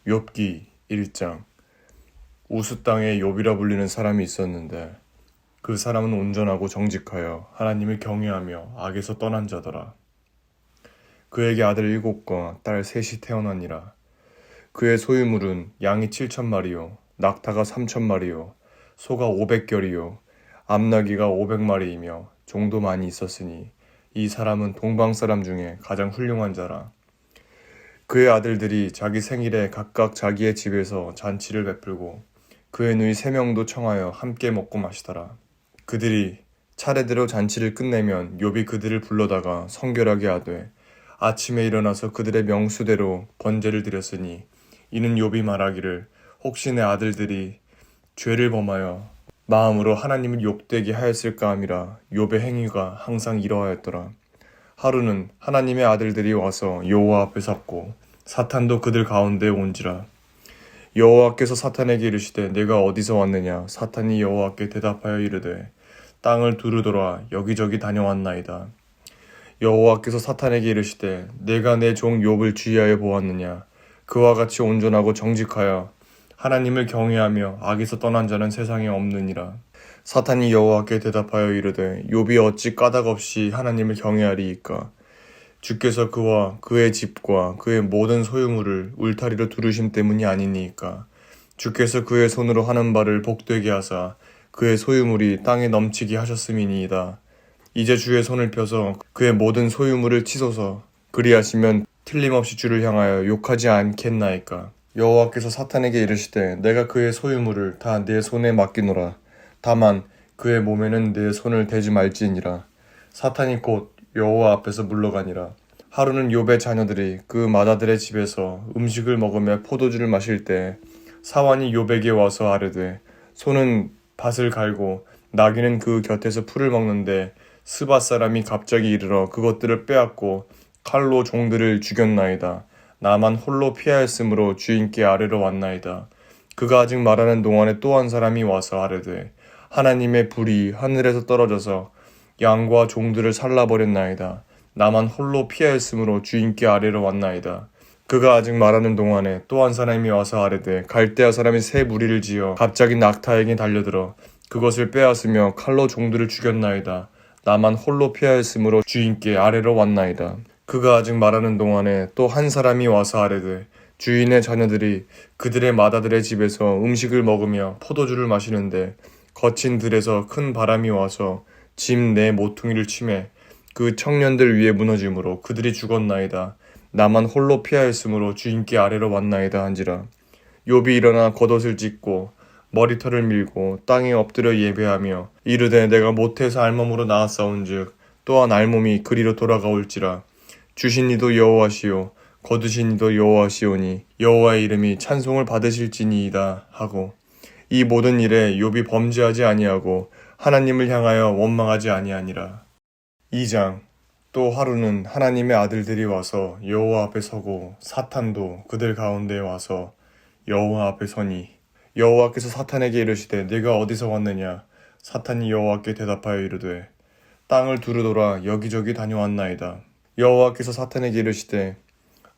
욥기 1장. 우스 땅에 욥이라 불리는 사람이 있었는데 그 사람은 온전하고 정직하여 하나님을 경외하며 악에서 떠난 자더라. 그에게 아들 7과 딸 셋이 태어나니라. 그의 소유물은 양이 7,000마리요 낙타가 3,000마리요 소가 500결이요 암나귀가 500마리이며 종도 많이 있었으니 이 사람은 동방 사람 중에 가장 훌륭한 자라. 그의 아들들이 자기 생일에 각각 자기의 집에서 잔치를 베풀고 그의 누이 3명도 청하여 함께 먹고 마시더라. 그들이 차례대로 잔치를 끝내면 욥이 그들을 불러다가 성결하게 하되 아침에 일어나서 그들의 명수대로 번제를 드렸으니 이는 욥이 말하기를 혹시 내 아들들이 죄를 범하여 마음으로 하나님을 욕되게 하였을까 함이라. 욥의 행위가 항상 이러하였더라. 하루는 하나님의 아들들이 와서 여호와 앞에 섰고 사탄도 그들 가운데에 온지라. 여호와께서 사탄에게 이르시되 내가 어디서 왔느냐. 사탄이 여호와께 대답하여 이르되 땅을 두루돌아 여기저기 다녀왔나이다. 여호와께서 사탄에게 이르시되 내가 내 종 욥을 주의하여 보았느냐. 그와 같이 온전하고 정직하여 하나님을 경외하며 악에서 떠난 자는 세상에 없느니라. 사탄이 여호와께 대답하여 이르되 욥이 어찌 까닭없이 하나님을 경외하리이까. 주께서 그와 그의 집과 그의 모든 소유물을 울타리로 두르심 때문이 아니니이까. 주께서 그의 손으로 하는 바를 복되게 하사 그의 소유물이 땅에 넘치게 하셨음이니이다. 이제 주의 손을 펴서 그의 모든 소유물을 치소서. 그리하시면 틀림없이 주를 향하여 욕하지 않겠나이까. 여호와께서 사탄에게 이르시되 내가 그의 소유물을 다 내 손에 맡기노라. 다만 그의 몸에는 내 손을 대지 말지니라. 사탄이 곧 여호와 앞에서 물러가니라. 하루는 욥의 자녀들이 그 맏아들의 집에서 음식을 먹으며 포도주를 마실 때 사환이 욥에게 와서 아뢰되 소는 밭을 갈고 나귀는 그 곁에서 풀을 먹는데 스밧 사람이 갑자기 이르러 그것들을 빼앗고 칼로 종들을 죽였나이다. 나만 홀로 피하였으므로 주인께 아뢰러 왔나이다. 그가 아직 말하는 동안에 또 한 사람이 와서 아뢰되 하나님의 불이 하늘에서 떨어져서 양과 종들을 살라버렸나이다. 나만 홀로 피하였으므로 주인께 아뢰러 왔나이다. 그가 아직 말하는 동안에 또 한 사람이 와서 아뢰되 갈대아 사람이 새 무리를 지어 갑자기 낙타에게 달려들어 그것을 빼앗으며 칼로 종들을 죽였나이다. 나만 홀로 피하였으므로 주인께 아뢰러 왔나이다. 그가 아직 말하는 동안에 또 한 사람이 와서 아뢰되 주인의 자녀들이 그들의 맏아들의 집에서 음식을 먹으며 포도주를 마시는데 거친 들에서 큰 바람이 와서 집 내 모퉁이를 치매 그 청년들 위에 무너짐으로 그들이 죽었나이다. 나만 홀로 피하였으므로 주인께 아뢰러 왔나이다 한지라. 욥이 일어나 겉옷을 찢고 머리털을 밀고 땅에 엎드려 예배하며 이르되 내가 모태에서 알몸으로 나았사온즉 또한 알몸이 그리로 돌아가올지라. 주신 이도 여호와시요 거두신 이도 여호와시오니 여호와의 이름이 찬송을 받으실지니이다 하고 이 모든 일에 욥이 범죄하지 아니하고 하나님을 향하여 원망하지 아니하니라. 2장. 또 하루는 하나님의 아들들이 와서 여호와 앞에 서고 사탄도 그들 가운데에 와서 여호와 앞에 서니 여호와께서 사탄에게 이르시되 네가 어디서 왔느냐. 사탄이 여호와께 대답하여 이르되 땅을 두루돌아 여기저기 다녀왔나이다. 여호와께서 사탄에게 이르시되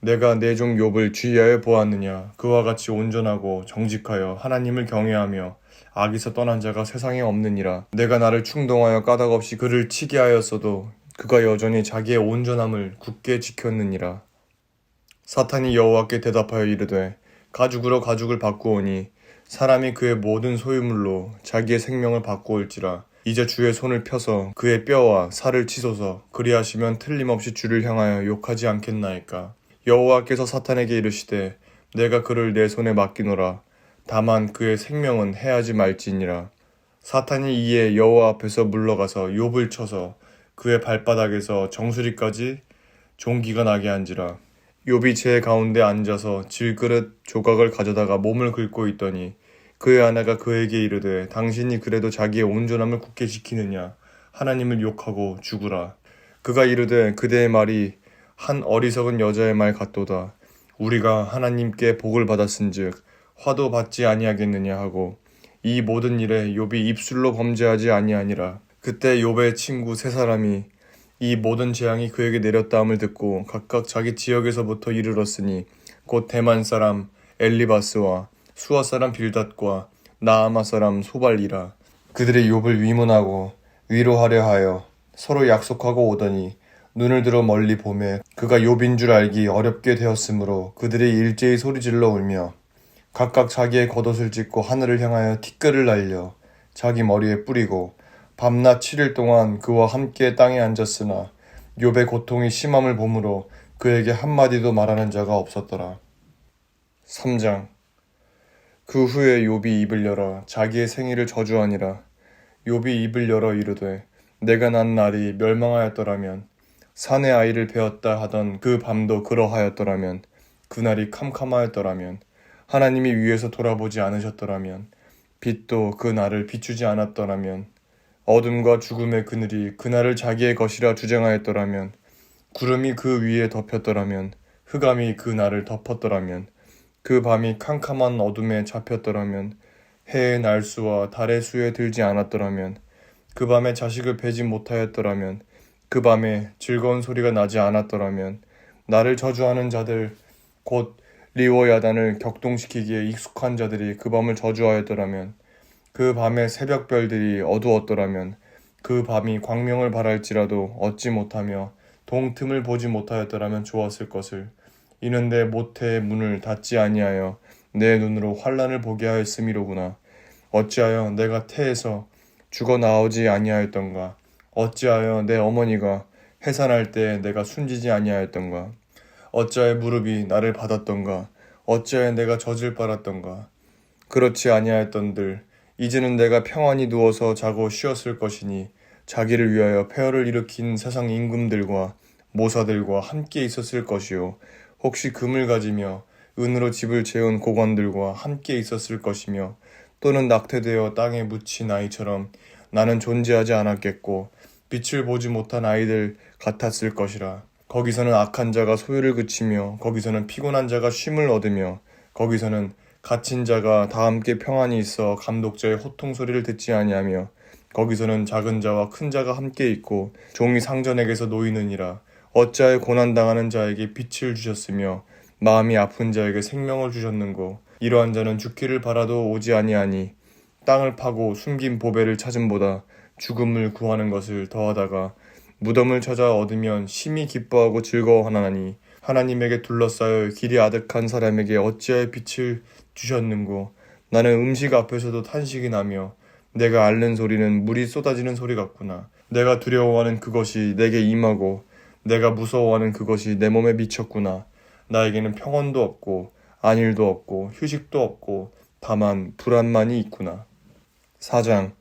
내가 내 종 욥을 주의하여 보았느냐. 그와 같이 온전하고 정직하여 하나님을 경외하며 악에서 떠난 자가 세상에 없느니라. 내가 나를 충동하여 까닭없이 그를 치게 하였어도 그가 여전히 자기의 온전함을 굳게 지켰느니라. 사탄이 여호와께 대답하여 이르되 가죽으로 가죽을 바꾸오니 사람이 그의 모든 소유물로 자기의 생명을 바꾸올지라. 이제 주의 손을 펴서 그의 뼈와 살을 치소서. 그리하시면 틀림없이 주를 향하여 욕하지 않겠나이까. 여호와께서 사탄에게 이르시되 내가 그를 내 손에 맡기노라. 다만 그의 생명은 해하지 말지니라. 사탄이 이에 여호와 앞에서 물러가서 욥을 쳐서 그의 발바닥에서 정수리까지 종기가 나게 한지라. 욥이 제 가운데 앉아서 질그릇 조각을 가져다가 몸을 긁고 있더니 그의 아내가 그에게 이르되 당신이 그래도 자기의 온전함을 굳게 지키느냐. 하나님을 욕하고 죽으라. 그가 이르되 그대의 말이 한 어리석은 여자의 말 같도다. 우리가 하나님께 복을 받았은즉 화도 받지 아니하겠느냐 하고 이 모든 일에 욥이 입술로 범죄하지 아니하니라. 그때 욥의 친구 3사람이 이 모든 재앙이 그에게 내렸다함을 듣고 각각 자기 지역에서부터 이르렀으니 곧 대만 사람, 엘리바스와 수아 사람 빌닷과 나아마 사람 소발이라. 그들이 욥을 위문하고 위로하려 하여 서로 약속하고 오더니 눈을 들어 멀리 보매 그가 욥인 줄 알기 어렵게 되었으므로 그들이 일제히 소리질러 울며 각각 자기의 겉옷을 찢고 하늘을 향하여 티끌을 날려 자기 머리에 뿌리고 밤낮 7일 동안 그와 함께 땅에 앉았으나 욥의 고통이 심함을 보므로 그에게 한마디도 말하는 자가 없었더라. 3장. 그 후에 욥이 입을 열어 자기의 생일을 저주하니라. 욥이 입을 열어 이르되 내가 난 날이 멸망하였더라면 산의 아이를 베었다 하던 그 밤도 그러하였더라면 그날이 캄캄하였더라면 하나님이 위에서 돌아보지 않으셨더라면 빛도 그 날을 비추지 않았더라면 어둠과 죽음의 그늘이 그날을 자기의 것이라 주장하였더라면 구름이 그 위에 덮였더라면 흑암이 그 날을 덮었더라면 그 밤이 캄캄한 어둠에 잡혔더라면 해의 날수와 달의 수에 들지 않았더라면 그 밤에 자식을 베지 못하였더라면 그 밤에 즐거운 소리가 나지 않았더라면 나를 저주하는 자들 곧 리워야단을 격동시키기에 익숙한 자들이 그 밤을 저주하였더라면 그 밤에 새벽별들이 어두웠더라면 그 밤이 광명을 바랄지라도 얻지 못하며 동틈을 보지 못하였더라면 좋았을 것을. 이는 내 모태의 문을 닫지 아니하여 내 눈으로 환난을 보게 하였음이로구나. 어찌하여 내가 태에서 죽어 나오지 아니하였던가. 어찌하여 내 어머니가 해산할 때 내가 숨지지 아니하였던가. 어찌하여 무릎이 나를 받았던가. 어찌하여 내가 젖을 빨았던가. 그렇지 아니하였던들 이제는 내가 평안히 누워서 자고 쉬었을 것이니 자기를 위하여 폐허를 일으킨 세상 임금들과 모사들과 함께 있었을 것이요 혹시 금을 가지며 은으로 집을 채운 고관들과 함께 있었을 것이며 또는 낙태되어 땅에 묻힌 아이처럼 나는 존재하지 않았겠고 빛을 보지 못한 아이들 같았을 것이라. 거기서는 악한 자가 소유를 그치며 거기서는 피곤한 자가 쉼을 얻으며 거기서는 갇힌 자가 다 함께 평안히 있어 감독자의 호통 소리를 듣지 아니하며 거기서는 작은 자와 큰 자가 함께 있고 종이 상전에게서 놓이느니라. 어찌하여 고난당하는 자에게 빛을 주셨으며 마음이 아픈 자에게 생명을 주셨는고. 이러한 자는 죽기를 바라도 오지 아니하니 땅을 파고 숨긴 보배를 찾음보다 죽음을 구하는 것을 더하다가 무덤을 찾아 얻으면 심히 기뻐하고 즐거워하나니 하나님에게 둘러싸여 길이 아득한 사람에게 어찌하여 빛을 주셨는고. 나는 음식 앞에서도 탄식이 나며 내가 앓는 소리는 물이 쏟아지는 소리 같구나. 내가 두려워하는 그것이 내게 임하고 내가 무서워하는 그것이 내 몸에 미쳤구나. 나에게는 평온도 없고 안일도 없고 휴식도 없고 다만 불안만이 있구나. 4장.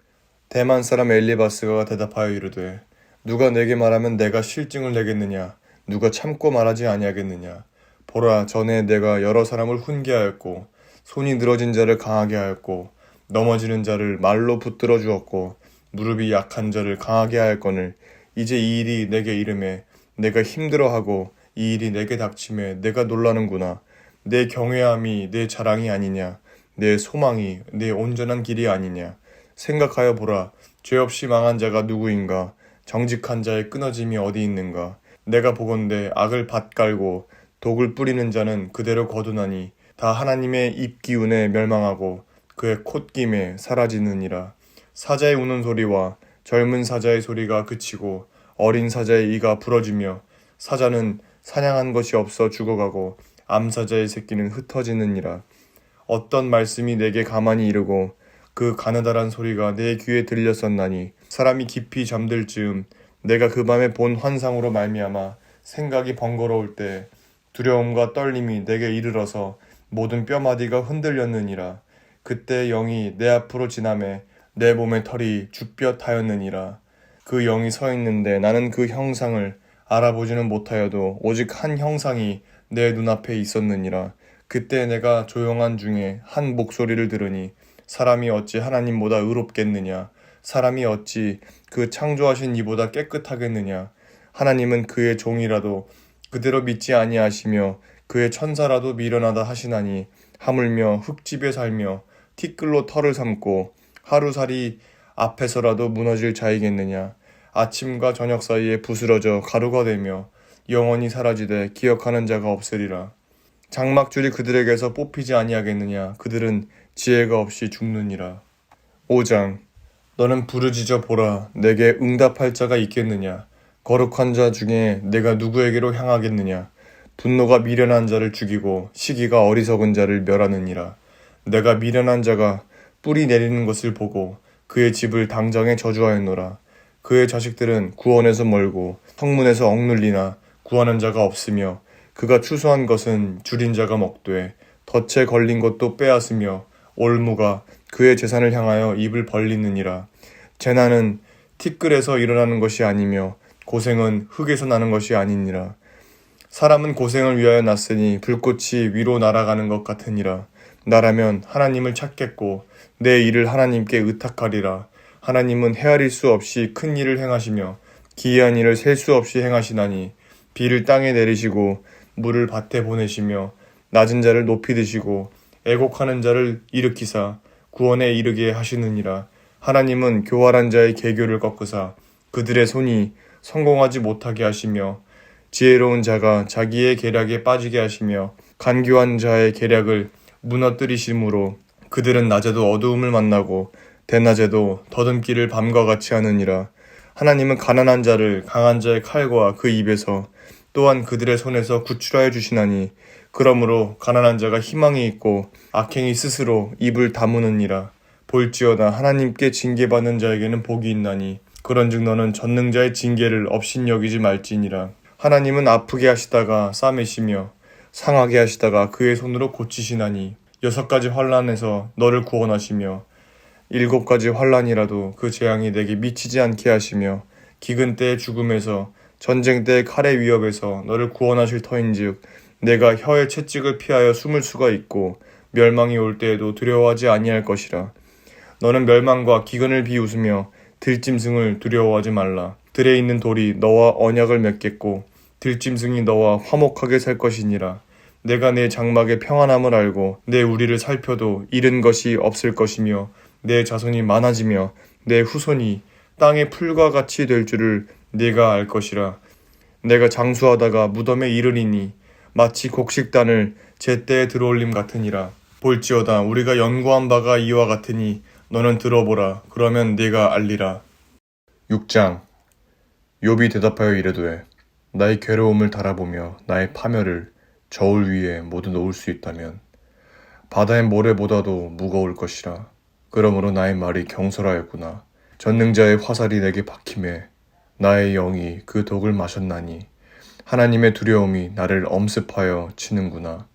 대만 사람 엘리바스가 대답하여 이르되 누가 내게 말하면 내가 실증을 내겠느냐. 누가 참고 말하지 아니하겠느냐. 보라, 전에 내가 여러 사람을 훈계하였고 손이 늘어진 자를 강하게 하였고 넘어지는 자를 말로 붙들어 주었고 무릎이 약한 자를 강하게 하였거늘 이제 이 일이 내게 이름에 내가 힘들어하고 이 일이 내게 닥침에 내가 놀라는구나. 내 경외함이 내 자랑이 아니냐. 내 소망이 내 온전한 길이 아니냐. 생각하여 보라. 죄 없이 망한 자가 누구인가. 정직한 자의 끊어짐이 어디 있는가. 내가 보건대 악을 밭갈고 독을 뿌리는 자는 그대로 거두나니 다 하나님의 입기운에 멸망하고 그의 콧김에 사라지느니라. 사자의 우는 소리와 젊은 사자의 소리가 그치고 어린 사자의 이가 부러지며 사자는 사냥한 것이 없어 죽어가고 암사자의 새끼는 흩어지느니라. 어떤 말씀이 내게 가만히 이르고 그 가느다란 소리가 내 귀에 들렸었나니 사람이 깊이 잠들 즈음 내가 그 밤에 본 환상으로 말미암아 생각이 번거로울 때 두려움과 떨림이 내게 이르러서 모든 뼈마디가 흔들렸느니라. 그때 영이 내 앞으로 지나매 내 몸의 털이 쭈뼛하였느니라. 그 영이 서 있는데 나는 그 형상을 알아보지는 못하여도 오직 한 형상이 내 눈앞에 있었느니라. 그때 내가 조용한 중에 한 목소리를 들으니 사람이 어찌 하나님보다 의롭겠느냐. 사람이 어찌 그 창조하신 이보다 깨끗하겠느냐. 하나님은 그의 종이라도 그대로 믿지 아니하시며 그의 천사라도 미련하다 하시나니 하물며 흙집에 살며 티끌로 털을 삼고 하루살이 앞에서라도 무너질 자이겠느냐. 아침과 저녁 사이에 부스러져 가루가 되며 영원히 사라지되 기억하는 자가 없으리라. 장막줄이 그들에게서 뽑히지 아니하겠느냐. 그들은 지혜가 없이 죽느니라. 5장. 너는 부르짖어 보라. 내게 응답할 자가 있겠느냐. 거룩한 자 중에 내가 누구에게로 향하겠느냐. 분노가 미련한 자를 죽이고 시기가 어리석은 자를 멸하느니라. 내가 미련한 자가 뿌리 내리는 것을 보고 그의 집을 당장에 저주하였노라. 그의 자식들은 구원에서 멀고 성문에서 억눌리나 구하는 자가 없으며 그가 추수한 것은 줄인 자가 먹되 덫에 걸린 것도 빼앗으며 올무가 그의 재산을 향하여 입을 벌리느니라. 재난은 티끌에서 일어나는 것이 아니며 고생은 흙에서 나는 것이 아니니라. 사람은 고생을 위하여 났으니 불꽃이 위로 날아가는 것 같으니라. 나라면 하나님을 찾겠고 내 일을 하나님께 의탁하리라. 하나님은 헤아릴 수 없이 큰 일을 행하시며 기이한 일을 셀 수 없이 행하시나니 비를 땅에 내리시고 물을 밭에 보내시며 낮은 자를 높이 드시고 애곡하는 자를 일으키사 구원에 이르게 하시느니라. 하나님은 교활한 자의 계교를 꺾으사 그들의 손이 성공하지 못하게 하시며 지혜로운 자가 자기의 계략에 빠지게 하시며 간교한 자의 계략을 무너뜨리심으로 그들은 낮에도 어두움을 만나고 대낮에도 더듬기를 밤과 같이 하느니라. 하나님은 가난한 자를 강한 자의 칼과 그 입에서 또한 그들의 손에서 구출하여 주시나니 그러므로 가난한 자가 희망이 있고 악행이 스스로 입을 다무느니라. 볼지어다 하나님께 징계받는 자에게는 복이 있나니 그런즉 너는 전능자의 징계를 업신여기지 말지니라. 하나님은 아프게 하시다가 싸매시며 상하게 하시다가 그의 손으로 고치시나니 6가지 환난에서 너를 구원하시며 7가지 환난이라도 그 재앙이 내게 미치지 않게 하시며 기근 때의 죽음에서 전쟁 때의 칼의 위협에서 너를 구원하실 터인즉 내가 혀의 채찍을 피하여 숨을 수가 있고 멸망이 올 때에도 두려워하지 아니할 것이라. 너는 멸망과 기근을 비웃으며 들짐승을 두려워하지 말라. 들에 있는 돌이 너와 언약을 맺겠고 들짐승이 너와 화목하게 살 것이니라. 내가 내 장막의 평안함을 알고 내 우리를 살펴도 잃은 것이 없을 것이며 내 자손이 많아지며 내 후손이 땅의 풀과 같이 될 줄을 네가 알 것이라. 내가 장수하다가 무덤에 이르리니 마치 곡식단을 제때에 들어올림 같으니라. 볼지어다 우리가 연구한 바가 이와 같으니 너는 들어보라. 그러면 네가 알리라. 6장. 욥이 대답하여 이르되 나의 괴로움을 달아보며 나의 파멸을 저울 위에 모두 놓을 수 있다면 바다의 모래보다도 무거울 것이라. 그러므로 나의 말이 경솔하였구나. 전능자의 화살이 내게 박힘에 나의 영이 그 독을 마셨나니 하나님의 두려움이 나를 엄습하여 치는구나.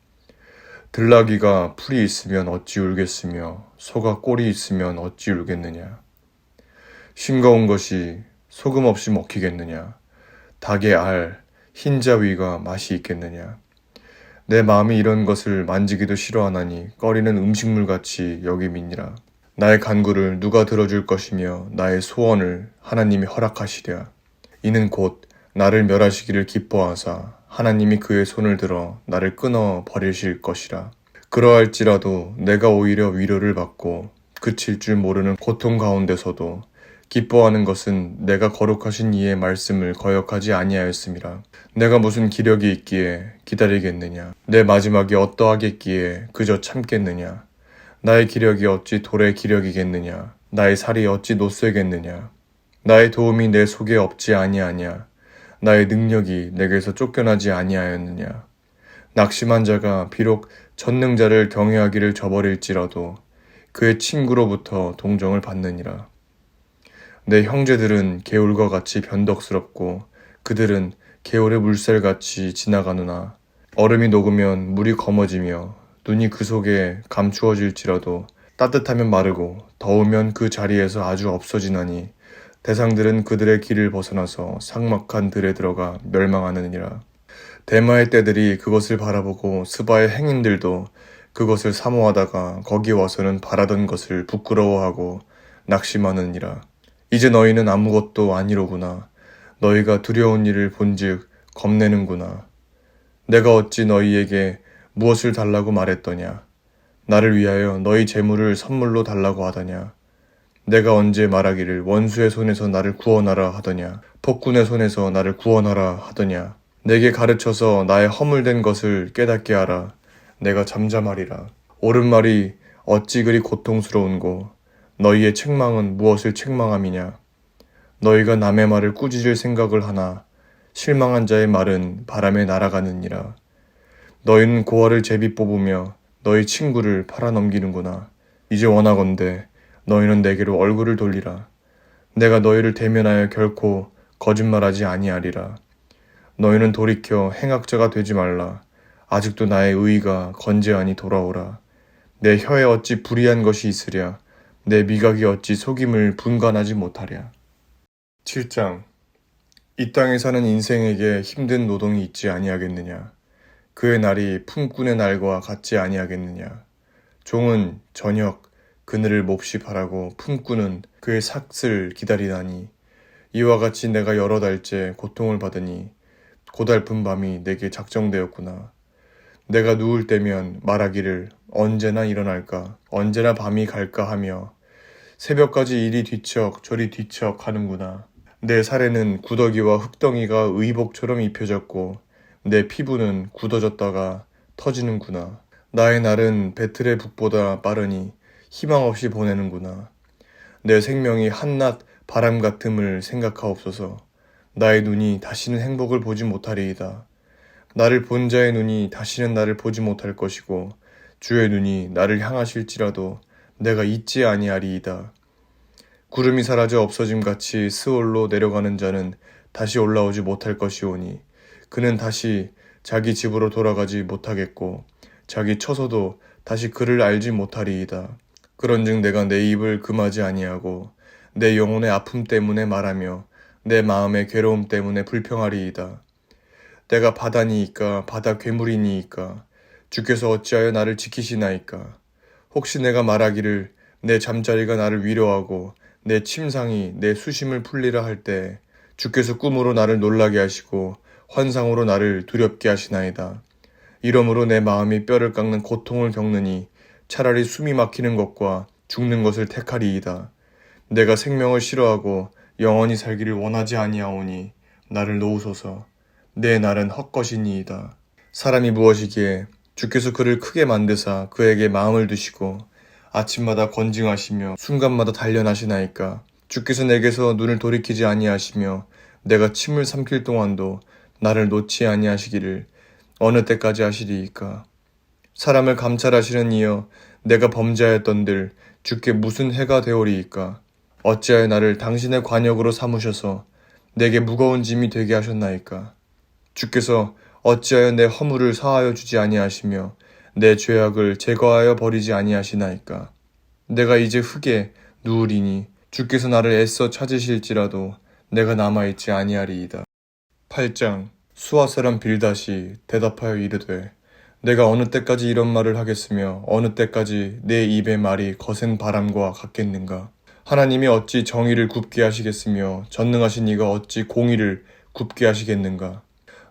들나귀가 풀이 있으면 어찌 울겠으며 소가 꼴이 있으면 어찌 울겠느냐. 싱거운 것이 소금 없이 먹히겠느냐. 닭의 알, 흰자위가 맛이 있겠느냐. 내 마음이 이런 것을 만지기도 싫어하나니 꺼리는 음식물같이 여김이니라. 나의 간구를 누가 들어줄 것이며 나의 소원을 하나님이 허락하시랴. 이는 곧 나를 멸하시기를 기뻐하사 하나님이 그의 손을 들어 나를 끊어 버리실 것이라. 그러할지라도 내가 오히려 위로를 받고 그칠 줄 모르는 고통 가운데서도 기뻐하는 것은 내가 거룩하신 이의 말씀을 거역하지 아니하였음이라. 내가 무슨 기력이 있기에 기다리겠느냐. 내 마지막이 어떠하겠기에 그저 참겠느냐. 나의 기력이 어찌 돌의 기력이겠느냐. 나의 살이 어찌 노쇠겠느냐. 나의 도움이 내 속에 없지 아니하냐. 나의 능력이 내게서 쫓겨나지 아니하였느냐. 낙심한 자가 비록 전능자를 경외하기를 저버릴지라도 그의 친구로부터 동정을 받느니라. 내 형제들은 개울과 같이 변덕스럽고 그들은 개울의 물살같이 지나가느나 얼음이 녹으면 물이 검어지며 눈이 그 속에 감추어질지라도 따뜻하면 마르고 더우면 그 자리에서 아주 없어지나니 대상들은 그들의 길을 벗어나서 삭막한 들에 들어가 멸망하느니라. 대마의 떼들이 그것을 바라보고 스바의 행인들도 그것을 사모하다가 거기 와서는 바라던 것을 부끄러워하고 낙심하느니라. 이제 너희는 아무것도 아니로구나. 너희가 두려운 일을 본즉 겁내는구나. 내가 어찌 너희에게 무엇을 달라고 말했더냐. 나를 위하여 너희 재물을 선물로 달라고 하더냐. 내가 언제 말하기를 원수의 손에서 나를 구원하라 하더냐. 폭군의 손에서 나를 구원하라 하더냐. 내게 가르쳐서 나의 허물된 것을 깨닫게 하라. 내가 잠잠하리라. 옳은 말이 어찌 그리 고통스러운고 너희의 책망은 무엇을 책망함이냐. 너희가 남의 말을 꾸짖을 생각을 하나 실망한 자의 말은 바람에 날아가느니라. 너희는 고아를 제비 뽑으며 너희 친구를 팔아넘기는구나. 이제 원하건대 너희는 내게로 얼굴을 돌리라. 내가 너희를 대면하여 결코 거짓말하지 아니하리라. 너희는 돌이켜 행악자가 되지 말라. 아직도 나의 의의가 건재하니 돌아오라. 내 혀에 어찌 불의한 것이 있으랴. 내 미각이 어찌 속임을 분간하지 못하랴. 7장. 이 땅에 사는 인생에게 힘든 노동이 있지 아니하겠느냐. 그의 날이 품꾼의 날과 같지 아니하겠느냐. 종은 저녁 그늘을 몹시 바라고 품꾼은 그의 삭을 기다리나니 이와 같이 내가 여러 달째 고통을 받으니 고달픈 밤이 내게 작정되었구나. 내가 누울 때면 말하기를 언제나 일어날까 언제나 밤이 갈까 하며 새벽까지 이리 뒤척 저리 뒤척 하는구나. 내 살에는 구더기와 흙덩이가 의복처럼 입혀졌고 내 피부는 굳어졌다가 터지는구나. 나의 날은 배틀의 북보다 빠르니 희망 없이 보내는구나. 내 생명이 한낱 바람 같음을 생각하옵소서. 나의 눈이 다시는 행복을 보지 못하리이다. 나를 본 자의 눈이 다시는 나를 보지 못할 것이고 주의 눈이 나를 향하실지라도 내가 잊지 아니하리이다. 구름이 사라져 없어짐같이 스올로 내려가는 자는 다시 올라오지 못할 것이오니 그는 다시 자기 집으로 돌아가지 못하겠고 자기 처소도 다시 그를 알지 못하리이다. 그런즉 내가 내 입을 금하지 아니하고 내 영혼의 아픔 때문에 말하며 내 마음의 괴로움 때문에 불평하리이다. 내가 바다니이까 바다 괴물이니이까 주께서 어찌하여 나를 지키시나이까. 혹시 내가 말하기를 내 잠자리가 나를 위로하고 내 침상이 내 수심을 풀리라 할 때 주께서 꿈으로 나를 놀라게 하시고 환상으로 나를 두렵게 하시나이다. 이러므로 내 마음이 뼈를 깎는 고통을 겪느니 차라리 숨이 막히는 것과 죽는 것을 택하리이다. 내가 생명을 싫어하고 영원히 살기를 원하지 아니하오니 나를 놓으소서. 내 날은 헛것이니이다. 사람이 무엇이기에 주께서 그를 크게 만드사 그에게 마음을 두시고 아침마다 권징하시며 순간마다 단련하시나이까. 주께서 내게서 눈을 돌이키지 아니하시며 내가 침을 삼킬 동안도 나를 놓지 아니하시기를 어느 때까지 하시리이까. 사람을 감찰하시는 이여 내가 범죄하였던들 주께 무슨 해가 되오리이까. 어찌하여 나를 당신의 관역으로 삼으셔서 내게 무거운 짐이 되게 하셨나이까. 주께서 어찌하여 내 허물을 사하여 주지 아니하시며 내 죄악을 제거하여 버리지 아니하시나이까. 내가 이제 흙에 누우리니 주께서 나를 애써 찾으실지라도 내가 남아있지 아니하리이다. 8장. 수아 사람 빌닷이 대답하여 이르되 내가 어느 때까지 이런 말을 하겠으며 어느 때까지 내 입의 말이 거센 바람과 같겠는가. 하나님이 어찌 정의를 굽게 하시겠으며 전능하신 이가 어찌 공의를 굽게 하시겠는가.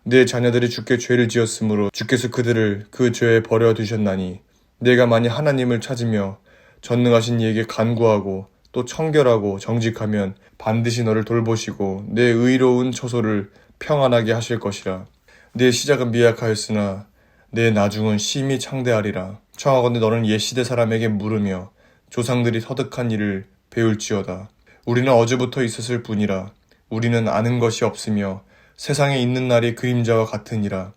내 자녀들이 주께 죄를 지었으므로 주께서 그들을 그 죄에 버려두셨나니 내가 만일 하나님을 찾으며 전능하신 이에게 간구하고 또 청결하고 정직하면 반드시 너를 돌보시고 내 의로운 처소를 평안하게 하실 것이라. 내 시작은 미약하였으나 내 나중은 심히 창대하리라. 청하건대 너는 옛 시대 사람에게 물으며 조상들이 터득한 일을 배울지어다. 우리는 어제부터 있었을 뿐이라. 우리는 아는 것이 없으며 세상에 있는 날이 그림자와 같으니라.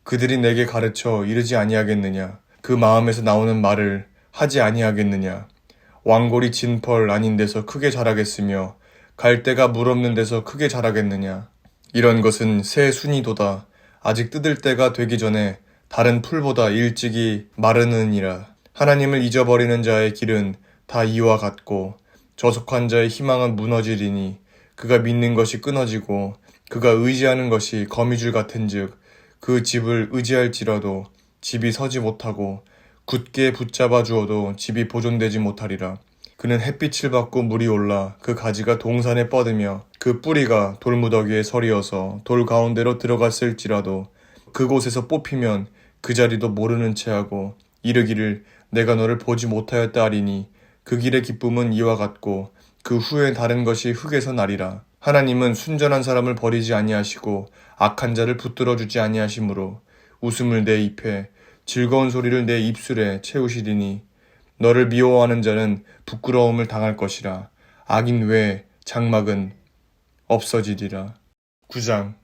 그들이 내게 가르쳐 이르지 아니하겠느냐. 그 마음에서 나오는 말을 하지 아니하겠느냐. 왕골이 진 벌 아닌 데서 크게 자라겠으며 갈대가 물 없는 데서 크게 자라겠느냐. 이런 것은 새 순이도다. 아직 뜯을 때가 되기 전에 다른 풀보다 일찍이 마르느니라. 하나님을 잊어버리는 자의 길은 다 이와 같고 저속한 자의 희망은 무너지리니 그가 믿는 것이 끊어지고 그가 의지하는 것이 거미줄 같은즉 그 집을 의지할지라도 집이 서지 못하고 굳게 붙잡아 주어도 집이 보존되지 못하리라. 그는 햇빛을 받고 물이 올라 그 가지가 동산에 뻗으며 그 뿌리가 돌무더기에 서리어서 돌 가운데로 들어갔을지라도 그곳에서 뽑히면 그 자리도 모르는 채하고 이르기를 내가 너를 보지 못하였다 하리니 그 길의 기쁨은 이와 같고 그 후에 다른 것이 흙에서 나리라. 하나님은 순전한 사람을 버리지 아니하시고 악한 자를 붙들어 주지 아니하시므로 웃음을 내 입에 즐거운 소리를 내 입술에 채우시리니 너를 미워하는 자는 부끄러움을 당할 것이라. 악인 외에 장막은 없어지리라. 9장.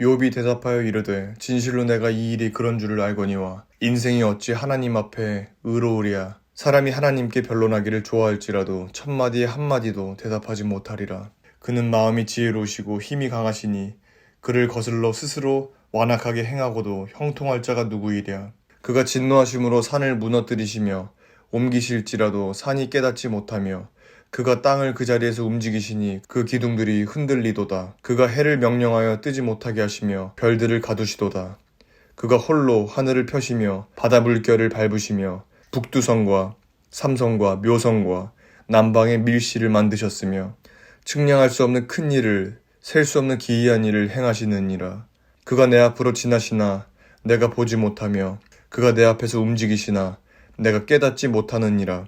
욥이 대답하여 이르되 진실로 내가 이 일이 그런 줄을 알거니와 인생이 어찌 하나님 앞에 의로우랴. 사람이 하나님께 변론하기를 좋아할지라도 첫마디에 한마디도 대답하지 못하리라. 그는 마음이 지혜로우시고 힘이 강하시니 그를 거슬러 스스로 완악하게 행하고도 형통할 자가 누구이랴. 그가 진노하심으로 산을 무너뜨리시며 옮기실지라도 산이 깨닫지 못하며 그가 땅을 그 자리에서 움직이시니 그 기둥들이 흔들리도다. 그가 해를 명령하여 뜨지 못하게 하시며 별들을 가두시도다. 그가 홀로 하늘을 펴시며 바다 물결을 밟으시며 북두성과 삼성과 묘성과 남방의 밀시를 만드셨으며 측량할 수 없는 큰 일을 셀 수 없는 기이한 일을 행하시느니라. 그가 내 앞으로 지나시나 내가 보지 못하며 그가 내 앞에서 움직이시나 내가 깨닫지 못하느니라.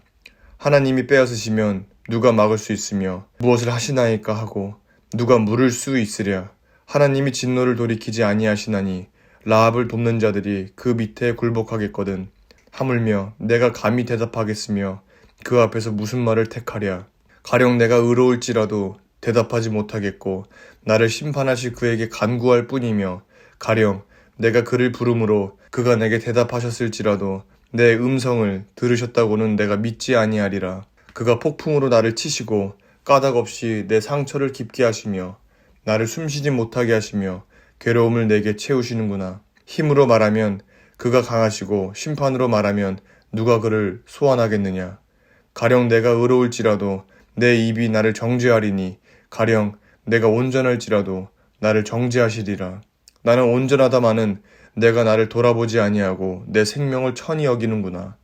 하나님이 빼앗으시면 누가 막을 수 있으며 무엇을 하시나이까 하고 누가 물을 수 있으랴. 하나님이 진노를 돌이키지 아니하시나니 라합을 돕는 자들이 그 밑에 굴복하겠거든. 하물며 내가 감히 대답하겠으며 그 앞에서 무슨 말을 택하랴. 가령 내가 의로울지라도 대답하지 못하겠고 나를 심판하실 그에게 간구할 뿐이며 가령 내가 그를 부름으로 그가 내게 대답하셨을지라도 내 음성을 들으셨다고는 내가 믿지 아니하리라. 그가 폭풍으로 나를 치시고 까닭없이 내 상처를 깊게 하시며 나를 숨쉬지 못하게 하시며 괴로움을 내게 채우시는구나. 힘으로 말하면 그가 강하시고 심판으로 말하면 누가 그를 소환하겠느냐. 가령 내가 의로울지라도 내 입이 나를 정죄하리니 가령 내가 온전할지라도 나를 정죄하시리라. 나는 온전하다마는 내가 나를 돌아보지 아니하고 내 생명을 천히 여기는구나.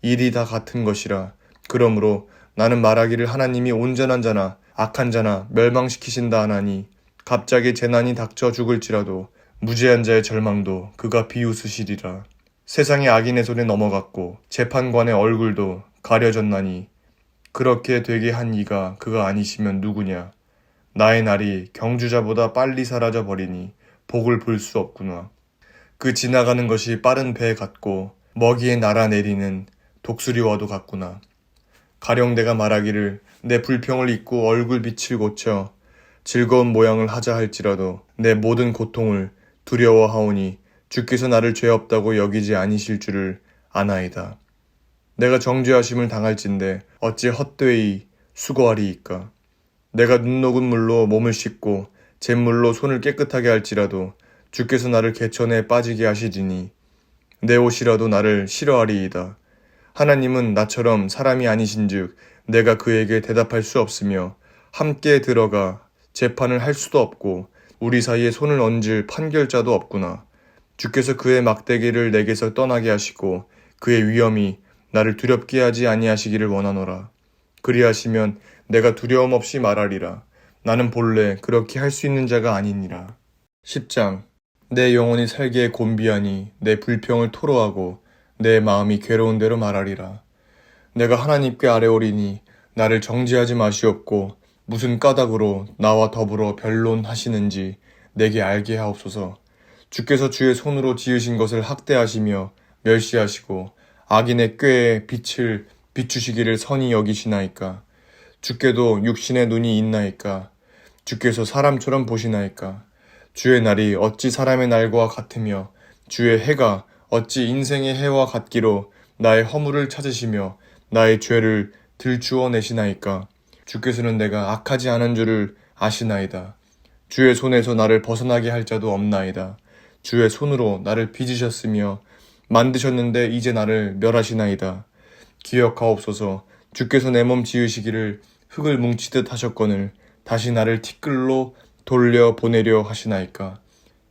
일이 다 같은 것이라. 그러므로 나는 말하기를 하나님이 온전한 자나 악한 자나 멸망시키신다 하나니 갑자기 재난이 닥쳐 죽을지라도 무죄한 자의 절망도 그가 비웃으시리라. 세상의 악인의 손에 넘어갔고 재판관의 얼굴도 가려졌나니 그렇게 되게 한 이가 그가 아니시면 누구냐. 나의 날이 경주자보다 빨리 사라져 버리니 복을 볼 수 없구나. 그 지나가는 것이 빠른 배 같고 먹이에 날아내리는 독수리와도 같구나. 가령 내가 말하기를 내 불평을 잊고 얼굴 빛을 고쳐 즐거운 모양을 하자 할지라도 내 모든 고통을 두려워하오니 주께서 나를 죄 없다고 여기지 아니실 줄을 아나이다. 내가 정죄하심을 당할진대 어찌 헛되이 수고하리이까. 내가 눈 녹은 물로 몸을 씻고 잿물로 손을 깨끗하게 할지라도 주께서 나를 개천에 빠지게 하시리니 내 옷이라도 나를 싫어하리이다. 하나님은 나처럼 사람이 아니신즉 내가 그에게 대답할 수 없으며 함께 들어가 재판을 할 수도 없고 우리 사이에 손을 얹을 판결자도 없구나. 주께서 그의 막대기를 내게서 떠나게 하시고 그의 위엄이 나를 두렵게 하지 아니하시기를 원하노라. 그리하시면 내가 두려움 없이 말하리라. 나는 본래 그렇게 할 수 있는 자가 아니니라. 10장. 내 영혼이 살기에 곤비하니 내 불평을 토로하고 내 마음이 괴로운 대로 말하리라. 내가 하나님께 아뢰오리니 나를 정죄하지 마시옵고 무슨 까닭으로 나와 더불어 변론하시는지 내게 알게 하옵소서. 주께서 주의 손으로 지으신 것을 학대하시며 멸시하시고 악인의 꾀에 빛을 비추시기를 선히 여기시나이까. 주께도 육신의 눈이 있나이까. 주께서 사람처럼 보시나이까. 주의 날이 어찌 사람의 날과 같으며 주의 해가 어찌 인생의 해와 같기로 나의 허물을 찾으시며 나의 죄를 들추어 내시나이까. 주께서는 내가 악하지 않은 줄을 아시나이다. 주의 손에서 나를 벗어나게 할 자도 없나이다. 주의 손으로 나를 빚으셨으며 만드셨는데 이제 나를 멸하시나이다. 기억하옵소서. 주께서 내 몸 지으시기를 흙을 뭉치듯 하셨거늘 다시 나를 티끌로 돌려 보내려 하시나이까.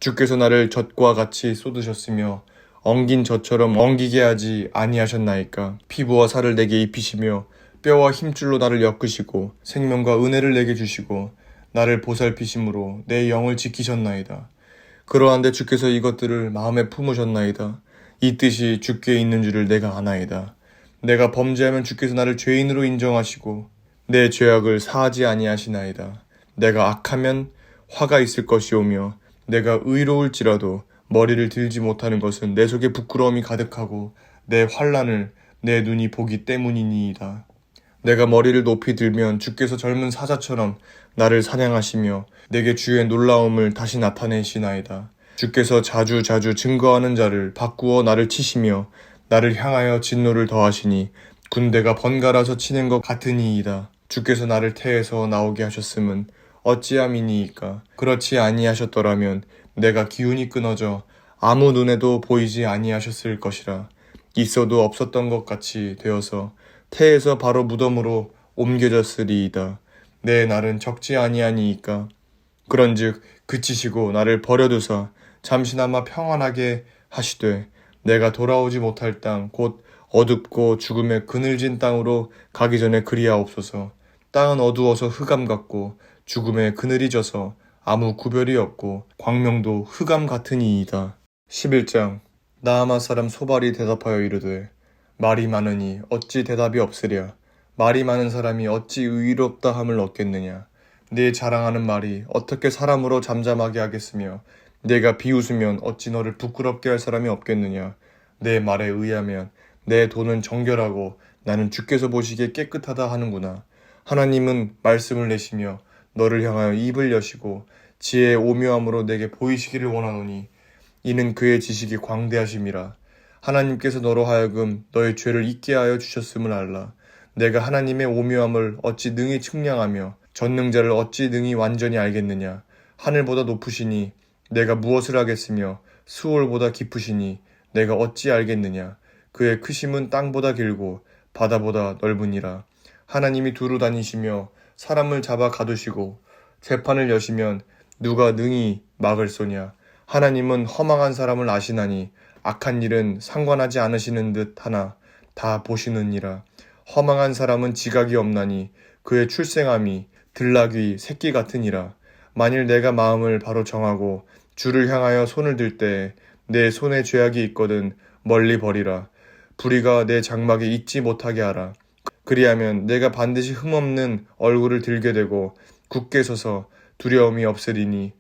주께서 나를 젖과 같이 쏟으셨으며 엉긴 젖처럼 엉기게 하지 아니하셨나이까. 피부와 살을 내게 입히시며 뼈와 힘줄로 나를 엮으시고 생명과 은혜를 내게 주시고 나를 보살피심으로 내 영을 지키셨나이다. 그러한데 주께서 이것들을 마음에 품으셨나이다. 이 뜻이 주께 있는 줄을 내가 아나이다. 내가 범죄하면 주께서 나를 죄인으로 인정하시고 내 죄악을 사하지 아니하시나이다. 내가 악하면 화가 있을 것이오며 내가 의로울지라도 머리를 들지 못하는 것은 내 속에 부끄러움이 가득하고 내 환난을 내 눈이 보기 때문이니이다. 내가 머리를 높이 들면 주께서 젊은 사자처럼 나를 사냥하시며 내게 주의 놀라움을 다시 나타내시나이다. 주께서 자주 증거하는 자를 바꾸어 나를 치시며 나를 향하여 진노를 더하시니 군대가 번갈아서 치는 것 같으니이다. 주께서 나를 태에서 나오게 하셨음은 어찌함이니이까. 그렇지 아니하셨더라면 내가 기운이 끊어져 아무 눈에도 보이지 아니하셨을 것이라. 있어도 없었던 것 같이 되어서 태에서 바로 무덤으로 옮겨졌으리이다. 내 날은 적지 아니하니이까. 그런즉 그치시고 나를 버려두사 잠시나마 평안하게 하시되 내가 돌아오지 못할 땅 곧 어둡고 죽음의 그늘진 땅으로 가기 전에 그리하옵소서. 땅은 어두워서 흑암 같고 죽음의 그늘이 져서 아무 구별이 없고 광명도 흑암 같으니이다. 11장. 나아마 사람 소발이 대답하여 이르되 말이 많으니 어찌 대답이 없으랴. 말이 많은 사람이 어찌 의롭다 함을 얻겠느냐. 네 자랑하는 말이 어떻게 사람으로 잠잠하게 하겠으며 내가 비웃으면 어찌 너를 부끄럽게 할 사람이 없겠느냐. 내 말에 의하면 내 돈은 정결하고 나는 주께서 보시기에 깨끗하다 하는구나. 하나님은 말씀을 내시며 너를 향하여 입을 여시고 지혜의 오묘함으로 내게 보이시기를 원하노니 이는 그의 지식이 광대하심이라. 하나님께서 너로 하여금 너의 죄를 잊게 하여 주셨음을 알라. 내가 하나님의 오묘함을 어찌 능히 측량하며 전능자를 어찌 능히 완전히 알겠느냐. 하늘보다 높으시니 내가 무엇을 하겠으며 수월보다 깊으시니 내가 어찌 알겠느냐. 그의 크심은 땅보다 길고 바다보다 넓으니라. 하나님이 두루 다니시며 사람을 잡아 가두시고 재판을 여시면 누가 능히 막을 쏘냐. 하나님은 허망한 사람을 아시나니 악한 일은 상관하지 않으시는 듯 하나 다 보시느니라. 허망한 사람은 지각이 없나니 그의 출생함이 들나귀 새끼 같으니라. 만일 내가 마음을 바로 정하고 주를 향하여 손을 들 때 내 손에 죄악이 있거든 멀리 버리라. 불의가 내 장막에 있지 못하게 하라. 그리하면 내가 반드시 흠없는 얼굴을 들게 되고 굳게 서서 두려움이 없으리니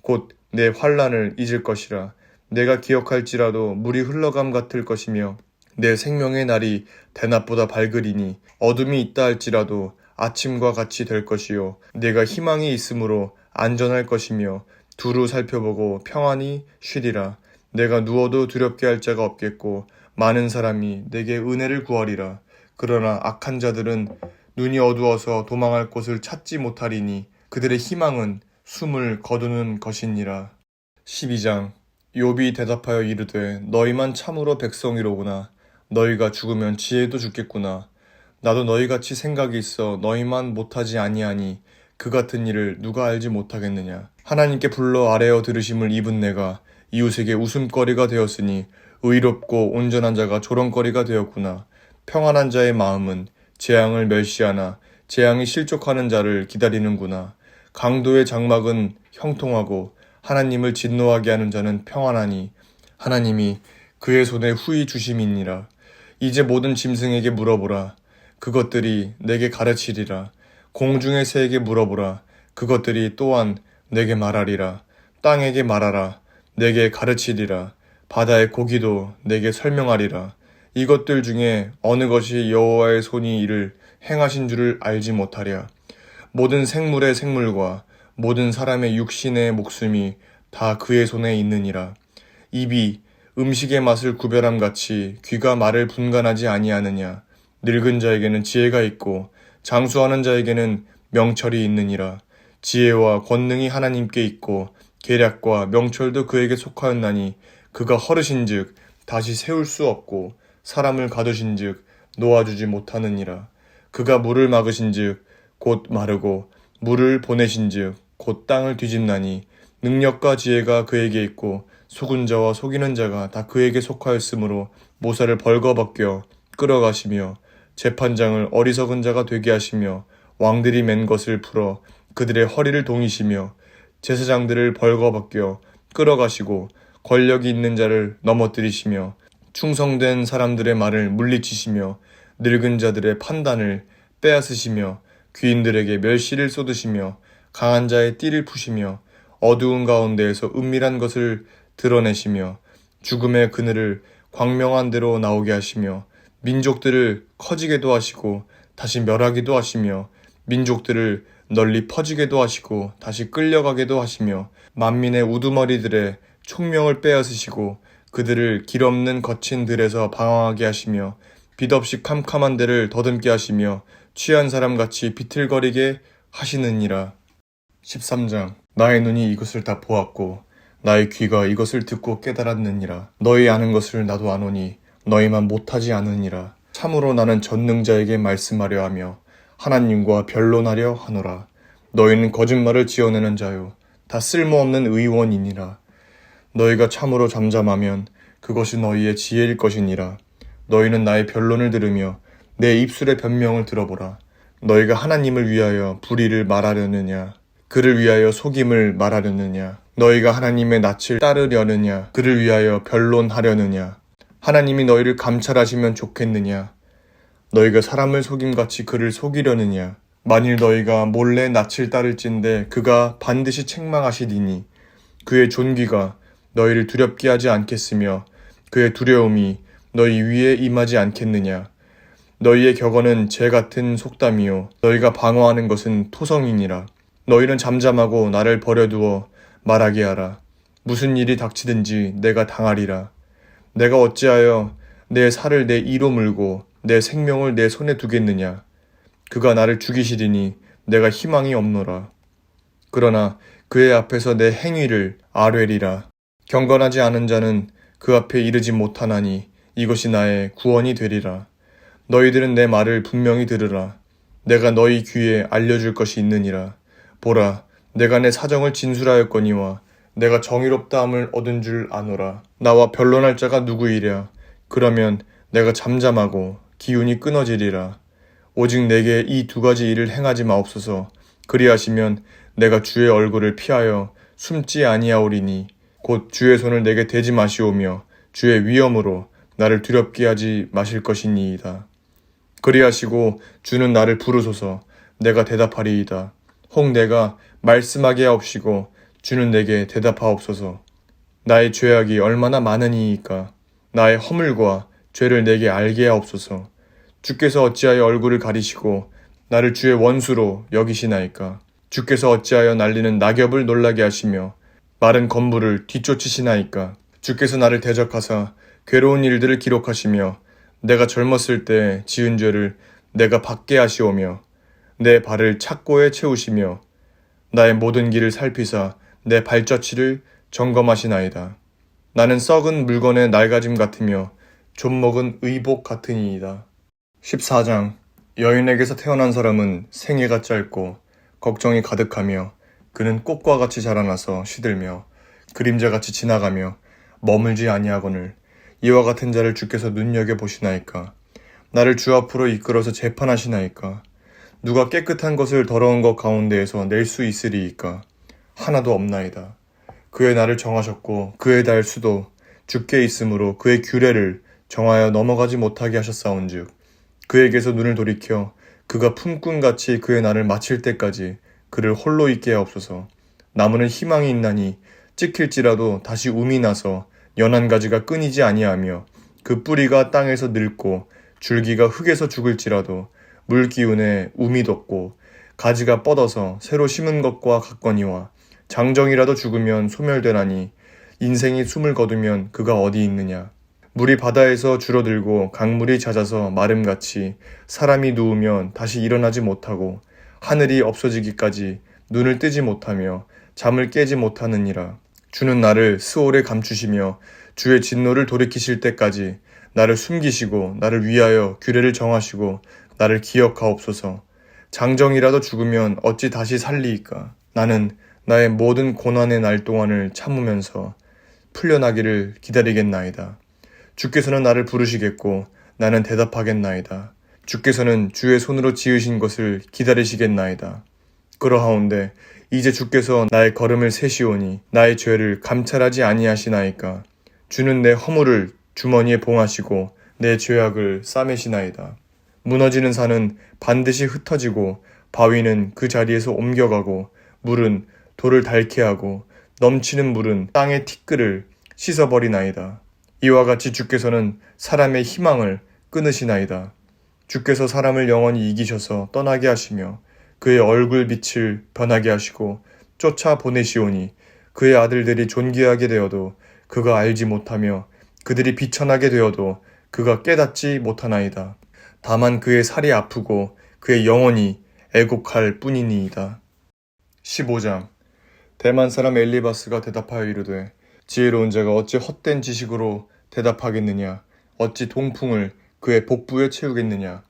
곧 내 환난을 잊을 것이라. 내가 기억할지라도 물이 흘러감 같을 것이며 내 생명의 날이 대낮보다 밝으리니 어둠이 있다 할지라도 아침과 같이 될 것이요 내가 희망이 있으므로 안전할 것이며 두루 살펴보고 평안히 쉬리라. 내가 누워도 두렵게 할 자가 없겠고 많은 사람이 내게 은혜를 구하리라. 그러나 악한 자들은 눈이 어두워서 도망할 곳을 찾지 못하리니 그들의 희망은 숨을 거두는 것이니라. 12장. 욥이 대답하여 이르되 너희만 참으로 백성이로구나. 너희가 죽으면 지혜도 죽겠구나. 나도 너희같이 생각이 있어 너희만 못하지 아니하니 그 같은 일을 누가 알지 못하겠느냐. 하나님께 불러 아뢰어 들으심을 입은 내가 이웃에게 웃음거리가 되었으니 의롭고 온전한 자가 조롱거리가 되었구나. 평안한 자의 마음은 재앙을 멸시하나 재앙이 실족하는 자를 기다리는구나. 강도의 장막은 형통하고 하나님을 진노하게 하는 자는 평안하니 하나님이 그의 손에 후히 주심이니라. 이제 모든 짐승에게 물어보라. 그것들이 내게 가르치리라. 공중의 새에게 물어보라. 그것들이 또한 내게 말하리라. 땅에게 말하라. 내게 가르치리라. 바다의 고기도 내게 설명하리라. 이것들 중에 어느 것이 여호와의 손이 이를 행하신 줄을 알지 못하랴. 모든 생물의 생물과 모든 사람의 육신의 목숨이 다 그의 손에 있느니라. 입이 음식의 맛을 구별함 같이 귀가 말을 분간하지 아니하느냐. 늙은 자에게는 지혜가 있고 장수하는 자에게는 명철이 있느니라. 지혜와 권능이 하나님께 있고 계략과 명철도 그에게 속하였나니 그가 허르신즉 다시 세울 수 없고 사람을 가두신즉 놓아주지 못하느니라. 그가 물을 막으신즉 곧 마르고 물을 보내신즉 곧 땅을 뒤집나니 능력과 지혜가 그에게 있고 속은 자와 속이는 자가 다 그에게 속하였으므로 모사를 벌거벗겨 끌어가시며 재판장을 어리석은 자가 되게 하시며 왕들이 맨 것을 풀어 그들의 허리를 동이시며 제사장들을 벌거벗겨 끌어가시고 권력이 있는 자를 넘어뜨리시며 충성된 사람들의 말을 물리치시며 늙은 자들의 판단을 빼앗으시며 귀인들에게 멸시를 쏟으시며 강한 자의 띠를 푸시며 어두운 가운데에서 은밀한 것을 드러내시며 죽음의 그늘을 광명한 대로 나오게 하시며 민족들을 커지게도 하시고 다시 멸하기도 하시며 민족들을 널리 퍼지게도 하시고 다시 끌려가게도 하시며 만민의 우두머리들의 총명을 빼앗으시고 그들을 길 없는 거친 들에서 방황하게 하시며 빛 없이 캄캄한 데를 더듬게 하시며 취한 사람같이 비틀거리게 하시느니라. 13장. 나의 눈이 이것을 다 보았고 나의 귀가 이것을 듣고 깨달았느니라. 너희 아는 것을 나도 아노니 너희만 못하지 않으니라. 참으로 나는 전능자에게 말씀하려 하며 하나님과 변론하려 하노라. 너희는 거짓말을 지어내는 자요 다 쓸모없는 의원이니라. 너희가 참으로 잠잠하면 그것이 너희의 지혜일 것이니라. 너희는 나의 변론을 들으며 내 입술의 변명을 들어보라. 너희가 하나님을 위하여 불의를 말하려느냐? 그를 위하여 속임을 말하려느냐? 너희가 하나님의 낯을 따르려느냐? 그를 위하여 변론하려느냐? 하나님이 너희를 감찰하시면 좋겠느냐? 너희가 사람을 속임같이 그를 속이려느냐? 만일 너희가 몰래 낯을 따를진대 그가 반드시 책망하시리니 그의 존귀가 너희를 두렵게 하지 않겠으며 그의 두려움이 너희 위에 임하지 않겠느냐? 너희의 격언은 재 같은 속담이요 너희가 방어하는 것은 토성이니라. 너희는 잠잠하고 나를 버려두어 말하게 하라. 무슨 일이 닥치든지 내가 당하리라. 내가 어찌하여 내 살을 내 이로 물고 내 생명을 내 손에 두겠느냐? 그가 나를 죽이시리니 내가 희망이 없노라. 그러나 그의 앞에서 내 행위를 아뢰리라. 경건하지 않은 자는 그 앞에 이르지 못하나니 이것이 나의 구원이 되리라. 너희들은 내 말을 분명히 들으라. 내가 너희 귀에 알려줄 것이 있느니라. 보라, 내가 내 사정을 진술하였거니와 내가 정의롭다함을 얻은 줄 아노라. 나와 변론할 자가 누구이랴? 그러면 내가 잠잠하고 기운이 끊어지리라. 오직 내게 이 두 가지 일을 행하지 마옵소서. 그리하시면 내가 주의 얼굴을 피하여 숨지 아니하오리니 곧 주의 손을 내게 대지 마시오며 주의 위엄으로 나를 두렵게 하지 마실 것이니이다. 그리하시고 주는 나를 부르소서. 내가 대답하리이다. 혹 내가 말씀하게 하옵시고 주는 내게 대답하옵소서. 나의 죄악이 얼마나 많으니이까 나의 허물과 죄를 내게 알게 하옵소서. 주께서 어찌하여 얼굴을 가리시고 나를 주의 원수로 여기시나이까? 주께서 어찌하여 날리는 낙엽을 놀라게 하시며 마른 건물을 뒤쫓으시나이까? 주께서 나를 대적하사 괴로운 일들을 기록하시며 내가 젊었을 때 지은 죄를 내가 받게 하시오며 내 발을 착고에 채우시며 나의 모든 길을 살피사 내 발자취를 점검하시나이다. 나는 썩은 물건의 낡아짐 같으며 좀먹은 의복 같으니이다. 14장. 여인에게서 태어난 사람은 생애가 짧고 걱정이 가득하며 그는 꽃과 같이 자라나서 시들며 그림자같이 지나가며 머물지 아니하거늘 이와 같은 자를 주께서 눈여겨보시나이까? 나를 주 앞으로 이끌어서 재판하시나이까? 누가 깨끗한 것을 더러운 것 가운데에서 낼 수 있으리이까? 하나도 없나이다. 그의 날을 정하셨고 그의 달 수도 주께 있으므로 그의 규례를 정하여 넘어가지 못하게 하셨사온즉 그에게서 눈을 돌이켜 그가 품꾼같이 그의 날을 마칠 때까지 그를 홀로 있게 하옵소서. 나무는 희망이 있나니 찍힐지라도 다시 움이 나서 연한 가지가 끊이지 아니하며 그 뿌리가 땅에서 늙고 줄기가 흙에서 죽을지라도 물 기운에 움이 돋고 가지가 뻗어서 새로 심은 것과 같거니와 장정이라도 죽으면 소멸되나니 인생이 숨을 거두면 그가 어디 있느냐. 물이 바다에서 줄어들고 강물이 잦아서 마름같이 사람이 누우면 다시 일어나지 못하고 하늘이 없어지기까지 눈을 뜨지 못하며 잠을 깨지 못하느니라. 주는 나를 스올에 감추시며 주의 진노를 돌이키실 때까지 나를 숨기시고 나를 위하여 규례를 정하시고 나를 기억하옵소서. 장정이라도 죽으면 어찌 다시 살리이까? 나는 나의 모든 고난의 날 동안을 참으면서 풀려나기를 기다리겠나이다. 주께서는 나를 부르시겠고 나는 대답하겠나이다. 주께서는 주의 손으로 지으신 것을 기다리시겠나이다. 그러하온데 이제 주께서 나의 걸음을 세시오니 나의 죄를 감찰하지 아니하시나이까? 주는 내 허물을 주머니에 봉하시고 내 죄악을 싸매시나이다. 무너지는 산은 반드시 흩어지고 바위는 그 자리에서 옮겨가고 물은 돌을 닳게 하고 넘치는 물은 땅의 티끌을 씻어버리나이다. 이와 같이 주께서는 사람의 희망을 끊으시나이다. 주께서 사람을 영원히 이기셔서 떠나게 하시며 그의 얼굴 빛을 변하게 하시고 쫓아 보내시오니 그의 아들들이 존귀하게 되어도 그가 알지 못하며 그들이 비천하게 되어도 그가 깨닫지 못하나이다. 다만 그의 살이 아프고 그의 영혼이 애곡할 뿐이니이다. 15장. 대만 사람 엘리바스가 대답하여 이르되 지혜로운 자가 어찌 헛된 지식으로 대답하겠느냐? 어찌 동풍을 그의 복부에 채우겠느냐?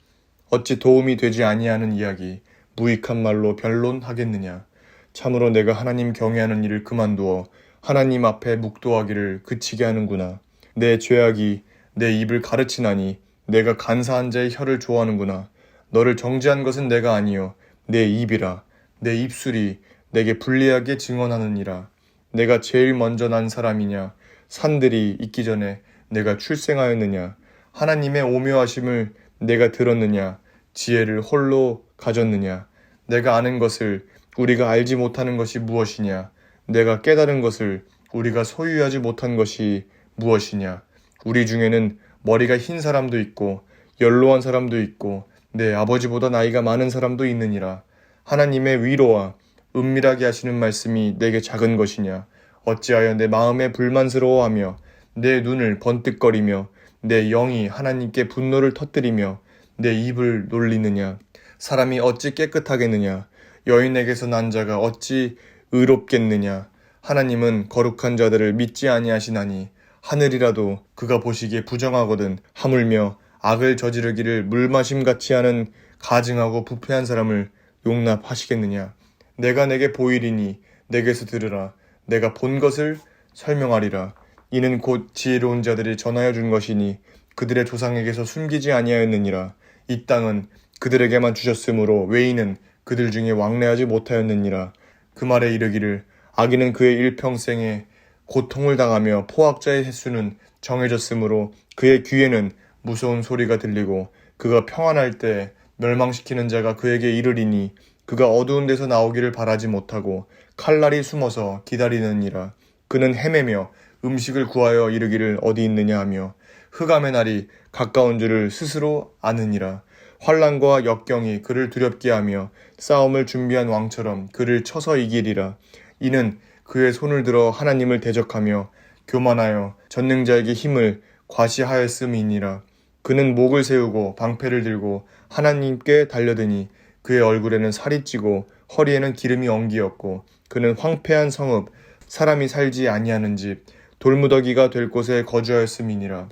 어찌 도움이 되지 아니하는 이야기 무익한 말로 변론하겠느냐? 참으로 내가 하나님 경외하는 일을 그만두어 하나님 앞에 묵도하기를 그치게 하는구나. 내 죄악이 내 입을 가르치나니 내가 간사한 자의 혀를 좋아하는구나. 너를 정죄한 것은 내가 아니요 내 입이라. 내 입술이 내게 불리하게 증언하느니라. 내가 제일 먼저 난 사람이냐? 산들이 있기 전에 내가 출생하였느냐? 하나님의 오묘하심을 내가 들었느냐? 지혜를 홀로 가졌느냐? 내가 아는 것을 우리가 알지 못하는 것이 무엇이냐? 내가 깨달은 것을 우리가 소유하지 못한 것이 무엇이냐? 우리 중에는 머리가 흰 사람도 있고 연로한 사람도 있고 내 아버지보다 나이가 많은 사람도 있느니라. 하나님의 위로와 은밀하게 하시는 말씀이 내게 작은 것이냐? 어찌하여 내 마음에 불만스러워하며 내 눈을 번뜩거리며 내 영이 하나님께 분노를 터뜨리며 내 입을 놀리느냐? 사람이 어찌 깨끗하겠느냐? 여인에게서 난 자가 어찌 의롭겠느냐? 하나님은 거룩한 자들을 믿지 아니하시나니 하늘이라도 그가 보시기에 부정하거든 하물며 악을 저지르기를 물마심같이 하는 가증하고 부패한 사람을 용납하시겠느냐? 내가 내게 보이리니 내게서 들으라. 내가 본 것을 설명하리라. 이는 곧 지혜로운 자들이 전하여 준 것이니 그들의 조상에게서 숨기지 아니하였느니라. 이 땅은 그들에게만 주셨으므로 외인은 그들 중에 왕래하지 못하였느니라. 그 말에 이르기를 악인은 그의 일평생에 고통을 당하며 포악자의 횟수는 정해졌으므로 그의 귀에는 무서운 소리가 들리고 그가 평안할 때 멸망시키는 자가 그에게 이르리니 그가 어두운 데서 나오기를 바라지 못하고 칼날이 숨어서 기다리느니라. 그는 헤매며 음식을 구하여 이르기를 어디 있느냐 하며 흑암의 날이 가까운 줄을 스스로 아느니라. 환난과 역경이 그를 두렵게 하며 싸움을 준비한 왕처럼 그를 쳐서 이기리라. 이는 그의 손을 들어 하나님을 대적하며 교만하여 전능자에게 힘을 과시하였음이니라. 그는 목을 세우고 방패를 들고 하나님께 달려드니 그의 얼굴에는 살이 찌고 허리에는 기름이 엉기었고 그는 황폐한 성읍 사람이 살지 아니하는 집 돌무더기가 될 곳에 거주하였음이니라.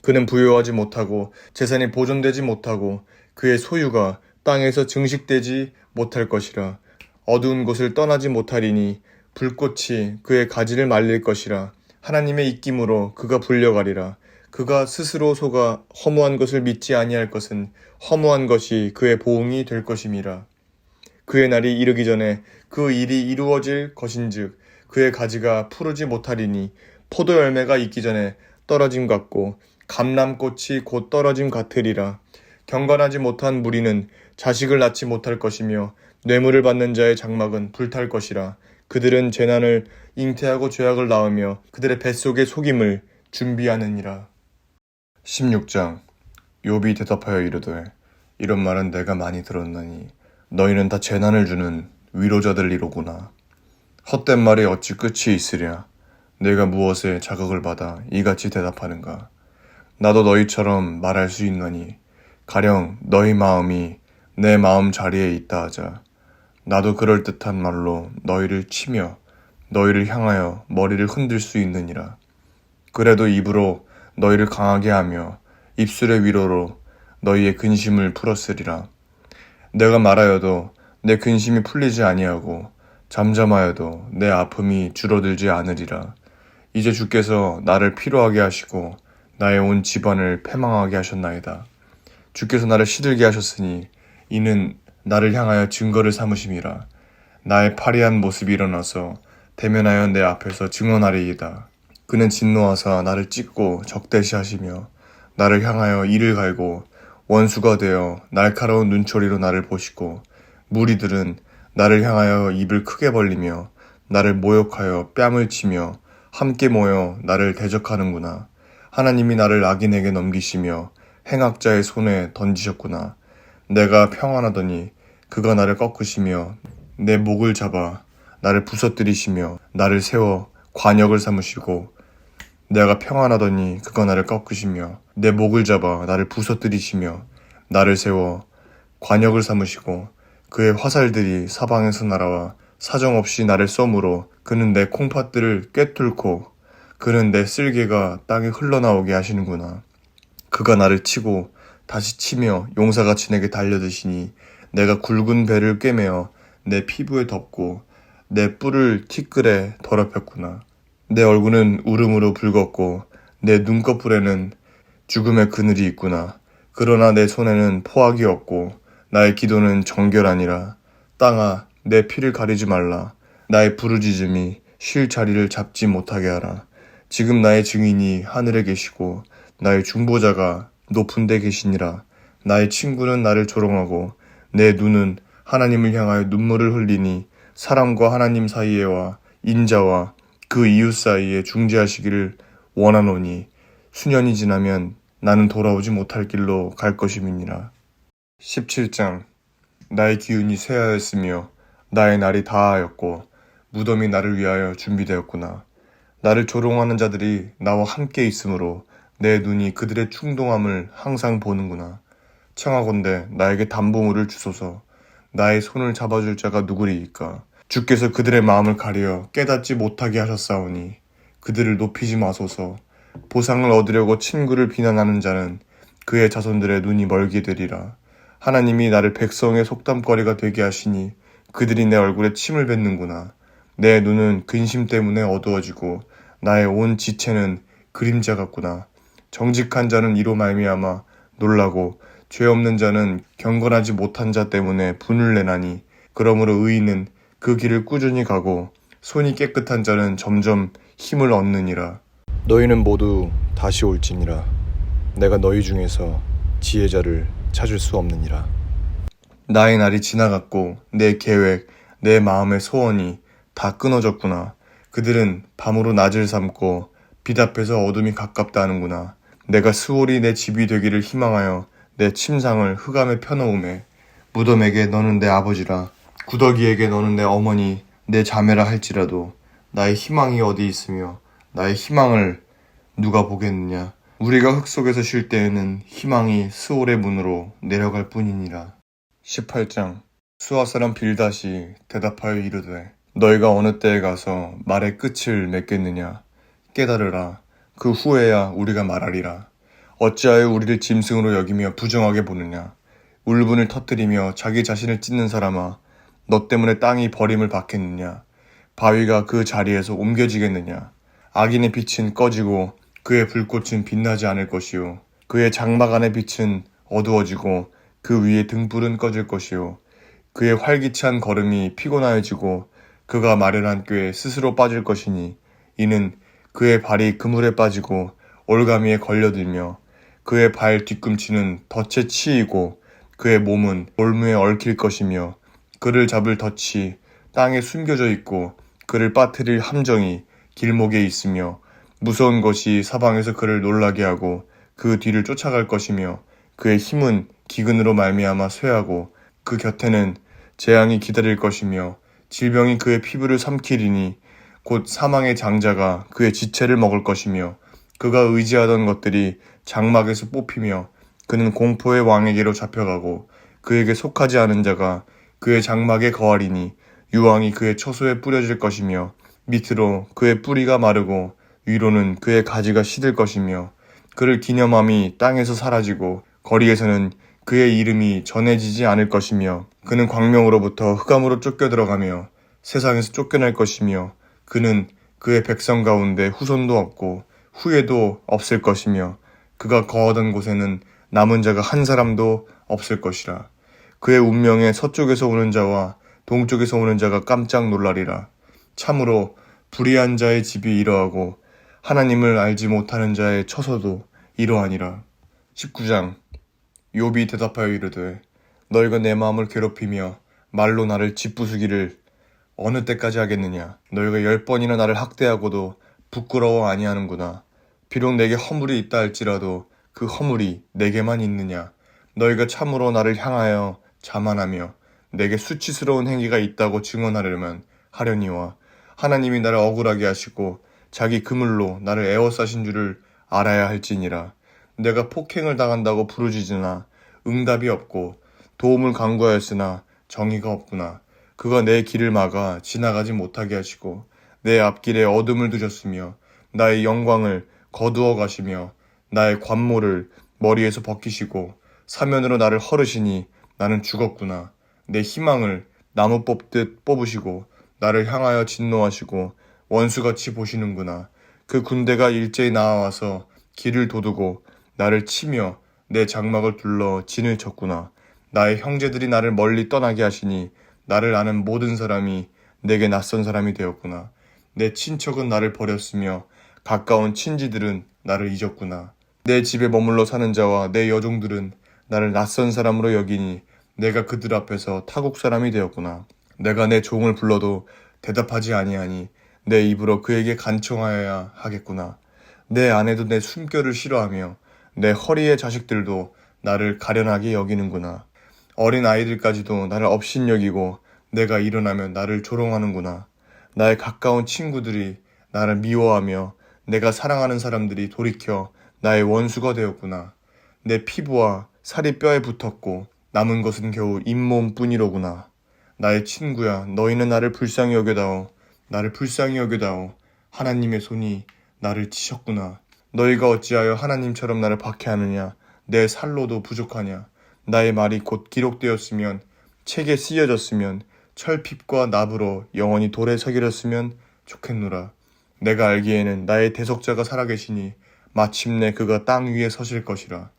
그는 부요하지 못하고 재산이 보존되지 못하고 그의 소유가 땅에서 증식되지 못할 것이라. 어두운 곳을 떠나지 못하리니 불꽃이 그의 가지를 말릴 것이라. 하나님의 입김으로 그가 불려가리라. 그가 스스로 속아 허무한 것을 믿지 아니할 것은 허무한 것이 그의 보응이 될 것임이라. 그의 날이 이르기 전에 그 일이 이루어질 것인즉 그의 가지가 푸르지 못하리니 포도 열매가 있기 전에 떨어짐 같고 감람꽃이 곧 떨어짐 같으리라. 경건하지 못한 무리는 자식을 낳지 못할 것이며 뇌물을 받는 자의 장막은 불탈 것이라. 그들은 재난을 잉태하고 죄악을 낳으며 그들의 뱃속에 속임을 준비하느니라. 16장. 욥이 대답하여 이르되 이런 말은 내가 많이 들었나니 너희는 다 재난을 주는 위로자들이로구나. 헛된 말이 어찌 끝이 있으랴. 내가 무엇에 자극을 받아 이같이 대답하는가. 나도 너희처럼 말할 수 있나니 가령 너희 마음이 내 마음 자리에 있다 하자. 나도 그럴듯한 말로 너희를 치며 너희를 향하여 머리를 흔들 수 있느니라. 그래도 입으로 너희를 강하게 하며 입술의 위로로 너희의 근심을 풀었으리라. 내가 말하여도 내 근심이 풀리지 아니하고 잠잠하여도 내 아픔이 줄어들지 않으리라. 이제 주께서 나를 피로하게 하시고 나의 온 집안을 패망하게 하셨나이다. 주께서 나를 시들게 하셨으니 이는 나를 향하여 증거를 삼으심이라. 나의 파리한 모습이 일어나서 대면하여 내 앞에서 증언하리이다. 그는 진노하사 나를 찢고 적대시하시며 나를 향하여 이를 갈고 원수가 되어 날카로운 눈초리로 나를 보시고 무리들은 나를 향하여 입을 크게 벌리며 나를 모욕하여 뺨을 치며 함께 모여 나를 대적하는구나. 하나님이 나를 악인에게 넘기시며 행악자의 손에 던지셨구나. 내가 평안하더니 그가 나를 꺾으시며 내 목을 잡아 나를 부서뜨리시며 나를 세워 관역을 삼으시고, 내가 평안하더니 그가 나를 꺾으시며 내 목을 잡아 나를 부서뜨리시며 나를 세워 관역을 삼으시고, 그의 화살들이 사방에서 날아와 사정없이 나를 쏘므로 그는 내 콩팥들을 꿰뚫고 그는 내 쓸개가 땅에 흘러나오게 하시는구나. 그가 나를 치고 다시 치며 용사같이 내게 달려드시니 내가 굵은 배를 꿰매어 내 피부에 덮고 내 뿔을 티끌에 더럽혔구나. 내 얼굴은 울음으로 붉었고 내 눈꺼풀에는 죽음의 그늘이 있구나. 그러나 내 손에는 포악이 없고 나의 기도는 정결하니라. 땅아, 내 피를 가리지 말라. 나의 부르짖음이 쉴 자리를 잡지 못하게 하라. 지금 나의 증인이 하늘에 계시고 나의 중보자가 높은 데 계시니라. 나의 친구는 나를 조롱하고 내 눈은 하나님을 향하여 눈물을 흘리니 사람과 하나님 사이에와 인자와 그 이웃 사이에 중재하시기를 원하노니 수년이 지나면 나는 돌아오지 못할 길로 갈 것임이니라. 17장. 나의 기운이 쇠하였으며 나의 날이 다하였고 무덤이 나를 위하여 준비되었구나. 나를 조롱하는 자들이 나와 함께 있으므로 내 눈이 그들의 충동함을 항상 보는구나. 청하건대 나에게 담보물을 주소서. 나의 손을 잡아줄 자가 누구리이까. 주께서 그들의 마음을 가려 깨닫지 못하게 하셨사오니 그들을 높이지 마소서. 보상을 얻으려고 친구를 비난하는 자는 그의 자손들의 눈이 멀게 되리라. 하나님이 나를 백성의 속담거리가 되게 하시니 그들이 내 얼굴에 침을 뱉는구나. 내 눈은 근심 때문에 어두워지고 나의 온 지체는 그림자 같구나. 정직한 자는 이로 말미암아 놀라고 죄 없는 자는 경건하지 못한 자 때문에 분을 내나니, 그러므로 의인은 그 길을 꾸준히 가고 손이 깨끗한 자는 점점 힘을 얻느니라. 너희는 모두 다시 올지니라. 내가 너희 중에서 지혜자를 찾을 수 없느니라. 나의 날이 지나갔고 내 계획, 내 마음의 소원이 다 끊어졌구나. 그들은 밤으로 낮을 삼고 빛 앞에서 어둠이 가깝다 하는구나. 내가 수월이 내 집이 되기를 희망하여 내 침상을 흑암에 펴놓음에 무덤에게 너는 내 아버지라, 구더기에게 너는 내 어머니, 내 자매라 할지라도 나의 희망이 어디 있으며 나의 희망을 누가 보겠느냐. 우리가 흙 속에서 쉴 때에는 희망이 스올의 문으로 내려갈 뿐이니라. 18장. 수아 사람 빌닷이 대답하여 이르되 너희가 어느 때에 가서 말의 끝을 맺겠느냐. 깨달으라. 그 후에야 우리가 말하리라. 어찌하여 우리를 짐승으로 여기며 부정하게 보느냐. 울분을 터뜨리며 자기 자신을 찢는 사람아, 너 때문에 땅이 버림을 받겠느냐. 바위가 그 자리에서 옮겨지겠느냐. 악인의 빛은 꺼지고 그의 불꽃은 빛나지 않을 것이요, 그의 장막 안의 빛은 어두워지고 그 위에 등불은 꺼질 것이요, 그의 활기찬 걸음이 피곤하여지고 그가 마련한 꾀에 스스로 빠질 것이니, 이는 그의 발이 그물에 빠지고 올가미에 걸려들며 그의 발 뒤꿈치는 덫에 치이고 그의 몸은 올무에 얽힐 것이며, 그를 잡을 덫이 땅에 숨겨져 있고 그를 빠뜨릴 함정이 길목에 있으며, 무서운 것이 사방에서 그를 놀라게 하고 그 뒤를 쫓아갈 것이며, 그의 힘은 기근으로 말미암아 쇠하고 그 곁에는 재앙이 기다릴 것이며, 질병이 그의 피부를 삼키리니 곧 사망의 장자가 그의 지체를 먹을 것이며, 그가 의지하던 것들이 장막에서 뽑히며 그는 공포의 왕에게로 잡혀가고 그에게 속하지 않은 자가 그의 장막에 거하리니, 유황이 그의 처소에 뿌려질 것이며 밑으로 그의 뿌리가 마르고 위로는 그의 가지가 시들 것이며, 그를 기념함이 땅에서 사라지고 거리에서는 그의 이름이 전해지지 않을 것이며, 그는 광명으로부터 흑암으로 쫓겨 들어가며 세상에서 쫓겨날 것이며, 그는 그의 백성 가운데 후손도 없고 후예도 없을 것이며, 그가 거하던 곳에는 남은 자가 한 사람도 없을 것이라. 그의 운명에 서쪽에서 오는 자와 동쪽에서 오는 자가 깜짝 놀라리라. 참으로 불의한 자의 집이 이러하고 하나님을 알지 못하는 자의 처소도 이러하니라. 19장. 욥이 대답하여 이르되 너희가 내 마음을 괴롭히며 말로 나를 짓부수기를 어느 때까지 하겠느냐. 너희가 10번이나 나를 학대하고도 부끄러워 아니하는구나. 비록 내게 허물이 있다 할지라도 그 허물이 내게만 있느냐. 너희가 참으로 나를 향하여 자만하며 내게 수치스러운 행위가 있다고 증언하려면 하려니와 하나님이 나를 억울하게 하시고 자기 그물로 나를 에워싸신 줄을 알아야 할지니라. 내가 폭행을 당한다고 부르짖으나 응답이 없고 도움을 간구하였으나 정의가 없구나. 그가 내 길을 막아 지나가지 못하게 하시고 내 앞길에 어둠을 두셨으며 나의 영광을 거두어 가시며 나의 관모를 머리에서 벗기시고 사면으로 나를 헐으시니 나는 죽었구나. 내 희망을 나무 뽑듯 뽑으시고 나를 향하여 진노하시고 원수같이 보시는구나. 그 군대가 일제히 나와서 길을 도두고 나를 치며 내 장막을 둘러 진을 쳤구나. 나의 형제들이 나를 멀리 떠나게 하시니 나를 아는 모든 사람이 내게 낯선 사람이 되었구나. 내 친척은 나를 버렸으며 가까운 친지들은 나를 잊었구나. 내 집에 머물러 사는 자와 내 여종들은 나를 낯선 사람으로 여기니 내가 그들 앞에서 타국 사람이 되었구나. 내가 내 종을 불러도 대답하지 아니하니 내 입으로 그에게 간청하여야 하겠구나. 내 아내도 내 숨결을 싫어하며 내 허리의 자식들도 나를 가련하게 여기는구나. 어린 아이들까지도 나를 업신여기고 내가 일어나면 나를 조롱하는구나. 나의 가까운 친구들이 나를 미워하며 내가 사랑하는 사람들이 돌이켜 나의 원수가 되었구나. 내 피부와 살이 뼈에 붙었고 남은 것은 겨우 잇몸뿐이로구나. 나의 친구야, 너희는 나를 불쌍히 여겨다오. 나를 불쌍히 여겨다오. 하나님의 손이 나를 치셨구나. 너희가 어찌하여 하나님처럼 나를 박해하느냐. 내 살로도 부족하냐. 나의 말이 곧 기록되었으면 책에 쓰여졌으면 철핍과 납으로 영원히 돌에 새겨졌으면 좋겠노라. 내가 알기에는 나의 대속자가 살아계시니 마침내 그가 땅 위에 서실 것이라.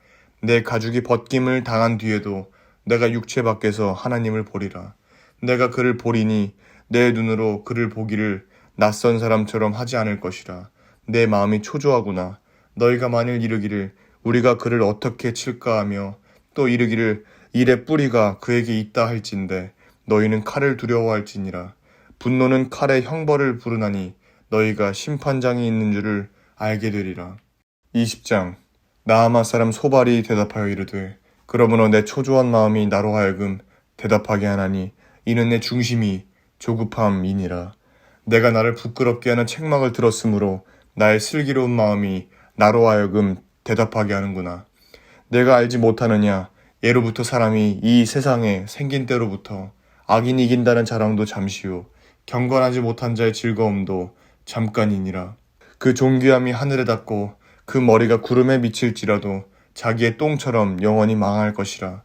내 가죽이 벗김을 당한 뒤에도 내가 육체 밖에서 하나님을 보리라. 내가 그를 보리니 내 눈으로 그를 보기를 낯선 사람처럼 하지 않을 것이라. 내 마음이 초조하구나. 너희가 만일 이르기를 우리가 그를 어떻게 칠까 하며 또 이르기를 일의 뿌리가 그에게 있다 할진대 너희는 칼을 두려워할지니라. 분노는 칼의 형벌을 부르나니 너희가 심판장이 있는 줄을 알게 되리라. 20장. 나아마 사람 소발이 대답하여 이르되 그러므로 내 초조한 마음이 나로 하여금 대답하게 하나니 이는 내 중심이 조급함이니라. 내가 나를 부끄럽게 하는 책망을 들었으므로 나의 슬기로운 마음이 나로 하여금 대답하게 하는구나. 내가 알지 못하느냐. 예로부터 사람이 이 세상에 생긴 때로부터 악인 이긴다는 자랑도 잠시요 경건하지 못한 자의 즐거움도 잠깐이니라. 그 존귀함이 하늘에 닿고 그 머리가 구름에 미칠지라도 자기의 똥처럼 영원히 망할 것이라.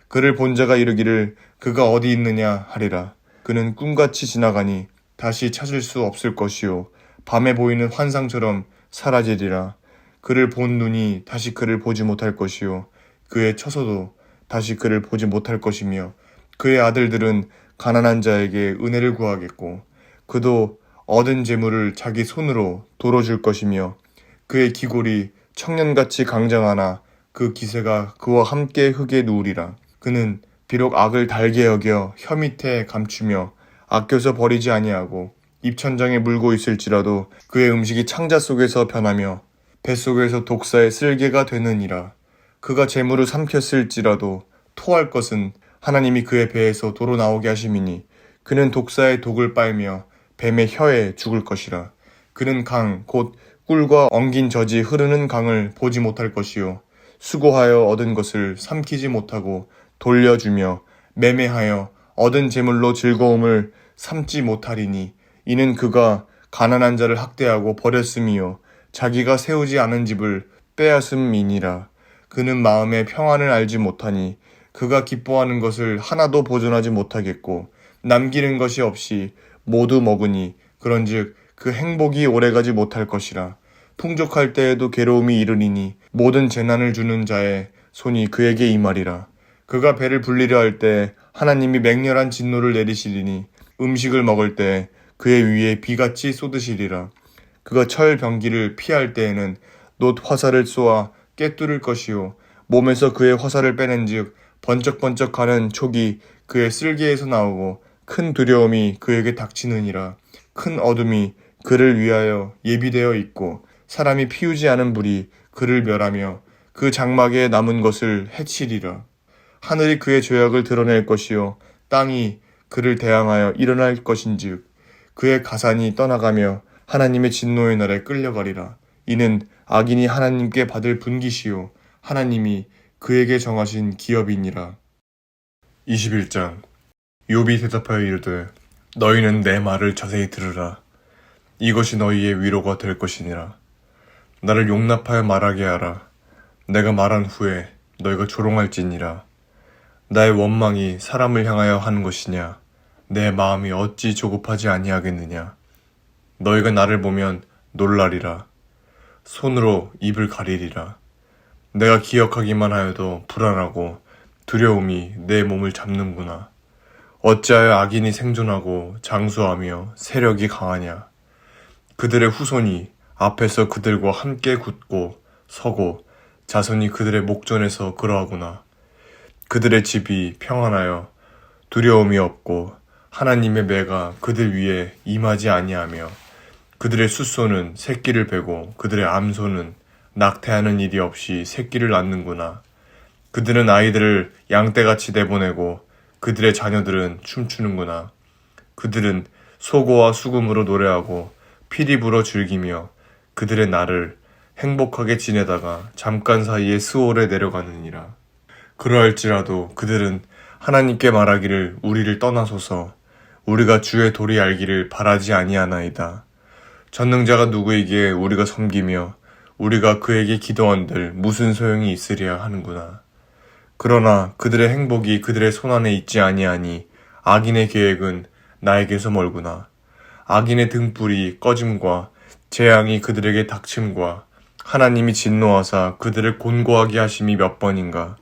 그를 본 자가 이르기를 그가 어디 있느냐 하리라. 그는 꿈같이 지나가니 다시 찾을 수 없을 것이요 밤에 보이는 환상처럼 사라지리라. 그를 본 눈이 다시 그를 보지 못할 것이요 그의 처소도 다시 그를 보지 못할 것이며 그의 아들들은 가난한 자에게 은혜를 구하겠고 그도 얻은 재물을 자기 손으로 도로줄 것이며 그의 기골이 청년같이 강장하나 그 기세가 그와 함께 흙에 누우리라. 그는 비록 악을 달게 여겨 혀 밑에 감추며 아껴서 버리지 아니하고 입천장에 물고 있을지라도 그의 음식이 창자 속에서 변하며 뱃속에서 독사의 쓸개가 되느니라. 그가 재물을 삼켰을지라도 토할 것은 하나님이 그의 배에서 도로 나오게 하심이니 그는 독사의 독을 빨며 뱀의 혀에 죽을 것이라. 그는 강 곧 꿀과 엉긴 젖이 흐르는 강을 보지 못할 것이요 수고하여 얻은 것을 삼키지 못하고 돌려주며 매매하여 얻은 재물로 즐거움을 삼지 못하리니 이는 그가 가난한 자를 학대하고 버렸음이요 자기가 세우지 않은 집을 빼앗음이니라. 그는 마음의 평안을 알지 못하니 그가 기뻐하는 것을 하나도 보존하지 못하겠고 남기는 것이 없이 모두 먹으니 그런즉 그 행복이 오래가지 못할 것이라. 풍족할 때에도 괴로움이 이르리니 모든 재난을 주는 자의 손이 그에게 임하리라. 그가 배를 불리려 할 때 하나님이 맹렬한 진노를 내리시리니 음식을 먹을 때 그의 위에 비같이 쏟으시리라. 그가 철 병기를 피할 때에는 놋 화살을 쏘아 꿰뚫을 것이요 몸에서 그의 화살을 빼낸즉 번쩍번쩍하는 촉이 그의 쓸개에서 나오고 큰 두려움이 그에게 닥치느니라. 큰 어둠이 그를 위하여 예비되어 있고 사람이 피우지 않은 불이 그를 멸하며 그 장막에 남은 것을 해치리라. 하늘이 그의 죄악을 드러낼 것이요 땅이 그를 대항하여 일어날 것인즉 그의 가산이 떠나가며 하나님의 진노의 날에 끌려가리라. 이는 악인이 하나님께 받을 분깃이요 하나님이 그에게 정하신 기업이니라. 21장. 욥이 대답하여 이르되 너희는 내 말을 자세히 들으라. 이것이 너희의 위로가 될 것이니라. 나를 용납하여 말하게 하라. 내가 말한 후에 너희가 조롱할지니라. 나의 원망이 사람을 향하여 하는 것이냐? 내 마음이 어찌 조급하지 아니하겠느냐? 너희가 나를 보면 놀라리라. 손으로 입을 가리리라. 내가 기억하기만 하여도 불안하고 두려움이 내 몸을 잡는구나. 어찌하여 악인이 생존하고 장수하며 세력이 강하냐? 그들의 후손이 앞에서 그들과 함께 굳고 서고 자손이 그들의 목전에서 그러하구나. 그들의 집이 평안하여 두려움이 없고 하나님의 매가 그들 위에 임하지 아니하며 그들의 숫소는 새끼를 베고 그들의 암소는 낙태하는 일이 없이 새끼를 낳는구나. 그들은 아이들을 양떼같이 내보내고 그들의 자녀들은 춤추는구나. 그들은 소고와 수금으로 노래하고 피리 불어 즐기며 그들의 날을 행복하게 지내다가 잠깐 사이에 스올에 내려가느니라. 그러할지라도 그들은 하나님께 말하기를 우리를 떠나소서 우리가 주의 도리 알기를 바라지 아니하나이다. 전능자가 누구에게 우리가 섬기며 우리가 그에게 기도한들 무슨 소용이 있으랴 하는구나. 그러나 그들의 행복이 그들의 손안에 있지 아니하니 악인의 계획은 나에게서 멀구나. 악인의 등불이 꺼짐과 재앙이 그들에게 닥침과 하나님이 진노하사 그들을 곤고하게 하심이 몇 번인가.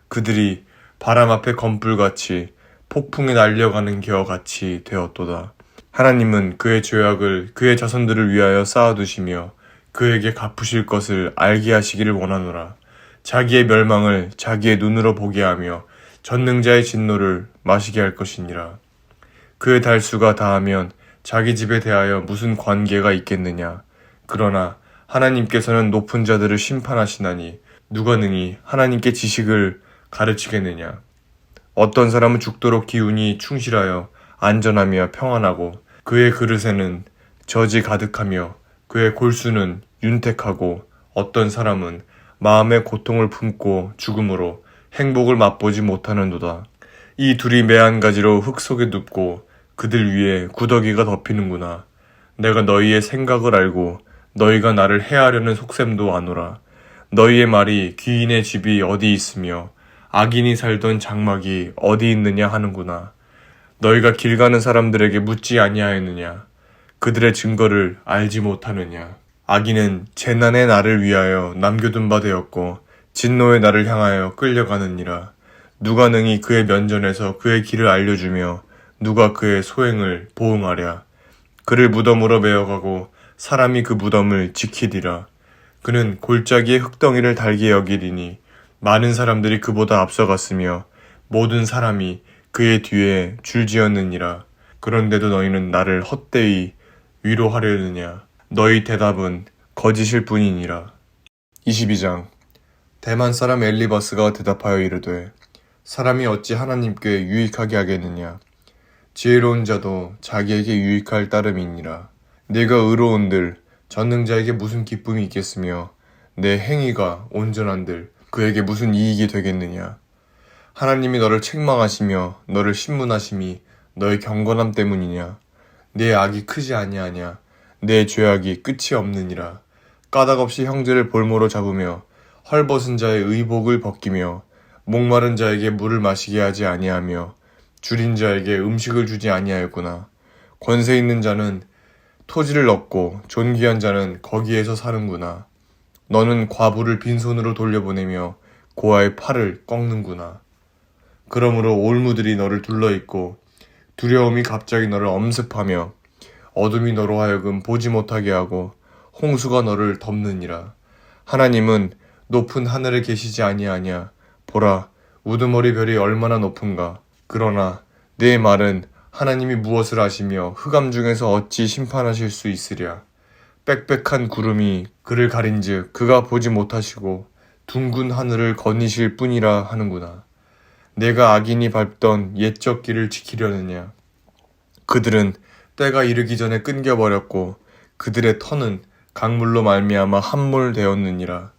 그들이 바람 앞에 검불같이 폭풍에 날려가는 겨같이 되었도다. 하나님은 그의 죄악을 그의 자손들을 위하여 쌓아두시며 그에게 갚으실 것을 알게 하시기를 원하노라. 자기의 멸망을 자기의 눈으로 보게 하며 전능자의 진노를 마시게 할 것이니라. 그의 달수가 다하면 자기 집에 대하여 무슨 관계가 있겠느냐. 그러나 하나님께서는 높은 자들을 심판하시나니 누가 능히 하나님께 지식을 가르치겠느냐. 어떤 사람은 죽도록 기운이 충실하여 안전하며 평안하고 그의 그릇에는 젖이 가득하며 그의 골수는 윤택하고 어떤 사람은 마음의 고통을 품고 죽음으로 행복을 맛보지 못하는도다. 이 둘이 매한 가지로 흙 속에 눕고 그들 위에 구더기가 덮이는구나. 내가 너희의 생각을 알고 너희가 나를 해하려는 속셈도 아노라. 너희의 말이 귀인의 집이 어디 있으며 악인이 살던 장막이 어디 있느냐 하는구나. 너희가 길 가는 사람들에게 묻지 아니하였느냐. 그들의 증거를 알지 못하느냐. 악인은 재난의 날을 위하여 남겨둔 바 되었고 진노의 날을 향하여 끌려가느니라. 누가 능히 그의 면전에서 그의 길을 알려주며 누가 그의 소행을 보응하랴. 그를 무덤으로 메어가고 사람이 그 무덤을 지키리라. 그는 골짜기에 흙덩이를 달게 여기리니 많은 사람들이 그보다 앞서갔으며 모든 사람이 그의 뒤에 줄지었느니라. 그런데도 너희는 나를 헛되이 위로하려느냐. 너희 대답은 거짓일 뿐이니라. 22장. 대만 사람 엘리바스가 대답하여 이르되 사람이 어찌 하나님께 유익하게 하겠느냐. 지혜로운 자도 자기에게 유익할 따름이니라. 네가 의로운들 전능자에게 무슨 기쁨이 있겠으며 내 행위가 온전한들 그에게 무슨 이익이 되겠느냐. 하나님이 너를 책망하시며 너를 신문하심이 너의 경건함 때문이냐. 내 악이 크지 아니하냐. 내 죄악이 끝이 없느니라. 까닭없이 형제를 볼모로 잡으며 헐벗은 자의 의복을 벗기며 목마른 자에게 물을 마시게 하지 아니하며 줄인 자에게 음식을 주지 아니하였구나. 권세 있는 자는 토지를 얻고 존귀한 자는 거기에서 사는구나. 너는 과부를 빈손으로 돌려보내며 고아의 팔을 꺾는구나. 그러므로 올무들이 너를 둘러있고 두려움이 갑자기 너를 엄습하며 어둠이 너로 하여금 보지 못하게 하고 홍수가 너를 덮느니라. 하나님은 높은 하늘에 계시지 아니하냐. 보라, 우두머리 별이 얼마나 높은가. 그러나 내 말은 하나님이 무엇을 아시며 흑암 중에서 어찌 심판하실 수 있으랴. 빽빽한 구름이 그를 가린즉 그가 보지 못하시고 둥근 하늘을 거니실 뿐이라 하는구나. 내가 악인이 밟던 옛적 길을 지키려느냐. 그들은 때가 이르기 전에 끊겨버렸고 그들의 터는 강물로 말미암아 함몰되었느니라.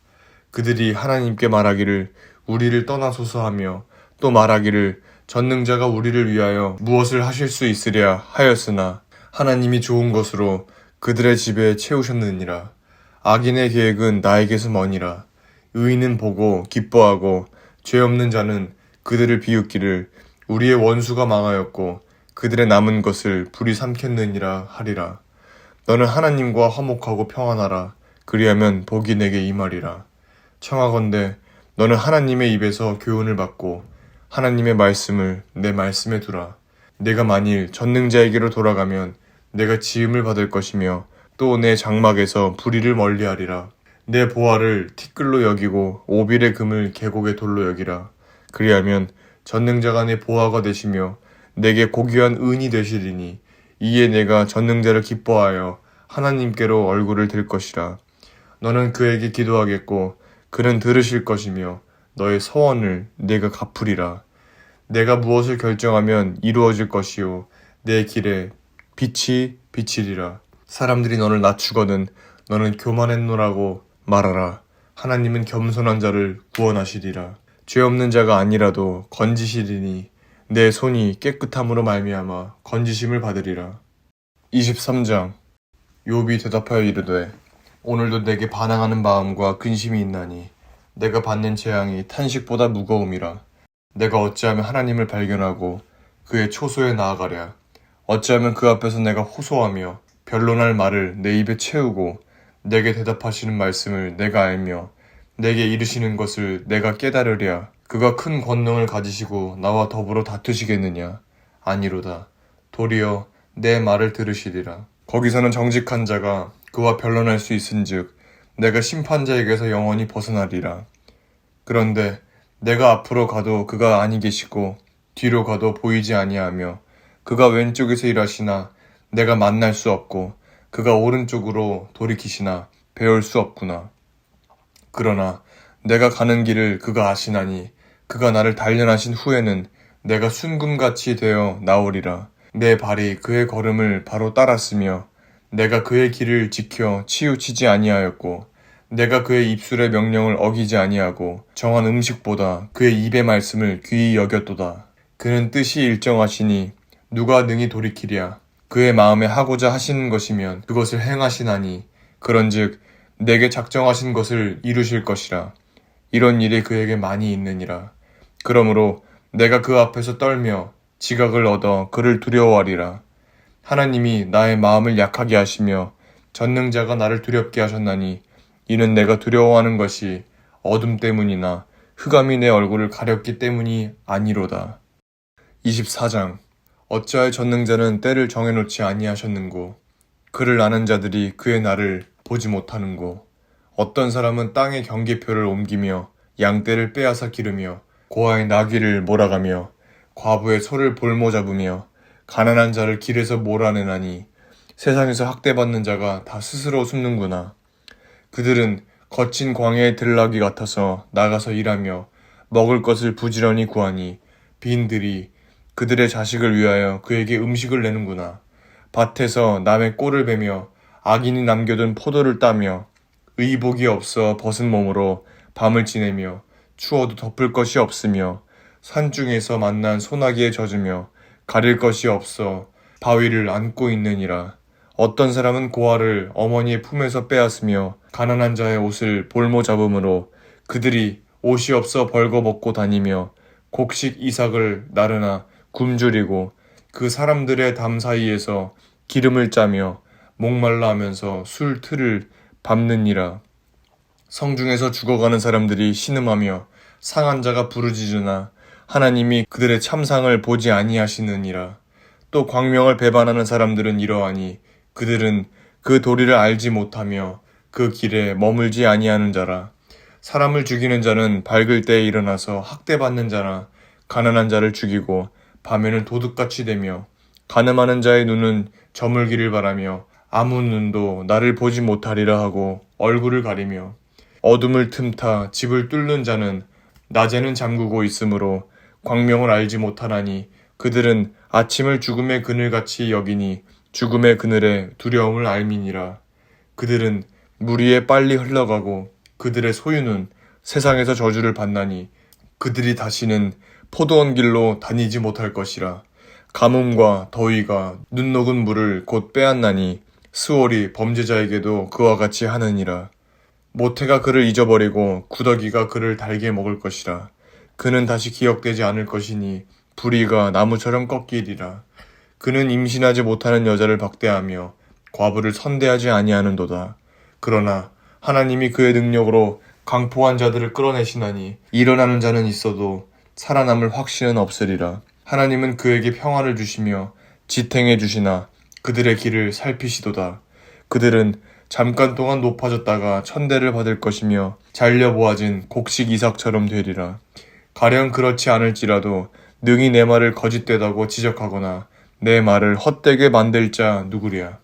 그들이 하나님께 말하기를 우리를 떠나소서 하며 또 말하기를 전능자가 우리를 위하여 무엇을 하실 수 있으랴 하였으나 하나님이 좋은 것으로 그들의 집에 채우셨느니라. 악인의 계획은 나에게서 머니라. 의인은 보고 기뻐하고 죄 없는 자는 그들을 비웃기를 우리의 원수가 망하였고 그들의 남은 것을 불이 삼켰느니라 하리라. 너는 하나님과 화목하고 평안하라. 그리하면 복이 내게 임하리라. 청하건대 너는 하나님의 입에서 교훈을 받고 하나님의 말씀을 내 말씀에 두라. 내가 만일 전능자에게로 돌아가면 내가 지음을 받을 것이며 또 내 장막에서 불의를 멀리하리라. 내 보화를 티끌로 여기고 오빌의 금을 계곡의 돌로 여기라. 그리하면 전능자가 내 보화가 되시며 내게 고귀한 은이 되시리니 이에 내가 전능자를 기뻐하여 하나님께로 얼굴을 들 것이라. 너는 그에게 기도하겠고 그는 들으실 것이며 너의 서원을 내가 갚으리라. 내가 무엇을 결정하면 이루어질 것이요 내 길에 빛이 비치리라. 사람들이 너를 낮추거든 너는 교만했노라고 말하라. 하나님은 겸손한 자를 구원하시리라. 죄 없는 자가 아니라도 건지시리니 내 손이 깨끗함으로 말미암아 건지심을 받으리라. 23장. 욥이 대답하여 이르되 오늘도 내게 반항하는 마음과 근심이 있나니 내가 받는 재앙이 탄식보다 무거움이라. 내가 어찌하면 하나님을 발견하고 그의 초소에 나아가랴. 어찌하면 그 앞에서 내가 호소하며 변론할 말을 내 입에 채우고 내게 대답하시는 말씀을 내가 알며 내게 이르시는 것을 내가 깨달으랴. 그가 큰 권능을 가지시고 나와 더불어 다투시겠느냐. 아니로다. 도리어 내 말을 들으시리라. 거기서는 정직한 자가 그와 변론할 수 있은즉 내가 심판자에게서 영원히 벗어나리라. 그런데 내가 앞으로 가도 그가 아니 계시고 뒤로 가도 보이지 아니하며 그가 왼쪽에서 일하시나 내가 만날 수 없고 그가 오른쪽으로 돌이키시나 배울 수 없구나. 그러나 내가 가는 길을 그가 아시나니 그가 나를 단련하신 후에는 내가 순금같이 되어 나오리라. 내 발이 그의 걸음을 바로 따랐으며 내가 그의 길을 지켜 치우치지 아니하였고 내가 그의 입술의 명령을 어기지 아니하고 정한 음식보다 그의 입의 말씀을 귀히 여겼도다. 그는 뜻이 일정하시니 누가 능히 돌이키랴. 그의 마음에 하고자 하시는 것이면 그것을 행하시나니 그런즉 내게 작정하신 것을 이루실 것이라. 이런 일이 그에게 많이 있느니라. 그러므로 내가 그 앞에서 떨며 지각을 얻어 그를 두려워하리라. 하나님이 나의 마음을 약하게 하시며 전능자가 나를 두렵게 하셨나니 이는 내가 두려워하는 것이 어둠 때문이나 흑암이 내 얼굴을 가렸기 때문이 아니로다. 24장. 어찌하여 전능자는 때를 정해놓지 아니하셨는고 그를 아는 자들이 그의 날을 보지 못하는고 어떤 사람은 땅의 경계표를 옮기며 양떼를 빼앗아 기르며 고아의 나귀를 몰아가며 과부의 소를 볼모 잡으며 가난한 자를 길에서 몰아내나니 세상에서 학대받는 자가 다 스스로 숨는구나. 그들은 거친 광야의 들나귀 같아서 나가서 일하며 먹을 것을 부지런히 구하니 빈들이 그들의 자식을 위하여 그에게 음식을 내는구나. 밭에서 남의 꼴을 베며 악인이 남겨둔 포도를 따며 의복이 없어 벗은 몸으로 밤을 지내며 추워도 덮을 것이 없으며 산중에서 만난 소나기에 젖으며 가릴 것이 없어 바위를 안고 있느니라. 어떤 사람은 고아를 어머니의 품에서 빼앗으며 가난한 자의 옷을 볼모 잡음으로 그들이 옷이 없어 벌거벗고 다니며 곡식 이삭을 나르나 굶주리고 그 사람들의 담 사이에서 기름을 짜며 목말라 하면서 술 틀을 밟느니라. 성중에서 죽어가는 사람들이 신음하며 상한 자가 부르짖으나 하나님이 그들의 참상을 보지 아니하시느니라. 또 광명을 배반하는 사람들은 이러하니 그들은 그 도리를 알지 못하며 그 길에 머물지 아니하는 자라. 사람을 죽이는 자는 밝을 때에 일어나서 학대받는 자나 가난한 자를 죽이고 밤에는 도둑같이 되며 가늠하는 자의 눈은 저물기를 바라며 아무 눈도 나를 보지 못하리라 하고 얼굴을 가리며 어둠을 틈타 집을 뚫는 자는 낮에는 잠그고 있으므로 광명을 알지 못하나니 그들은 아침을 죽음의 그늘같이 여기니 죽음의 그늘에 두려움을 알미니라. 그들은 물 위에 빨리 흘러가고 그들의 소유는 세상에서 저주를 받나니 그들이 다시는 포도원 길로 다니지 못할 것이라. 가뭄과 더위가 눈 녹은 물을 곧 빼앗나니 스월이 범죄자에게도 그와 같이 하느니라. 모태가 그를 잊어버리고 구더기가 그를 달게 먹을 것이라. 그는 다시 기억되지 않을 것이니 부리가 나무처럼 꺾이리라. 그는 임신하지 못하는 여자를 박대하며 과부를 선대하지 아니하는도다. 그러나 하나님이 그의 능력으로 강포한 자들을 끌어내시나니 일어나는 자는 있어도 살아남을 확신은 없으리라. 하나님은 그에게 평안을 주시며 지탱해 주시나 그들의 길을 살피시도다. 그들은 잠깐 동안 높아졌다가 천대를 받을 것이며 잘려 보아진 곡식 이삭처럼 되리라. 가령 그렇지 않을지라도 능히 내 말을 거짓되다고 지적하거나 내 말을 헛되게 만들 자 누구랴.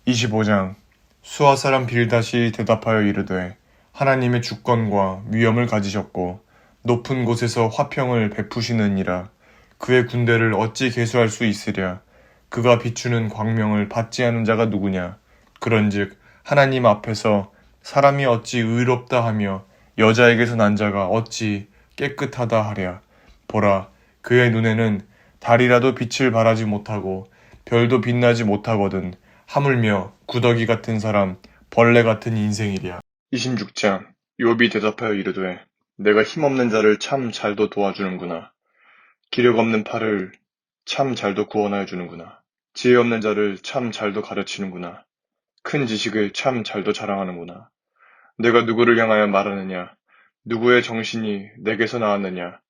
25장. 수아 사람 빌닷이 대답하여 이르되 하나님의 주권과 위엄을 가지셨고 높은 곳에서 화평을 베푸시느니라. 그의 군대를 어찌 계수할 수 있으랴. 그가 비추는 광명을 받지 않은 자가 누구냐. 그런즉 하나님 앞에서 사람이 어찌 의롭다 하며 여자에게서 난 자가 어찌 깨끗하다 하랴. 보라, 그의 눈에는 달이라도 빛을 발하지 못하고 별도 빛나지 못하거든 하물며 구더기 같은 사람, 벌레 같은 인생이랴. 26장. 욥이 대답하여 이르되 내가 힘없는 자를 참 잘도 도와주는구나. 기력 없는 팔을 참 잘도 구원하여 주는구나. 지혜 없는 자를 참 잘도 가르치는구나. 큰 지식을 참 잘도 자랑하는구나. 내가 누구를 향하여 말하느냐? 누구의 정신이 내게서 나왔느냐?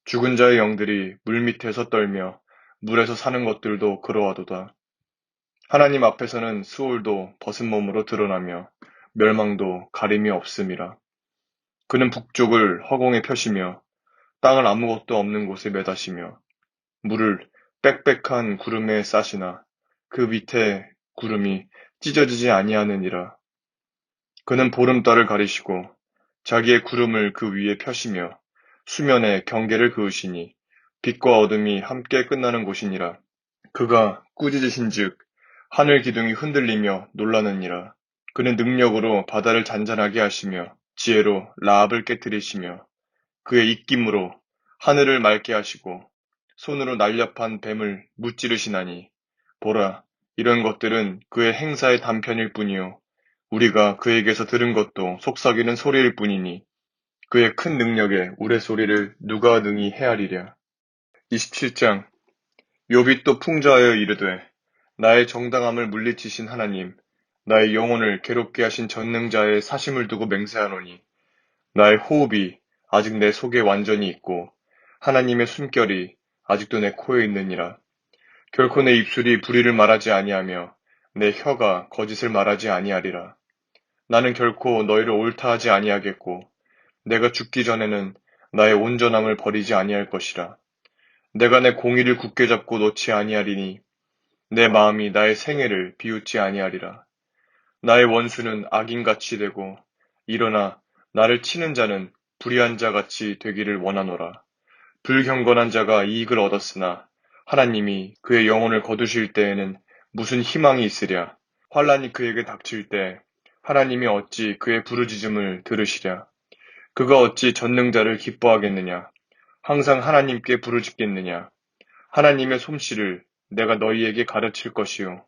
죽은 자의 영들이 물밑에서 떨며 물에서 사는 것들도 그러하도다. 하나님 앞에서는 수월도 벗은 몸으로 드러나며 멸망도 가림이 없음이라. 그는 북쪽을 허공에 펴시며 땅을 아무것도 없는 곳에 매다시며 물을 빽빽한 구름에 싸시나 그 밑에 구름이 찢어지지 아니하느니라. 그는 보름달을 가리시고 자기의 구름을 그 위에 펴시며 수면에 경계를 그으시니 빛과 어둠이 함께 끝나는 곳이니라. 그가 꾸짖으신즉 하늘 기둥이 흔들리며 놀라느니라. 그는 능력으로 바다를 잔잔하게 하시며 지혜로 라합을 깨뜨리시며 그의 입김으로 하늘을 맑게 하시고 손으로 날렵한 뱀을 무찌르시나니 보라, 이런 것들은 그의 행사의 단편일 뿐이요 우리가 그에게서 들은 것도 속삭이는 소리일 뿐이니 그의 큰 능력에 우레소리를 누가 능히 헤아리랴. 27장. 욥이 또 풍자하여 이르되 나의 정당함을 물리치신 하나님, 나의 영혼을 괴롭게 하신 전능자의 사심을 두고 맹세하노니 나의 호흡이 아직 내 속에 완전히 있고 하나님의 숨결이 아직도 내 코에 있느니라. 결코 내 입술이 불의를 말하지 아니하며 내 혀가 거짓을 말하지 아니하리라. 나는 결코 너희를 옳다하지 아니하겠고 내가 죽기 전에는 나의 온전함을 버리지 아니할 것이라. 내가 내 공의를 굳게 잡고 놓지 아니하리니 내 마음이 나의 생애를 비웃지 아니하리라. 나의 원수는 악인같이 되고 일어나 나를 치는 자는 불의한 자같이 되기를 원하노라. 불경건한 자가 이익을 얻었으나 하나님이 그의 영혼을 거두실 때에는 무슨 희망이 있으랴. 환란이 그에게 닥칠 때 하나님이 어찌 그의 부르짖음을 들으시랴. 그가 어찌 전능자를 기뻐하겠느냐. 항상 하나님께 부르짖겠느냐. 하나님의 솜씨를 내가 너희에게 가르칠 것이요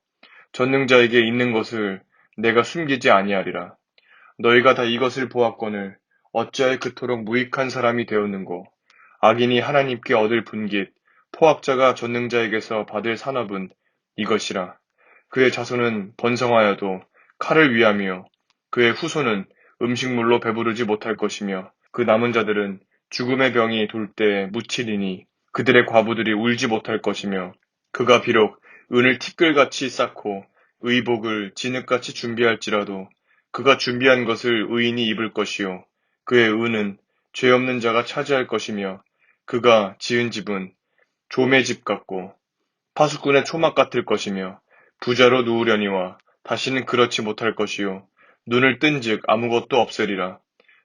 전능자에게 있는 것을 내가 숨기지 아니하리라. 너희가 다 이것을 보았거늘 어찌하여 그토록 무익한 사람이 되었는고. 악인이 하나님께 얻을 분깃, 포악자가 전능자에게서 받을 산업은 이것이라. 그의 자손은 번성하여도 칼을 위하며 그의 후손은 음식물로 배부르지 못할 것이며 그 남은 자들은 죽음의 병이 돌 때 묻히리니 그들의 과부들이 울지 못할 것이며 그가 비록 은을 티끌같이 쌓고 의복을 진흙같이 준비할지라도 그가 준비한 것을 의인이 입을 것이요 그의 은은 죄 없는 자가 차지할 것이며 그가 지은 집은 조매집 같고 파수꾼의 초막 같을 것이며 부자로 누우려니와 다시는 그렇지 못할 것이요 눈을 뜬즉 아무것도 없으리라.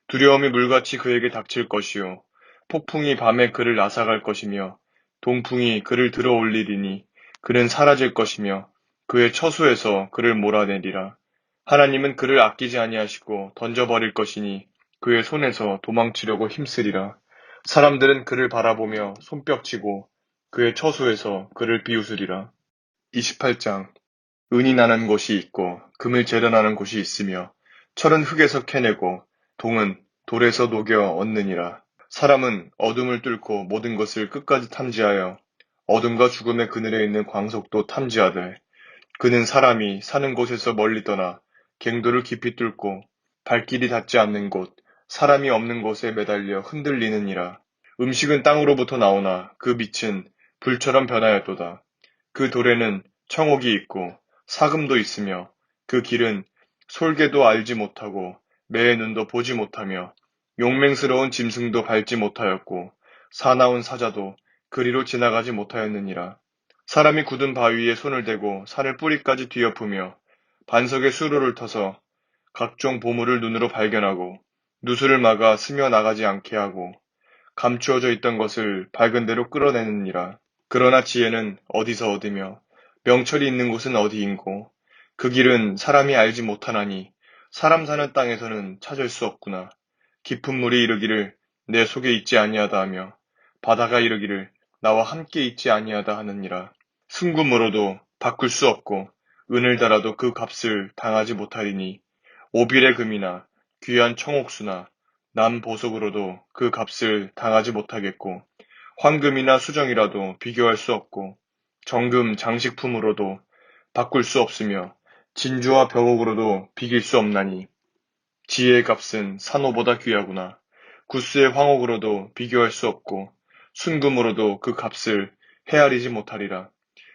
두려움이 물같이 그에게 닥칠 것이요 폭풍이 밤에 그를 앗아갈 것이며 동풍이 그를 들어올리리니 그는 사라질 것이며 그의 처소에서 그를 몰아내리라. 하나님은 그를 아끼지 아니하시고 던져버릴 것이니 그의 손에서 도망치려고 힘쓰리라. 사람들은 그를 바라보며 손뼉치고 그의 처소에서 그를 비웃으리라. 28장. 은이 나는 곳이 있고 금을 재련하는 곳이 있으며 철은 흙에서 캐내고 동은 돌에서 녹여 얻느니라. 사람은 어둠을 뚫고 모든 것을 끝까지 탐지하여 어둠과 죽음의 그늘에 있는 광석도 탐지하되 그는 사람이 사는 곳에서 멀리 떠나 갱도를 깊이 뚫고 발길이 닿지 않는 곳, 사람이 없는 곳에 매달려 흔들리느니라. 음식은 땅으로부터 나오나 그 빛은 불처럼 변하였도다. 그 돌에는 청옥이 있고 사금도 있으며 그 길은 솔개도 알지 못하고 매의 눈도 보지 못하며 용맹스러운 짐승도 밟지 못하였고 사나운 사자도 그리로 지나가지 못하였느니라. 사람이 굳은 바위에 손을 대고 산을 뿌리까지 뒤엎으며 반석에 수로를 터서 각종 보물을 눈으로 발견하고 누수를 막아 스며 나가지 않게 하고 감추어져 있던 것을 밝은 대로 끌어내느니라. 그러나 지혜는 어디서 얻으며 명철이 있는 곳은 어디인고 그 길은 사람이 알지 못하나니 사람 사는 땅에서는 찾을 수 없구나. 깊은 물이 이르기를 내 속에 있지 아니하다 하며 바다가 이르기를 나와 함께 있지 아니하다 하느니라. 순금으로도 바꿀 수 없고 은을 달아도 그 값을 당하지 못하리니 오빌의 금이나 귀한 청옥수나 남 보석으로도 그 값을 당하지 못하겠고 황금이나 수정이라도 비교할 수 없고 정금 장식품으로도 바꿀 수 없으며 진주와 벽옥으로도 비길 수 없나니 지혜의 값은 산호보다 귀하구나. 구스의 황옥으로도 비교할 수 없고 순금으로도 그 값을 헤아리지 못하리라.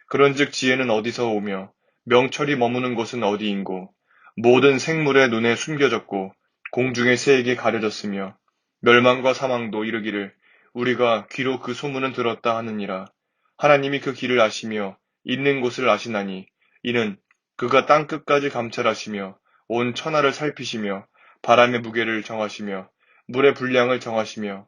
그런즉 지혜는 어디서 오며 명철이 머무는 곳은 어디인고 모든 생물의 눈에 숨겨졌고 공중의 새에게 가려졌으며 멸망과 사망도 이르기를 우리가 귀로 그 소문은 들었다 하느니라. 하나님이 그 길을 아시며 있는 곳을 아시나니 이는 그가 땅 끝까지 감찰하시며 온 천하를 살피시며 바람의 무게를 정하시며 물의 분량을 정하시며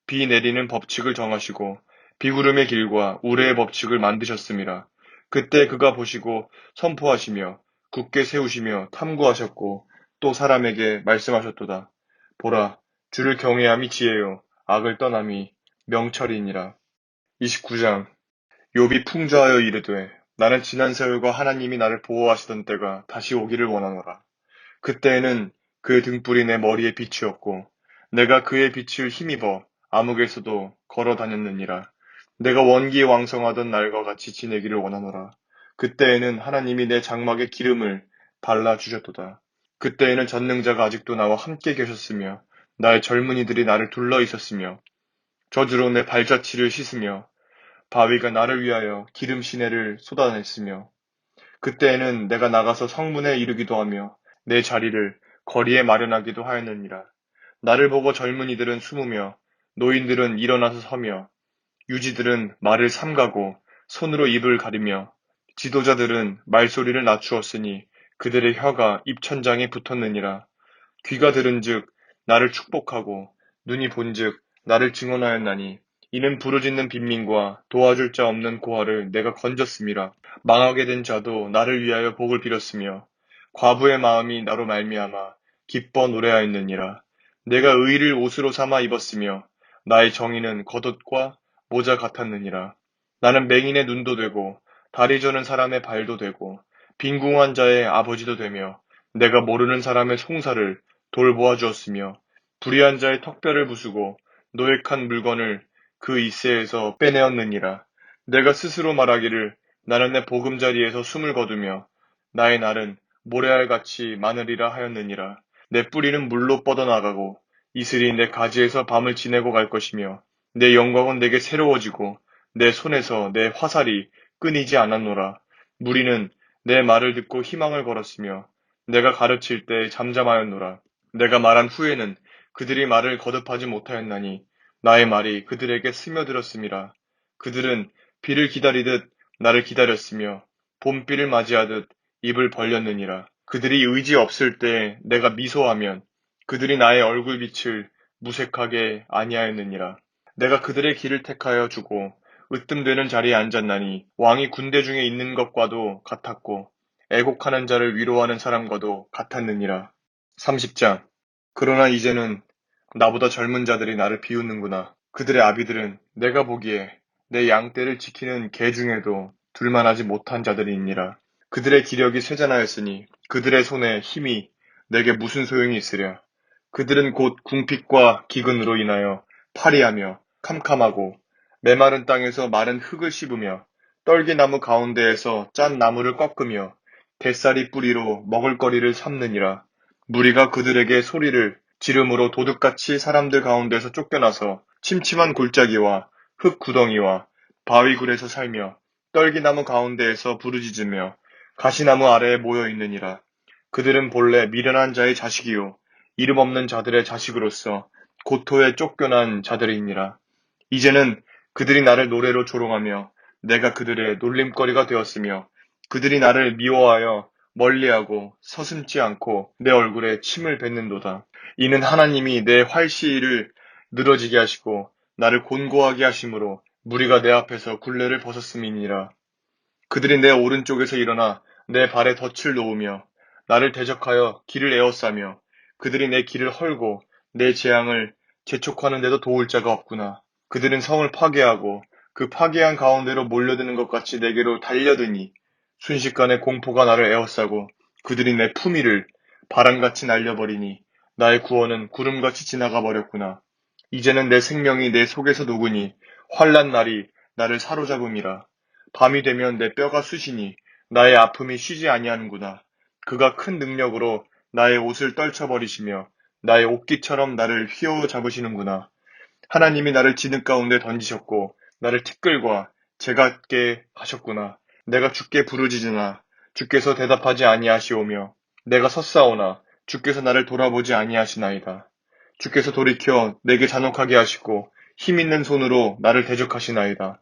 비 내리는 법칙을 정하시고 비구름의 길과 우레의 법칙을 만드셨음이라. 그때 그가 보시고 선포하시며 굳게 세우시며 탐구하셨고 또 사람에게 말씀하셨도다. 보라, 주를 경외함이 지혜요 악을 떠남이 명철이니라. 29장. 욥이 풍조하여 이르되 나는 지난 세월과 하나님이 나를 보호하시던 때가 다시 오기를 원하노라. 그때에는 그의 등불이 내 머리에 빛이었고 내가 그의 빛을 힘입어 암흑에서도 걸어 다녔느니라. 내가 원기에 왕성하던 날과 같이 지내기를 원하노라. 그때에는 하나님이 내 장막에 기름을 발라 주셨도다. 그때에는 전능자가 아직도 나와 함께 계셨으며 나의 젊은이들이 나를 둘러 있었으며 저주로 내 발자취를 씻으며 바위가 나를 위하여 기름 시내를 쏟아냈으며 그때에는 내가 나가서 성문에 이르기도 하며 내 자리를 거리에 마련하기도 하였느니라. 나를 보고 젊은이들은 숨으며 노인들은 일어나서 서며 유지들은 말을 삼가고 손으로 입을 가리며 지도자들은 말소리를 낮추었으니 그들의 혀가 입천장에 붙었느니라. 귀가 들은즉 나를 축복하고 눈이 본즉 나를 증언하였나니 이는 부르짖는 빈민과 도와줄 자 없는 고아를 내가 건졌음이라. 망하게 된 자도 나를 위하여 복을 빌었으며 과부의 마음이 나로 말미암아 기뻐 노래하였느니라. 내가 의를 옷으로 삼아 입었으며 나의 정의는 겉옷과 모자 같았느니라. 나는 맹인의 눈도 되고 다리 저는 사람의 발도 되고 빈궁한 자의 아버지도 되며 내가 모르는 사람의 송사를 돌보아 주었으며 불의한 자의 턱뼈를 부수고 노획한 물건을 그 이새에서 빼내었느니라. 내가 스스로 말하기를 나는 내 보금자리에서 숨을 거두며 나의 날은 모래알같이 많으리라 하였느니라. 내 뿌리는 물로 뻗어나가고 이슬이 내 가지에서 밤을 지내고 갈 것이며 내 영광은 내게 새로워지고 내 손에서 내 화살이 끊이지 않았노라. 무리는 내 말을 듣고 희망을 걸었으며 내가 가르칠 때 잠잠하였노라. 내가 말한 후에는 그들이 말을 거듭하지 못하였나니 나의 말이 그들에게 스며들었음이라. 그들은 비를 기다리듯 나를 기다렸으며 봄비를 맞이하듯 입을 벌렸느니라. 그들이 의지 없을 때 내가 미소하면 그들이 나의 얼굴빛을 무색하게 아니하였느니라. 내가 그들의 길을 택하여 주고 으뜸되는 자리에 앉았나니 왕이 군대 중에 있는 것과도 같았고 애곡하는 자를 위로하는 사람과도 같았느니라. 30장. 그러나 이제는 나보다 젊은 자들이 나를 비웃는구나. 그들의 아비들은 내가 보기에 내 양떼를 지키는 개 중에도 둘만하지 못한 자들이 있니라. 그들의 기력이 쇠잔하였으니 그들의 손에 힘이 내게 무슨 소용이 있으랴. 그들은 곧 궁핍과 기근으로 인하여 파리하며 캄캄하고 메마른 땅에서 마른 흙을 씹으며 떨기나무 가운데에서 짠 나무를 꺾으며 뱃살이 뿌리로 먹을거리를 삼느니라. 무리가 그들에게 소리를 지름으로 도둑같이 사람들 가운데서 쫓겨나서 침침한 골짜기와 흙 구덩이와 바위굴에서 살며 떨기나무 가운데에서 부르짖으며 가시나무 아래에 모여 있느니라. 그들은 본래 미련한 자의 자식이요 이름 없는 자들의 자식으로서 고토에 쫓겨난 자들이니라. 이제는 그들이 나를 노래로 조롱하며 내가 그들의 놀림거리가 되었으며 그들이 나를 미워하여 멀리하고 서슴지 않고 내 얼굴에 침을 뱉는도다. 이는 하나님이 내 활시위를 늘어지게 하시고 나를 곤고하게 하심으로 무리가 내 앞에서 굴레를 벗었음이니라. 그들이 내 오른쪽에서 일어나 내 발에 덫을 놓으며 나를 대적하여 길을 에워싸며 그들이 내 길을 헐고 내 재앙을 재촉하는데도 도울 자가 없구나. 그들은 성을 파괴하고 그 파괴한 가운데로 몰려드는 것 같이 내게로 달려드니 순식간에 공포가 나를 에워싸고 그들이 내 품위를 바람같이 날려버리니 나의 구원은 구름같이 지나가 버렸구나. 이제는 내 생명이 내 속에서 녹으니 환난 날이 나를 사로잡음이라. 밤이 되면 내 뼈가 쑤시니 나의 아픔이 쉬지 아니하는구나. 그가 큰 능력으로 나의 옷을 떨쳐버리시며 나의 옥기처럼 나를 휘어잡으시는구나. 하나님이 나를 진흙 가운데 던지셨고 나를 티끌과 재같게 하셨구나. 내가 주께 부르짖으나 주께서 대답하지 아니하시오며 내가 섰사오나 주께서 나를 돌아보지 아니하시나이다. 주께서 돌이켜 내게 잔혹하게 하시고 힘있는 손으로 나를 대적하시나이다.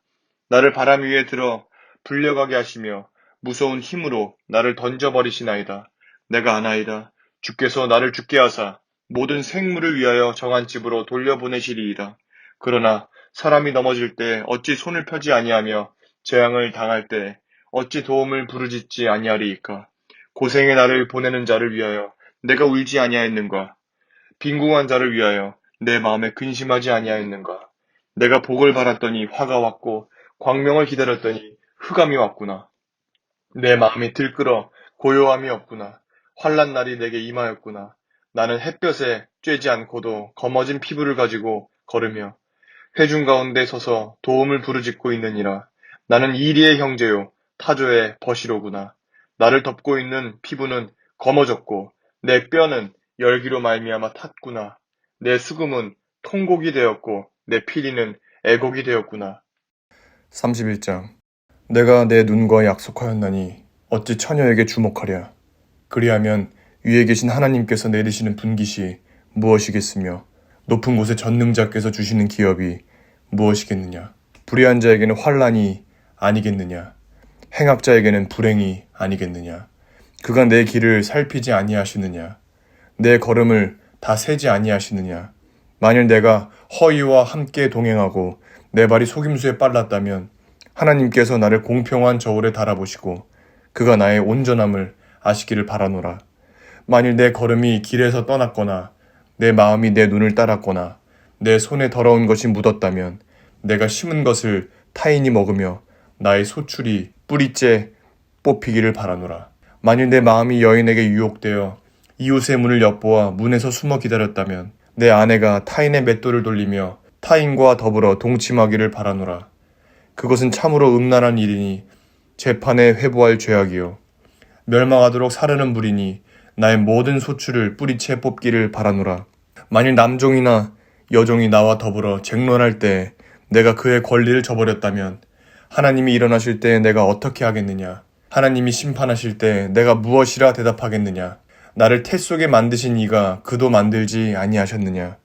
나를 바람 위에 들어 불려가게 하시며 무서운 힘으로 나를 던져버리시나이다. 내가 아나이다. 주께서 나를 죽게 하사 모든 생물을 위하여 정한 집으로 돌려보내시리이다. 그러나 사람이 넘어질 때 어찌 손을 펴지 아니하며 재앙을 당할 때 어찌 도움을 부르짖지 아니하리이까. 고생의 나를 보내는 자를 위하여 내가 울지 아니하였는가. 빈궁한 자를 위하여 내 마음에 근심하지 아니하였는가. 내가 복을 바랐더니 화가 왔고 광명을 기다렸더니 흑암이 왔구나. 내 마음이 들끓어 고요함이 없구나. 환난 날이 내게 임하였구나. 나는 햇볕에 쬐지 않고도 검어진 피부를 가지고 걸으며 회중 가운데 서서 도움을 부르짖고 있느니라. 나는 이리의 형제요 타조의 버시로구나. 나를 덮고 있는 피부는 검어졌고 내 뼈는 열기로 말미암아 탔구나. 내 수금은 통곡이 되었고 내 피리는 애곡이 되었구나. 31장. 내가 내 눈과 약속하였나니 어찌 처녀에게 주목하랴. 그리하면 위에 계신 하나님께서 내리시는 분깃이 무엇이겠으며 높은 곳에 전능자께서 주시는 기업이 무엇이겠느냐. 불의한 자에게는 환난이 아니겠느냐. 행악자에게는 불행이 아니겠느냐. 그가 내 길을 살피지 아니하시느냐. 내 걸음을 다 세지 아니하시느냐. 만일 내가 허위와 함께 동행하고 내 발이 속임수에 빨랐다면 하나님께서 나를 공평한 저울에 달아보시고 그가 나의 온전함을 아시기를 바라노라. 만일 내 걸음이 길에서 떠났거나 내 마음이 내 눈을 따랐거나 내 손에 더러운 것이 묻었다면 내가 심은 것을 타인이 먹으며 나의 소출이 뿌리째 뽑히기를 바라노라. 만일 내 마음이 여인에게 유혹되어 이웃의 문을 엿보아 문에서 숨어 기다렸다면 내 아내가 타인의 맷돌을 돌리며 타인과 더불어 동침하기를 바라노라. 그것은 참으로 음란한 일이니 재판에 회부할 죄악이요 멸망하도록 사르는 불이니 나의 모든 소출을 뿌리채 뽑기를 바라노라. 만일 남종이나 여종이 나와 더불어 쟁론할 때 내가 그의 권리를 저버렸다면 하나님이 일어나실 때 내가 어떻게 하겠느냐. 하나님이 심판하실 때 내가 무엇이라 대답하겠느냐. 나를 태 속에 만드신 이가 그도 만들지 아니하셨느냐.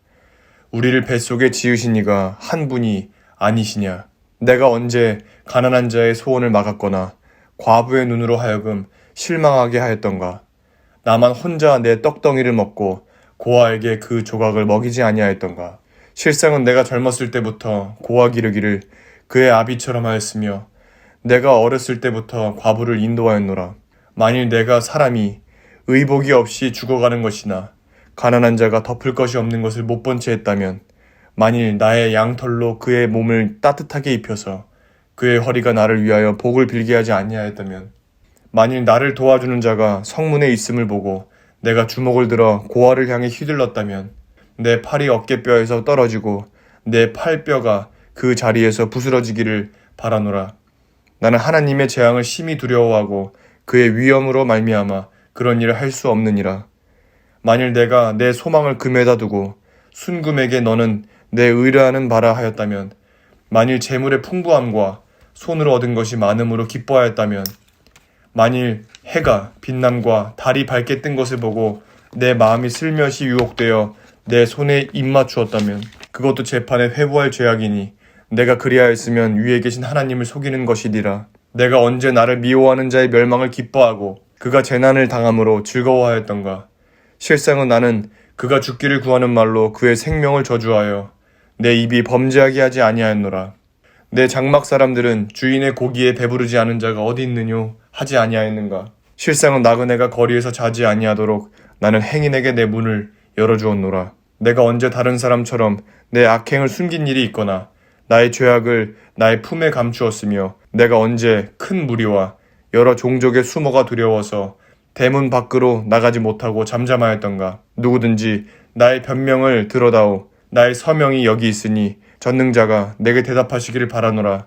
우리를 뱃속에 지으신 이가 한 분이 아니시냐. 내가 언제 가난한 자의 소원을 막았거나 과부의 눈으로 하여금 실망하게 하였던가? 나만 혼자 내 떡덩이를 먹고 고아에게 그 조각을 먹이지 아니하였던가? 실상은 내가 젊었을 때부터 고아 기르기를 그의 아비처럼 하였으며 내가 어렸을 때부터 과부를 인도하였노라. 만일 내가 사람이 의복이 없이 죽어가는 것이나 가난한 자가 덮을 것이 없는 것을 못 본 채 했다면, 만일 나의 양털로 그의 몸을 따뜻하게 입혀서 그의 허리가 나를 위하여 복을 빌게 하지 아니하였다면, 만일 나를 도와주는 자가 성문에 있음을 보고 내가 주먹을 들어 고아를 향해 휘둘렀다면 내 팔이 어깨뼈에서 떨어지고 내 팔뼈가 그 자리에서 부스러지기를 바라노라. 나는 하나님의 재앙을 심히 두려워하고 그의 위엄으로 말미암아 그런 일을 할 수 없느니라. 만일 내가 내 소망을 금에다 두고 순금에게 너는 내 의뢰하는 바라 하였다면, 만일 재물의 풍부함과 손으로 얻은 것이 많음으로 기뻐하였다면, 만일 해가 빛남과 달이 밝게 뜬 것을 보고 내 마음이 슬며시 유혹되어 내 손에 입맞추었다면, 그것도 재판에 회부할 죄악이니 내가 그리하였으면 위에 계신 하나님을 속이는 것이니라. 내가 언제 나를 미워하는 자의 멸망을 기뻐하고 그가 재난을 당함으로 즐거워하였던가? 실상은 나는 그가 죽기를 구하는 말로 그의 생명을 저주하여 내 입이 범죄하게 하지 아니하였노라. 내 장막 사람들은 주인의 고기에 배부르지 않은 자가 어디 있느뇨 하지 아니하였는가? 실상은 나그네가 거리에서 자지 아니하도록 나는 행인에게 내 문을 열어주었노라. 내가 언제 다른 사람처럼 내 악행을 숨긴 일이 있거나 나의 죄악을 나의 품에 감추었으며, 내가 언제 큰 무리와 여러 종족의 수모가 두려워서 대문 밖으로 나가지 못하고 잠잠하였던가? 누구든지 나의 변명을 들어다오. 나의 서명이 여기 있으니 전능자가 내게 대답하시기를 바라노라.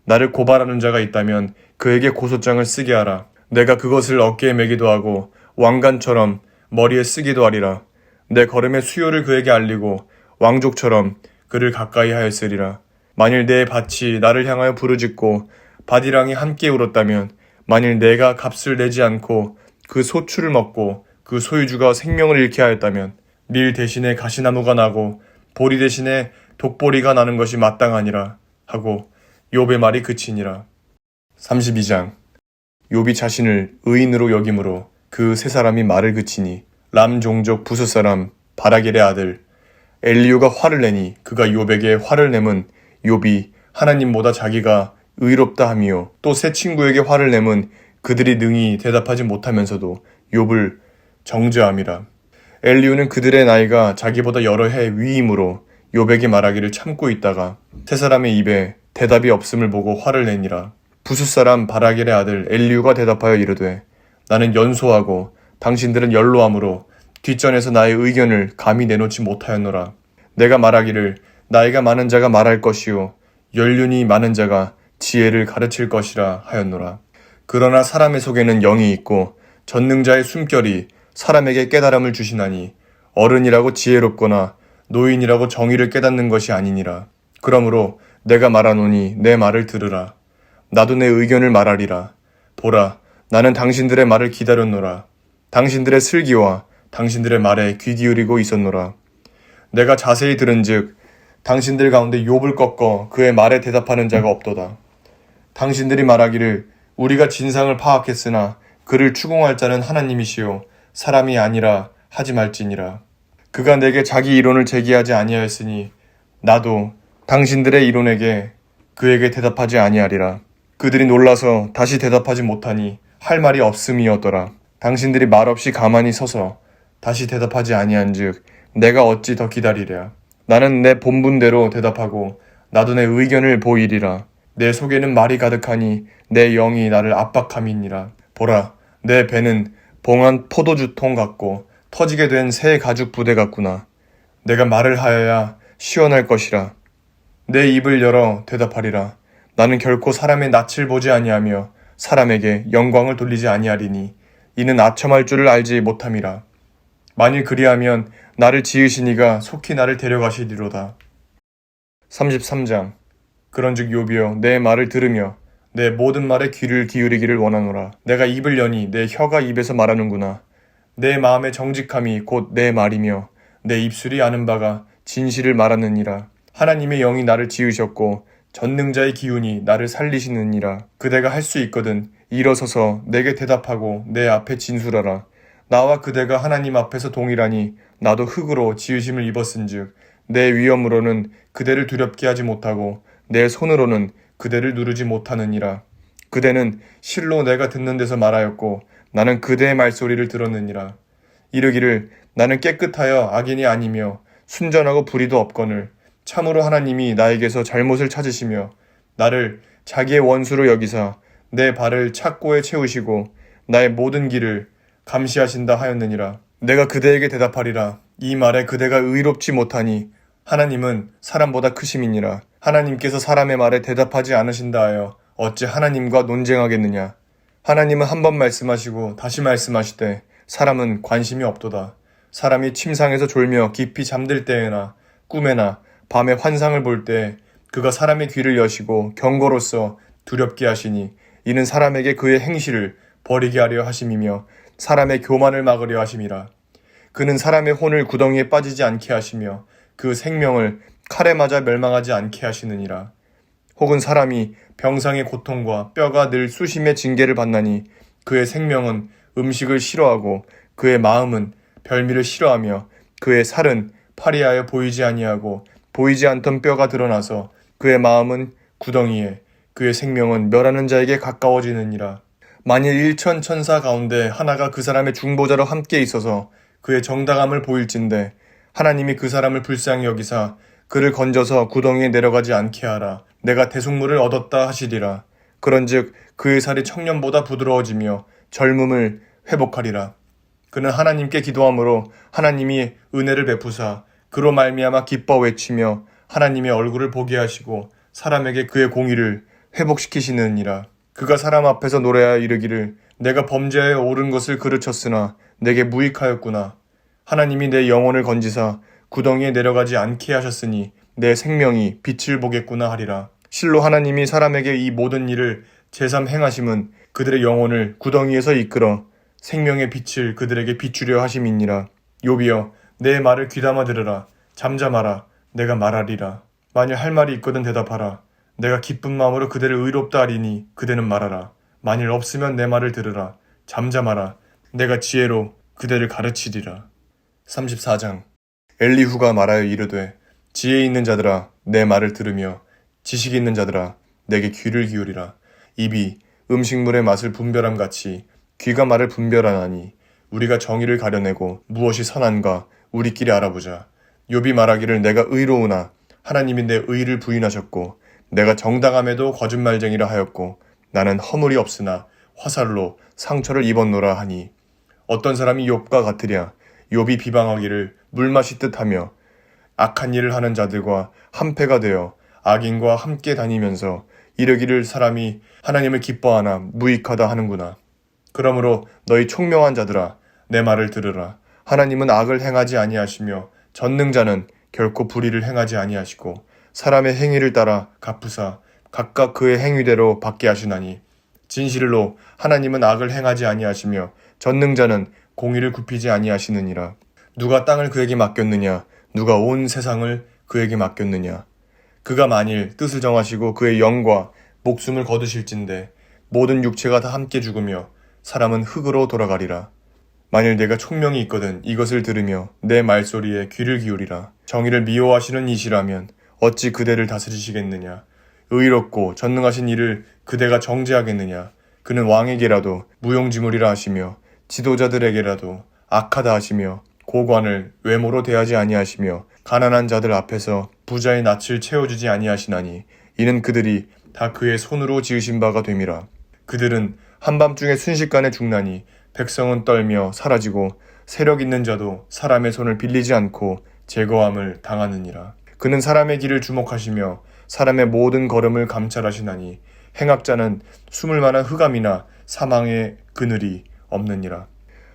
나를 고발하는 자가 있다면 그에게 고소장을 쓰게 하라. 내가 그것을 어깨에 매기도 하고 왕관처럼 머리에 쓰기도 하리라. 내 걸음의 수요를 그에게 알리고 왕족처럼 그를 가까이 하였으리라. 만일 내 밭이 나를 향하여 부르짖고 밭이랑이 함께 울었다면, 만일 내가 값을 내지 않고 그 소출을 먹고 그 소유주가 생명을 잃게 하였다면, 밀 대신에 가시나무가 나고 보리 대신에 독보리가 나는 것이 마땅하니라 하고 욥의 말이 그치니라. 32장. 욥이 자신을 의인으로 여김으로 그 세 사람이 말을 그치니, 람 종족 부스 사람 바라겔의 아들 엘리후가 화를 내니 그가 욥에게 화를 내면 욥이 하나님보다 자기가 의롭다 하며, 또 새 친구에게 화를 내면 그들이 능히 대답하지 못하면서도 욥을 정죄함이라. 엘리후는 그들의 나이가 자기보다 여러 해 위이므로 욥에게 말하기를 참고 있다가 세 사람의 입에 대답이 없음을 보고 화를 내니라. 부스 사람 바라겔의 아들 엘리후가 대답하여 이르되, 나는 연소하고 당신들은 연로함으로 뒷전에서 나의 의견을 감히 내놓지 못하였노라. 내가 말하기를 나이가 많은 자가 말할 것이요 연륜이 많은 자가 지혜를 가르칠 것이라 하였노라. 그러나 사람의 속에는 영이 있고 전능자의 숨결이 사람에게 깨달음을 주시나니, 어른이라고 지혜롭거나 노인이라고 정의를 깨닫는 것이 아니니라. 그러므로 내가 말하노니 내 말을 들으라. 나도 내 의견을 말하리라. 보라, 나는 당신들의 말을 기다렸노라. 당신들의 슬기와 당신들의 말에 귀 기울이고 있었노라. 내가 자세히 들은즉 당신들 가운데 욥을 꺾어 그의 말에 대답하는 자가 없도다. 당신들이 말하기를 우리가 진상을 파악했으나 그를 추궁할 자는 하나님이시요 사람이 아니라 하지 말지니라. 그가 내게 자기 이론을 제기하지 아니하였으니 나도 당신들의 이론에게 그에게 대답하지 아니하리라. 그들이 놀라서 다시 대답하지 못하니 할 말이 없음이었더라. 당신들이 말없이 가만히 서서 다시 대답하지 아니한즉 내가 어찌 더 기다리랴. 나는 내 본분대로 대답하고 나도 내 의견을 보이리라. 내 속에는 말이 가득하니 내 영이 나를 압박함이니라. 보라, 내 배는 봉한 포도주통 같고 터지게 된 새 가죽 부대 같구나. 내가 말을 하여야 시원할 것이라. 내 입을 열어 대답하리라. 나는 결코 사람의 낯을 보지 아니하며 사람에게 영광을 돌리지 아니하리니 이는 아첨할 줄을 알지 못함이라. 만일 그리하면 나를 지으신 이가 속히 나를 데려가시리로다. 33장. 그런즉 욥이여, 내 말을 들으며 내 모든 말에 귀를 기울이기를 원하노라. 내가 입을 여니 내 혀가 입에서 말하는구나. 내 마음의 정직함이 곧 내 말이며 내 입술이 아는 바가 진실을 말하느니라. 하나님의 영이 나를 지으셨고 전능자의 기운이 나를 살리시느니라. 그대가 할 수 있거든 일어서서 내게 대답하고 내 앞에 진술하라. 나와 그대가 하나님 앞에서 동일하니 나도 흙으로 지으심을 입었은즉 내 위엄으로는 그대를 두렵게 하지 못하고 내 손으로는 그대를 누르지 못하느니라. 그대는 실로 내가 듣는 데서 말하였고 나는 그대의 말소리를 들었느니라. 이르기를 나는 깨끗하여 악인이 아니며 순전하고 불의도 없거늘 참으로 하나님이 나에게서 잘못을 찾으시며 나를 자기의 원수로 여기사 내 발을 착고에 채우시고 나의 모든 길을 감시하신다 하였느니라. 내가 그대에게 대답하리라. 이 말에 그대가 의롭지 못하니 하나님은 사람보다 크심이니라. 하나님께서 사람의 말에 대답하지 않으신다 하여 어찌 하나님과 논쟁하겠느냐. 하나님은 한 번 말씀하시고 다시 말씀하시되 사람은 관심이 없도다. 사람이 침상에서 졸며 깊이 잠들 때에나 꿈에나 밤에 환상을 볼 때 그가 사람의 귀를 여시고 경고로써 두렵게 하시니 이는 사람에게 그의 행실을 버리게 하려 하심이며 사람의 교만을 막으려 하심이라. 그는 사람의 혼을 구덩이에 빠지지 않게 하시며 그 생명을 칼에 맞아 멸망하지 않게 하시느니라. 혹은 사람이 병상의 고통과 뼈가 늘 수심의 징계를 받나니 그의 생명은 음식을 싫어하고 그의 마음은 별미를 싫어하며 그의 살은 파리하여 보이지 아니하고 보이지 않던 뼈가 드러나서 그의 마음은 구덩이에 그의 생명은 멸하는 자에게 가까워지느니라. 만일 일천 천사 가운데 하나가 그 사람의 중보자로 함께 있어서 그의 정당함을 보일진대 하나님이 그 사람을 불쌍히 여기사 그를 건져서 구덩이에 내려가지 않게 하라. 내가 대속물을 얻었다 하시리라. 그런즉 그의 살이 청년보다 부드러워지며 젊음을 회복하리라. 그는 하나님께 기도함으로 하나님이 은혜를 베푸사 그로 말미암아 기뻐 외치며 하나님의 얼굴을 보게 하시고 사람에게 그의 공의를 회복시키시느니라. 그가 사람 앞에서 노래하여 이르기를 내가 범죄하여 옳은 것을 그르쳤으나 내게 무익하였구나. 하나님이 내 영혼을 건지사 구덩이에 내려가지 않게 하셨으니 내 생명이 빛을 보겠구나 하리라. 실로 하나님이 사람에게 이 모든 일을 제삼 행하심은 그들의 영혼을 구덩이에서 이끌어 생명의 빛을 그들에게 비추려 하심이니라. 욥이여 내 말을 귀담아 들으라. 잠잠하라. 내가 말하리라. 만일 할 말이 있거든 대답하라. 내가 기쁜 마음으로 그대를 의롭다 하리니 그대는 말하라. 만일 없으면 내 말을 들으라. 잠잠하라. 내가 지혜로 그대를 가르치리라. 34장. 엘리후가 말하여 이르되 지혜 있는 자들아 내 말을 들으며 지식 있는 자들아 내게 귀를 기울이라. 입이 음식물의 맛을 분별함 같이 귀가 말을 분별하나니 우리가 정의를 가려내고 무엇이 선한가 우리끼리 알아보자. 욥이 말하기를 내가 의로우나 하나님이 내 의를 부인하셨고 내가 정당함에도 거짓말쟁이라 하였고 나는 허물이 없으나 화살로 상처를 입었노라 하니 어떤 사람이 욥과 같으랴. 욥이 비방하기를 물맛이 뜻하며 악한 일을 하는 자들과 한패가 되어 악인과 함께 다니면서 이르기를 사람이 하나님을 기뻐하나 무익하다 하는구나. 그러므로 너희 총명한 자들아 내 말을 들으라. 하나님은 악을 행하지 아니하시며 전능자는 결코 불의를 행하지 아니하시고 사람의 행위를 따라 갚으사 각각 그의 행위대로 받게 하시나니 진실로 하나님은 악을 행하지 아니하시며 전능자는 공의를 굽히지 아니하시느니라. 누가 땅을 그에게 맡겼느냐 누가 온 세상을 그에게 맡겼느냐. 그가 만일 뜻을 정하시고 그의 영과 목숨을 거두실진대 모든 육체가 다 함께 죽으며 사람은 흙으로 돌아가리라. 만일 내가 총명이 있거든 이것을 들으며 내 말소리에 귀를 기울이라. 정의를 미워하시는 이시라면 어찌 그대를 다스리시겠느냐. 의롭고 전능하신 이를 그대가 정죄하겠느냐. 그는 왕에게라도 무용지물이라 하시며 지도자들에게라도 악하다 하시며 고관을 외모로 대하지 아니하시며 가난한 자들 앞에서 부자의 낯을 채워주지 아니하시나니 이는 그들이 다 그의 손으로 지으신 바가 됨이라. 그들은 한밤중에 순식간에 죽나니 백성은 떨며 사라지고 세력 있는 자도 사람의 손을 빌리지 않고 제거함을 당하느니라. 그는 사람의 길을 주목하시며 사람의 모든 걸음을 감찰하시나니 행악자는 숨을 만한 흑암이나 사망의 그늘이 없느니라.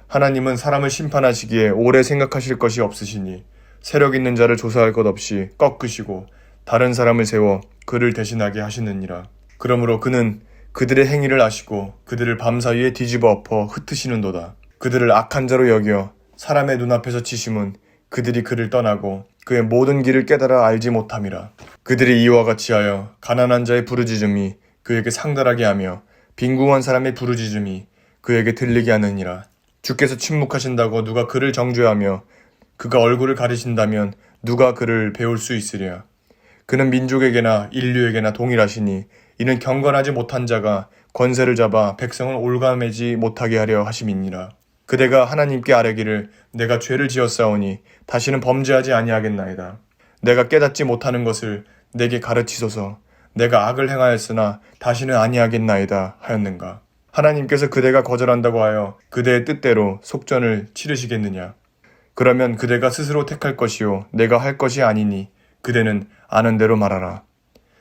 하나님은 사람을 심판하시기에 오래 생각하실 것이 없으시니 세력 있는 자를 조사할 것 없이 꺾으시고 다른 사람을 세워 그를 대신하게 하시느니라. 그러므로 그는 그들의 행위를 아시고 그들을 밤사이에 뒤집어 엎어 흩으시는도다. 그들을 악한 자로 여겨 사람의 눈앞에서 치심은 그들이 그를 떠나고 그의 모든 길을 깨달아 알지 못함이라. 그들이 이와 같이 하여 가난한 자의 부르짖음이 그에게 상달하게 하며 빈궁한 사람의 부르짖음이 그에게 들리게 하느니라. 주께서 침묵하신다고 누가 그를 정죄하며 그가 얼굴을 가리신다면 누가 그를 배울 수 있으랴. 그는 민족에게나 인류에게나 동일하시니 이는 경건하지 못한 자가 권세를 잡아 백성을 올가매지 못하게 하려 하심이니라. 그대가 하나님께 아뢰기를 내가 죄를 지었사오니 다시는 범죄하지 아니하겠나이다. 내가 깨닫지 못하는 것을 내게 가르치소서. 내가 악을 행하였으나 다시는 아니하겠나이다 하였는가. 하나님께서 그대가 거절한다고 하여 그대의 뜻대로 속전을 치르시겠느냐. 그러면 그대가 스스로 택할 것이요 내가 할 것이 아니니 그대는 아는 대로 말하라.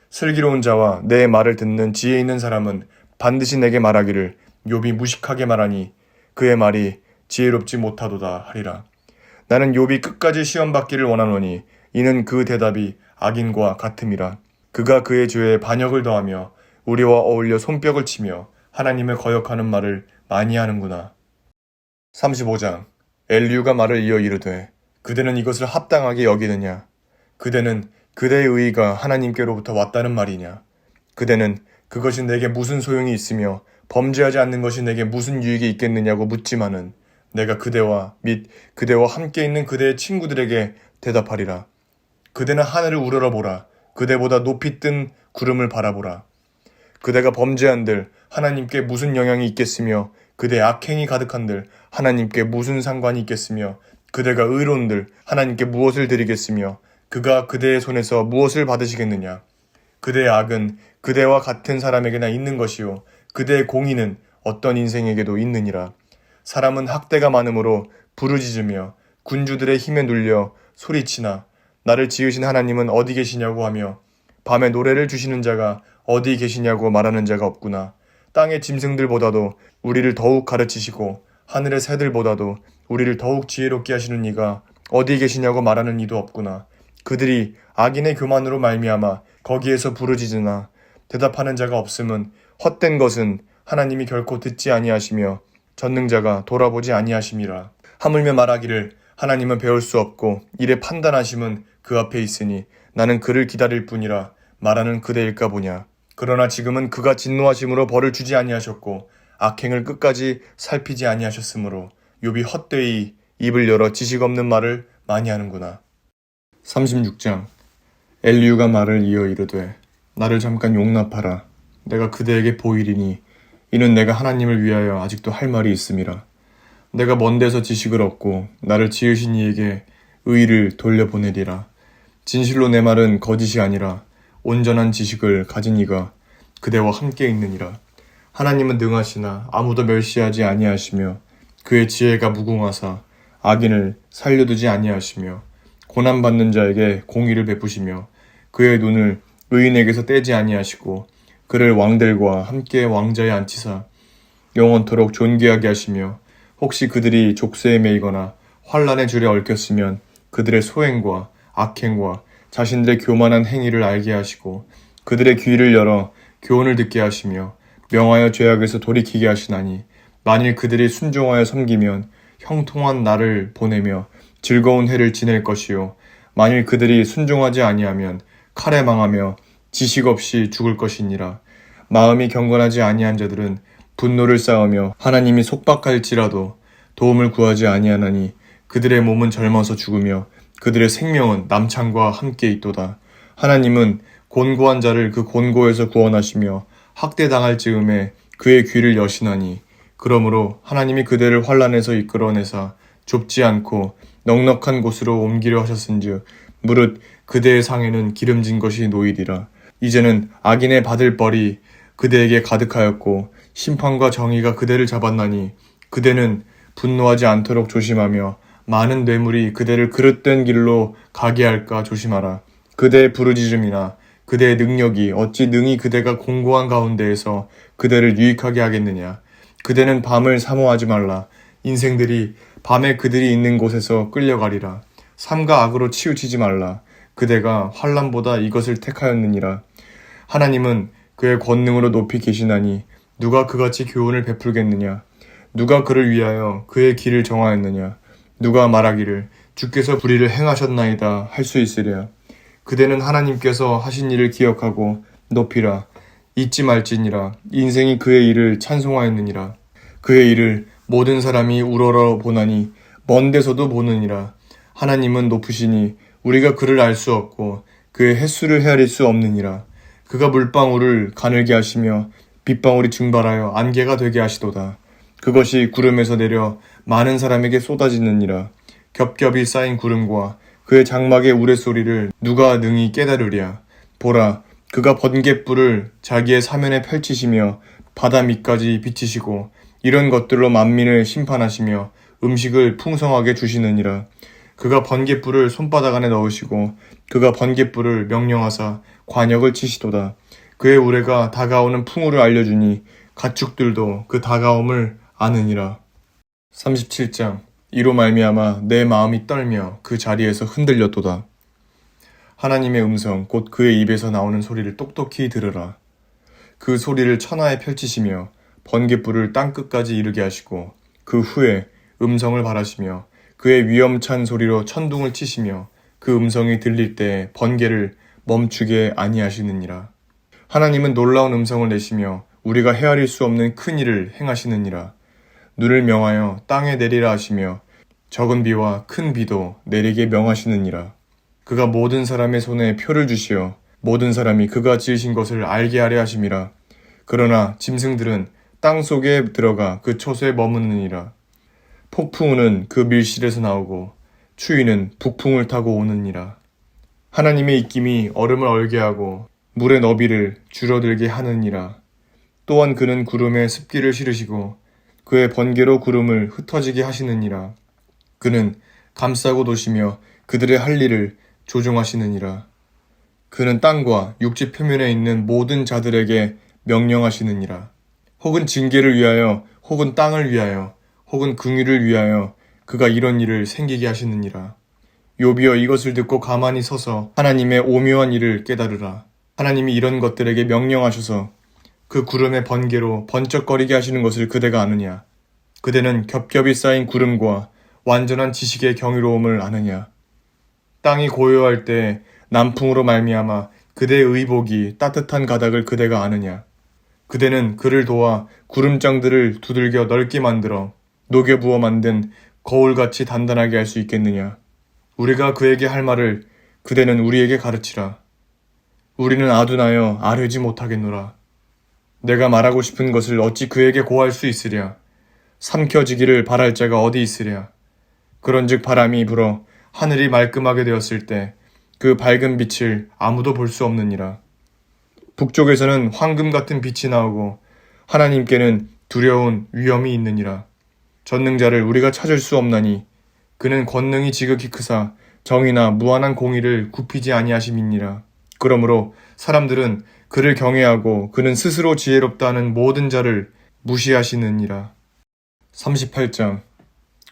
슬기로운 자와 내 말을 듣는 지혜 있는 사람은 반드시 내게 말하기를 욥이 무식하게 말하니 그의 말이 지혜롭지 못하도다 하리라. 나는 욥이 끝까지 시험받기를 원하노니 이는 그 대답이 악인과 같음이라. 그가 그의 죄에 반역을 더하며 우리와 어울려 손뼉을 치며 하나님을 거역하는 말을 많이 하는구나. 35장. 엘리후가 말을 이어 이르되 그대는 이것을 합당하게 여기느냐. 그대는 그대의 의의가 하나님께로부터 왔다는 말이냐. 그대는 그것이 내게 무슨 소용이 있으며 범죄하지 않는 것이 내게 무슨 유익이 있겠느냐고 묻지만은 내가 그대와 및 그대와 함께 있는 그대의 친구들에게 대답하리라. 그대는 하늘을 우러러보라. 그대보다 높이 뜬 구름을 바라보라. 그대가 범죄한들 하나님께 무슨 영향이 있겠으며 그대의 악행이 가득한들 하나님께 무슨 상관이 있겠으며 그대가 의로운들 하나님께 무엇을 드리겠으며 그가 그대의 손에서 무엇을 받으시겠느냐. 그대의 악은 그대와 같은 사람에게나 있는 것이요 그대의 공의는 어떤 인생에게도 있느니라. 사람은 학대가 많으므로 부르짖으며 군주들의 힘에 눌려 소리치나 나를 지으신 하나님은 어디 계시냐고 하며 밤에 노래를 주시는 자가 어디 계시냐고 말하는 자가 없구나. 땅의 짐승들보다도 우리를 더욱 가르치시고 하늘의 새들보다도 우리를 더욱 지혜롭게 하시는 이가 어디 계시냐고 말하는 이도 없구나. 그들이 악인의 교만으로 말미암아 거기에서 부르짖으나 대답하는 자가 없음은 헛된 것은 하나님이 결코 듣지 아니하시며 전능자가 돌아보지 아니하심이라. 하물며 말하기를 하나님은 배울 수 없고 이래 판단하심은 그 앞에 있으니 나는 그를 기다릴 뿐이라 말하는 그대일까 보냐. 그러나 지금은 그가 진노하심으로 벌을 주지 아니하셨고 악행을 끝까지 살피지 아니하셨으므로 욥이 헛되이 입을 열어 지식 없는 말을 많이 하는구나. 36장. 엘리후가 말을 이어 이르되 나를 잠깐 용납하라. 내가 그대에게 보이리니 이는 내가 하나님을 위하여 아직도 할 말이 있음이라. 내가 먼 데서 지식을 얻고 나를 지으신 이에게 의의를 돌려보내리라. 진실로 내 말은 거짓이 아니라 온전한 지식을 가진 이가 그대와 함께 있느니라. 하나님은 능하시나 아무도 멸시하지 아니하시며 그의 지혜가 무궁하사 악인을 살려두지 아니하시며 고난받는 자에게 공의를 베푸시며 그의 눈을 의인에게서 떼지 아니하시고 그를 왕들과 함께 왕자에 앉히사 영원토록 존귀하게 하시며 혹시 그들이 족쇄에 매이거나 환난의 줄에 얽혔으면 그들의 소행과 악행과 자신들의 교만한 행위를 알게 하시고 그들의 귀를 열어 교훈을 듣게 하시며 명하여 죄악에서 돌이키게 하시나니 만일 그들이 순종하여 섬기면 형통한 날을 보내며 즐거운 해를 지낼 것이요 만일 그들이 순종하지 아니하면 칼에 망하며 지식 없이 죽을 것이니라. 마음이 경건하지 아니한 자들은 분노를 쌓으며 하나님이 속박할지라도 도움을 구하지 아니하나니 그들의 몸은 젊어서 죽으며 그들의 생명은 남창과 함께 있도다. 하나님은 곤고한 자를 그 곤고에서 구원하시며 학대당할 즈음에 그의 귀를 여시나니 그러므로 하나님이 그대를 환난에서 이끌어내사 좁지 않고 넉넉한 곳으로 옮기려 하셨은즉 무릇 그대의 상에는 기름진 것이 놓이리라. 이제는 악인의 받을 벌이 그대에게 가득하였고 심판과 정의가 그대를 잡았나니 그대는 분노하지 않도록 조심하며 많은 뇌물이 그대를 그릇된 길로 가게 할까 조심하라. 그대의 부르짖음이나 그대의 능력이 어찌 능히 그대가 공고한 가운데에서 그대를 유익하게 하겠느냐. 그대는 밤을 사모하지 말라. 인생들이 밤에 그들이 있는 곳에서 끌려가리라. 삼가 악으로 치우치지 말라. 그대가 환난보다 이것을 택하였느니라. 하나님은 그의 권능으로 높이 계시나니 누가 그같이 교훈을 베풀겠느냐. 누가 그를 위하여 그의 길을 정하였느냐. 누가 말하기를 주께서 불의를 행하셨나이다 할 수 있으랴. 그대는 하나님께서 하신 일을 기억하고 높이라. 잊지 말지니라. 인생이 그의 일을 찬송하였느니라. 그의 일을 모든 사람이 우러러 보나니 먼 데서도 보느니라. 하나님은 높으시니 우리가 그를 알 수 없고 그의 횟수를 헤아릴 수 없느니라. 그가 물방울을 가늘게 하시며 빗방울이 증발하여 안개가 되게 하시도다. 그것이 구름에서 내려 많은 사람에게 쏟아지느니라. 겹겹이 쌓인 구름과 그의 장막의 우레소리를 누가 능히 깨달으랴. 보라, 그가 번갯불을 자기의 사면에 펼치시며 바다 밑까지 비치시고 이런 것들로 만민을 심판하시며 음식을 풍성하게 주시느니라. 그가 번갯불을 손바닥 안에 넣으시고 그가 번갯불을 명령하사 관역을 치시도다. 그의 우레가 다가오는 풍우를 알려주니 가축들도 그 다가옴을 아느니라. 37장. 이로 말미암아 내 마음이 떨며 그 자리에서 흔들렸도다. 하나님의 음성 곧 그의 입에서 나오는 소리를 똑똑히 들으라. 그 소리를 천하에 펼치시며 번갯불을 땅끝까지 이르게 하시고 그 후에 음성을 발하시며 그의 위엄찬 소리로 천둥을 치시며 그 음성이 들릴 때 번개를 멈추게 아니하시느니라. 하나님은 놀라운 음성을 내시며 우리가 헤아릴 수 없는 큰 일을 행하시느니라. 눈을 명하여 땅에 내리라 하시며 적은 비와 큰 비도 내리게 명하시느니라. 그가 모든 사람의 손에 표를 주시어 모든 사람이 그가 지으신 것을 알게 하려 하심이라. 그러나 짐승들은 땅 속에 들어가 그 초소에 머무느니라. 폭풍우는 그 밀실에서 나오고 추위는 북풍을 타고 오느니라. 하나님의 입김이 얼음을 얼게 하고 물의 너비를 줄어들게 하느니라. 또한 그는 구름에 습기를 실으시고 그의 번개로 구름을 흩어지게 하시느니라. 그는 감싸고 도시며 그들의 할 일을 조종하시느니라. 그는 땅과 육지 표면에 있는 모든 자들에게 명령하시느니라. 혹은 징계를 위하여 혹은 땅을 위하여 혹은 긍휼을 위하여 그가 이런 일을 생기게 하시느니라. 욥이여 이것을 듣고 가만히 서서 하나님의 오묘한 일을 깨달으라. 하나님이 이런 것들에게 명령하셔서 그 구름의 번개로 번쩍거리게 하시는 것을 그대가 아느냐? 그대는 겹겹이 쌓인 구름과 완전한 지식의 경이로움을 아느냐? 땅이 고요할 때 남풍으로 말미암아 그대의 의복이 따뜻한 가닥을 그대가 아느냐? 그대는 그를 도와 구름장들을 두들겨 넓게 만들어 녹여 부어 만든 거울같이 단단하게 할 수 있겠느냐? 우리가 그에게 할 말을 그대는 우리에게 가르치라. 우리는 아둔하여 아뢰지 못하겠노라. 내가 말하고 싶은 것을 어찌 그에게 고할 수 있으랴. 삼켜지기를 바랄 자가 어디 있으랴. 그런즉 바람이 불어 하늘이 말끔하게 되었을 때 그 밝은 빛을 아무도 볼 수 없느니라. 북쪽에서는 황금 같은 빛이 나오고 하나님께는 두려운 위엄이 있느니라. 전능자를 우리가 찾을 수 없나니 그는 권능이 지극히 크사 정의나 무한한 공의를 굽히지 아니하심이니라. 그러므로 사람들은 그를 경외하고 그는 스스로 지혜롭다 하는 모든 자를 무시하시느니라. 38장.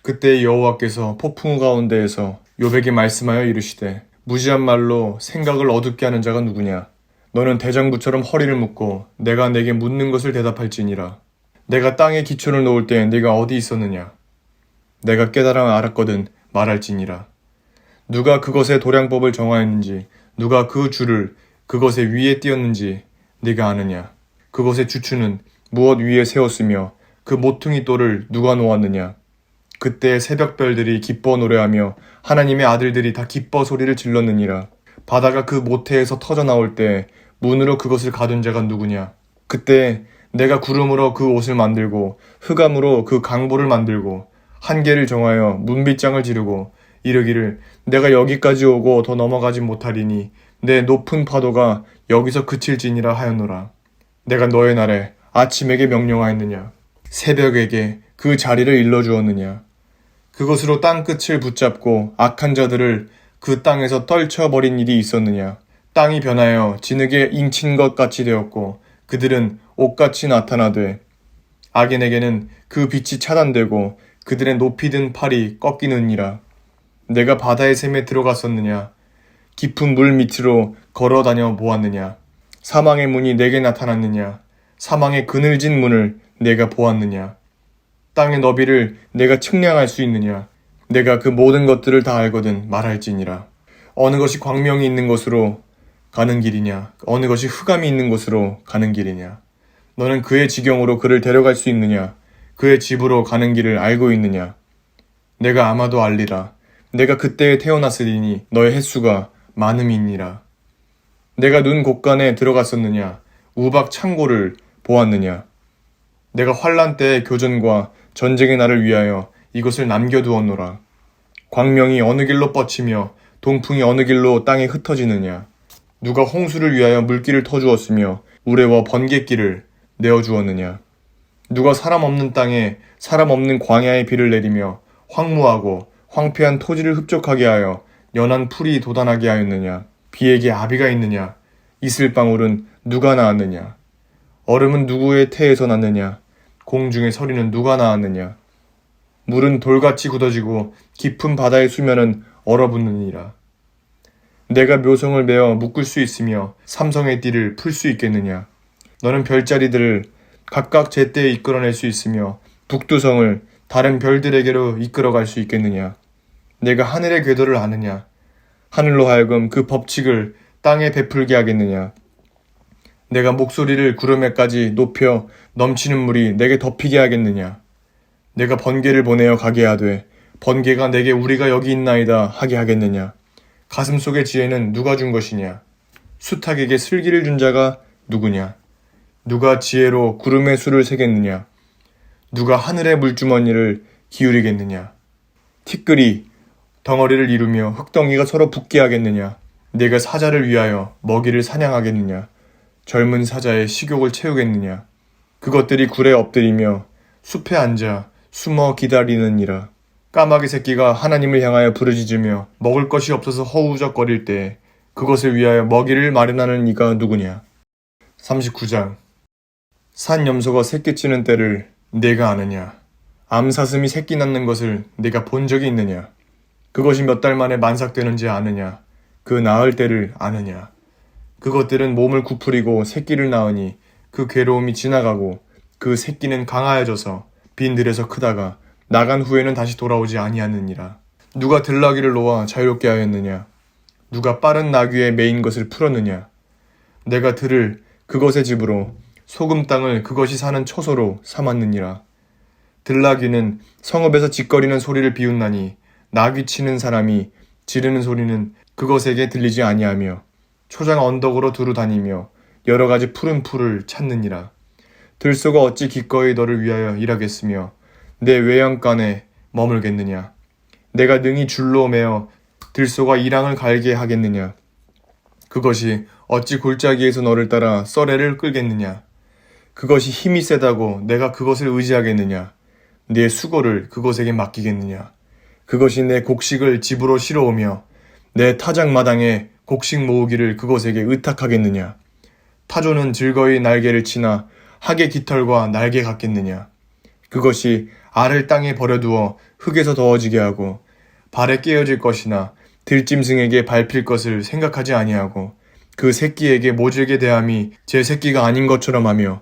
그때 여호와께서 폭풍우 가운데에서 욥에게 말씀하여 이르시되 무지한 말로 생각을 어둡게 하는 자가 누구냐? 너는 대장부처럼 허리를 묶고 내가 내게 묻는 것을 대답할지니라. 내가 땅에 기초를 놓을 때 네가 어디 있었느냐? 내가 깨달아 알았거든 말할지니라. 누가 그것의 도량법을 정하였는지 누가 그 줄을 그것의 위에 띄었는지 네가 아느냐? 그것의 주추는 무엇 위에 세웠으며 그 모퉁이 돌을 누가 놓았느냐? 그때 새벽별들이 기뻐 노래하며 하나님의 아들들이 다 기뻐 소리를 질렀느니라. 바다가 그 모태에서 터져 나올 때 문으로 그것을 가둔 자가 누구냐? 그때 내가 구름으로 그 옷을 만들고 흑암으로 그 강보를 만들고 한계를 정하여 문빗장을 지르고 이르기를 내가 여기까지 오고 더 넘어가지 못하리니 내 높은 파도가 여기서 그칠지니라 하였노라. 내가 너의 날에 아침에게 명령하였느냐? 새벽에게 그 자리를 일러주었느냐? 그것으로 땅끝을 붙잡고 악한 자들을 그 땅에서 떨쳐버린 일이 있었느냐? 땅이 변하여 진흙에 잉친 것 같이 되었고 그들은 옷같이 나타나되 악인에게는 그 빛이 차단되고 그들의 높이 든 팔이 꺾이느니라. 내가 바다의 샘에 들어갔었느냐? 깊은 물 밑으로 걸어다녀 보았느냐? 사망의 문이 내게 나타났느냐? 사망의 그늘진 문을 내가 보았느냐? 땅의 너비를 내가 측량할 수 있느냐? 내가 그 모든 것들을 다 알거든 말할지니라. 어느 것이 광명이 있는 곳으로 가는 길이냐, 어느 것이 흑암이 있는 곳으로 가는 길이냐. 너는 그의 지경으로 그를 데려갈 수 있느냐, 그의 집으로 가는 길을 알고 있느냐. 내가 아마도 알리라. 내가 그때에 태어났으리니 너의 횟수가 많음이니라. 내가 눈 곳간에 들어갔었느냐, 우박 창고를 보았느냐. 내가 환란 때의 교전과 전쟁의 날을 위하여 이것을 남겨두었노라. 광명이 어느 길로 뻗치며 동풍이 어느 길로 땅에 흩어지느냐. 누가 홍수를 위하여 물길을 터주었으며 우레와 번갯길을 내어주었느냐. 누가 사람 없는 땅에 사람 없는 광야에 비를 내리며 황무하고 황폐한 토지를 흡족하게 하여 연한 풀이 돋아나게 하였느냐. 비에게 아비가 있느냐. 이슬방울은 누가 낳았느냐. 얼음은 누구의 태에서 났느냐. 공중의 서리는 누가 낳았느냐. 물은 돌같이 굳어지고 깊은 바다의 수면은 얼어붙느니라. 내가 묘성을 메어 묶을 수 있으며 삼성의 띠를 풀 수 있겠느냐. 너는 별자리들을 각각 제때에 이끌어낼 수 있으며 북두성을 다른 별들에게로 이끌어갈 수 있겠느냐. 내가 하늘의 궤도를 아느냐. 하늘로 하여금 그 법칙을 땅에 베풀게 하겠느냐. 내가 목소리를 구름에까지 높여 넘치는 물이 내게 덮이게 하겠느냐. 내가 번개를 보내어 가게 하되 번개가 내게 우리가 여기 있나이다 하게 하겠느냐. 가슴 속의 지혜는 누가 준 것이냐. 수탉에게 슬기를 준 자가 누구냐. 누가 지혜로 구름의 수를 세겠느냐. 누가 하늘의 물주머니를 기울이겠느냐. 티끌이 덩어리를 이루며 흙덩이가 서로 붙게 하겠느냐. 내가 사자를 위하여 먹이를 사냥하겠느냐. 젊은 사자의 식욕을 채우겠느냐. 그것들이 굴에 엎드리며 숲에 앉아 숨어 기다리느니라. 까마귀 새끼가 하나님을 향하여 부르짖으며 먹을 것이 없어서 허우적거릴 때 그것을 위하여 먹이를 마련하는 이가 누구냐. 39장. 산 염소가 새끼치는 때를 내가 아느냐. 암사슴이 새끼 낳는 것을 내가 본 적이 있느냐. 그것이 몇 달 만에 만삭되는지 아느냐. 그 낳을 때를 아느냐. 그것들은 몸을 구부리고 새끼를 낳으니 그 괴로움이 지나가고 그 새끼는 강하여져서 빈들에서 크다가 나간 후에는 다시 돌아오지 아니하느니라. 누가 들나귀를 놓아 자유롭게 하였느냐. 누가 빠른 나귀에 매인 것을 풀었느냐. 내가 들을 그것의 집으로 소금 땅을 그것이 사는 초소로 삼았느니라. 들나귀는 성읍에서 짓거리는 소리를 비웃나니 나귀 치는 사람이 지르는 소리는 그것에게 들리지 아니하며 초장 언덕으로 두루 다니며 여러 가지 푸른 풀을 찾느니라. 들소가 어찌 기꺼이 너를 위하여 일하겠으며 내 외양간에 머물겠느냐. 내가 능히 줄로 매어 들소가 이랑을 갈게 하겠느냐. 그것이 어찌 골짜기에서 너를 따라 썰애를 끌겠느냐. 그것이 힘이 세다고 내가 그것을 의지하겠느냐. 내 수고를 그것에게 맡기겠느냐. 그것이 내 곡식을 집으로 실어오며 내 타작마당에 곡식 모으기를 그것에게 의탁하겠느냐. 타조는 즐거이 날개를 치나 학의 깃털과 날개 같겠느냐. 그것이 알을 땅에 버려두어 흙에서 더워지게 하고 발에 깨어질 것이나 들짐승에게 밟힐 것을 생각하지 아니하고 그 새끼에게 모질게 대함이 제 새끼가 아닌 것처럼 하며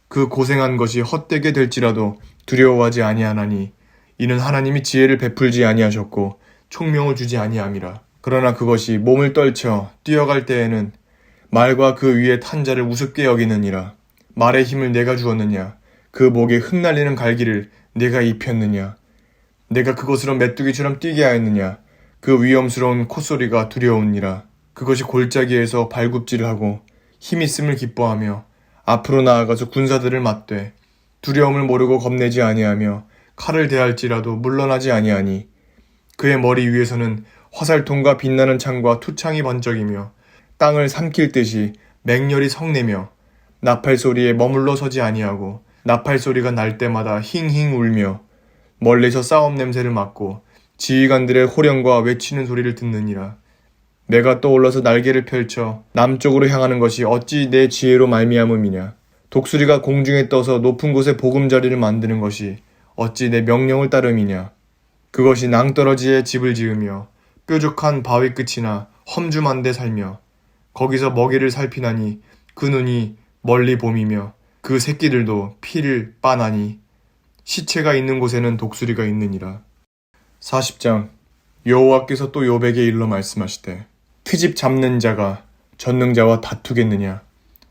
그 고생한 것이 헛되게 될지라도 두려워하지 아니하나니 이는 하나님이 지혜를 베풀지 아니하셨고 총명을 주지 아니함이라. 그러나 그것이 몸을 떨쳐 뛰어갈 때에는 말과 그 위에 탄 자를 우습게 여기느니라. 말의 힘을 내가 주었느냐. 그 목에 흩날리는 갈기를 내가 입혔느냐. 내가 그것으로 메뚜기처럼 뛰게 하였느냐. 그 위험스러운 콧소리가 두려우니라. 그것이 골짜기에서 발굽질을 하고 힘있음을 기뻐하며 앞으로 나아가서 군사들을 맞되 두려움을 모르고 겁내지 아니하며 칼을 대할지라도 물러나지 아니하니 그의 머리 위에서는 화살통과 빛나는 창과 투창이 번쩍이며 땅을 삼킬 듯이 맹렬히 성내며 나팔 소리에 머물러 서지 아니하고 나팔 소리가 날 때마다 힝힝 울며 멀리서 싸움 냄새를 맡고 지휘관들의 호령과 외치는 소리를 듣느니라. 내가 떠올라서 날개를 펼쳐 남쪽으로 향하는 것이 어찌 내 지혜로 말미암음이냐. 독수리가 공중에 떠서 높은 곳에 보금자리를 만드는 것이 어찌 내 명령을 따름이냐. 그것이 낭떠러지에 집을 지으며 뾰족한 바위 끝이나 험준한 데 살며 거기서 먹이를 살피나니 그 눈이 멀리 봄이며 그 새끼들도 피를 빠나니 시체가 있는 곳에는 독수리가 있느니라. 40장 여호와께서 또 욥에게 일러 말씀하시되 트집 잡는 자가 전능자와 다투겠느냐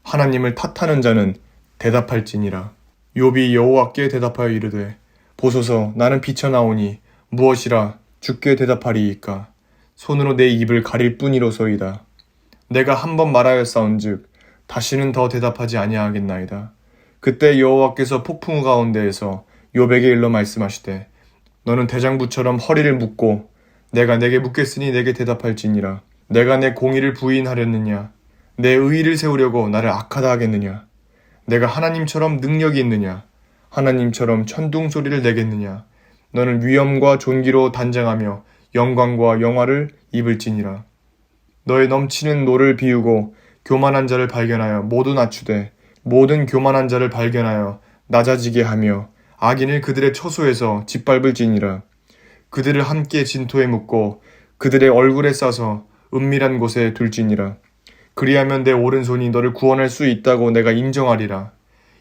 하나님을 탓하는 자는 대답할지니라. 욥이 여호와께 대답하여 이르되 보소서 나는 비쳐나오니 무엇이라 주께 대답하리이까. 손으로 내 입을 가릴 뿐이로소이다. 내가 한 번 말하였사온즉 다시는 더 대답하지 아니하겠나이다. 그때 여호와께서 폭풍우 가운데에서 욥에게 일러 말씀하시되 너는 대장부처럼 허리를 묶고 내가 내게 묻겠으니 내게 대답할지니라. 내가 내 공의를 부인하렸느냐 내 의의를 세우려고 나를 악하다 하겠느냐. 내가 하나님처럼 능력이 있느냐 하나님처럼 천둥 소리를 내겠느냐. 너는 위엄과 존귀로 단장하며 영광과 영화를 입을지니라. 너의 넘치는 노를 비우고 교만한 자를 발견하여 모두 낮추되 모든 교만한 자를 발견하여 낮아지게 하며 악인을 그들의 처소에서 짓밟을지니라. 그들을 함께 진토에 묻고 그들의 얼굴에 싸서 은밀한 곳에 둘지니라. 그리하면 내 오른손이 너를 구원할 수 있다고 내가 인정하리라.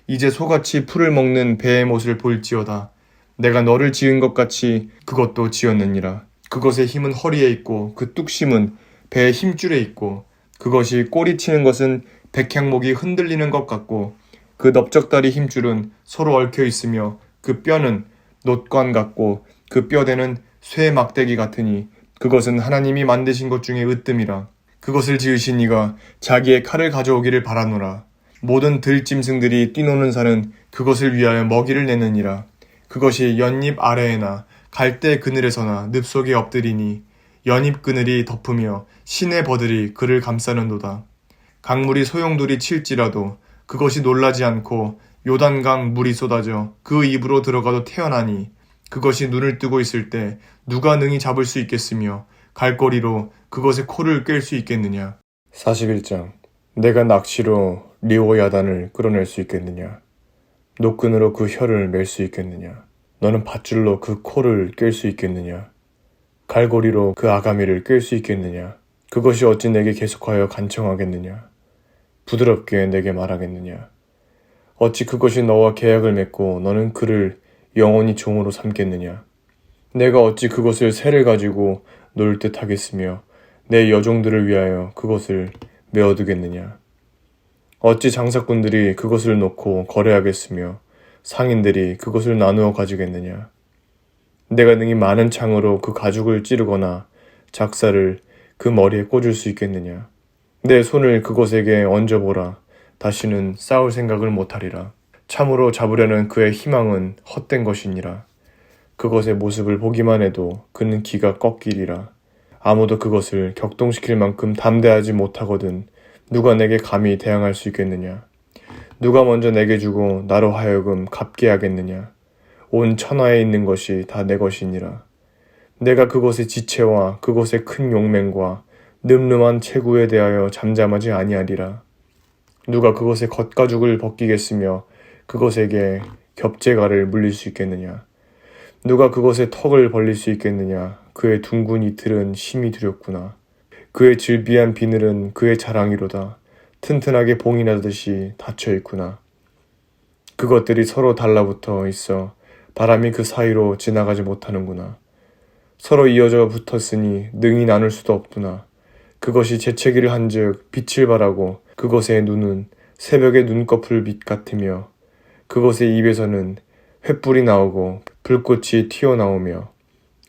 이제 소같이 풀을 먹는 배의 못을 볼지어다. 내가 너를 지은 것 같이 그것도 지었느니라. 그것의 힘은 허리에 있고 그 뚝심은 배의 힘줄에 있고 그것이 꼬리치는 것은 백향목이 흔들리는 것 같고 그 넓적다리 힘줄은 서로 얽혀 있으며 그 뼈는 놋관 같고 그 뼈대는 쇠 막대기 같으니 그것은 하나님이 만드신 것 중에 으뜸이라. 그것을 지으신 이가 자기의 칼을 가져오기를 바라노라. 모든 들짐승들이 뛰노는 산은 그것을 위하여 먹이를 내느니라. 그것이 연잎 아래에나 갈대 그늘에서나 늪속에 엎드리니 연잎 그늘이 덮으며 시내 버들이 그를 감싸는도다. 강물이 소용돌이 칠지라도 그것이 놀라지 않고 요단강 물이 쏟아져 그 입으로 들어가도 태어나니 그것이 눈을 뜨고 있을 때 누가 능히 잡을 수 있겠으며 갈고리로 그것의 코를 꿰을 수 있겠느냐. 41장 내가 낚시로 리오야단을 끌어낼 수 있겠느냐. 노끈으로 그 혀를 맬 수 있겠느냐. 너는 밧줄로 그 코를 꿰을 수 있겠느냐. 갈고리로 그 아가미를 꿰을 수 있겠느냐. 그것이 어찌 내게 계속하여 간청하겠느냐. 부드럽게 내게 말하겠느냐. 어찌 그것이 너와 계약을 맺고 너는 그를 영원히 종으로 삼겠느냐. 내가 어찌 그것을 새를 가지고 놀 듯 하겠으며 내 여종들을 위하여 그것을 메어두겠느냐. 어찌 장사꾼들이 그것을 놓고 거래하겠으며 상인들이 그것을 나누어 가지겠느냐. 내가 능히 많은 창으로 그 가죽을 찌르거나 작사를 그 머리에 꽂을 수 있겠느냐. 내 손을 그것에게 얹어보라. 다시는 싸울 생각을 못하리라. 참으로 잡으려는 그의 희망은 헛된 것이니라. 그것의 모습을 보기만 해도 그는 기가 꺾이리라. 아무도 그것을 격동시킬 만큼 담대하지 못하거든 누가 내게 감히 대항할 수 있겠느냐. 누가 먼저 내게 주고 나로 하여금 갚게 하겠느냐. 온 천하에 있는 것이 다 내 것이니라. 내가 그것의 지체와 그것의 큰 용맹과 늠름한 체구에 대하여 잠잠하지 아니하리라. 누가 그것의 겉가죽을 벗기겠으며 그것에게 겹재갈을 물릴 수 있겠느냐. 누가 그것의 턱을 벌릴 수 있겠느냐. 그의 둥근 이틀은 심히 두렵구나. 그의 질비한 비늘은 그의 자랑이로다. 튼튼하게 봉이 나듯이 닫혀있구나. 그것들이 서로 달라붙어 있어 바람이 그 사이로 지나가지 못하는구나. 서로 이어져 붙었으니 능히 나눌 수도 없구나. 그것이 재채기를 한즉 빛을 발하고 그것의 눈은 새벽의 눈꺼풀 빛 같으며 그것의 입에서는 횃불이 나오고 불꽃이 튀어나오며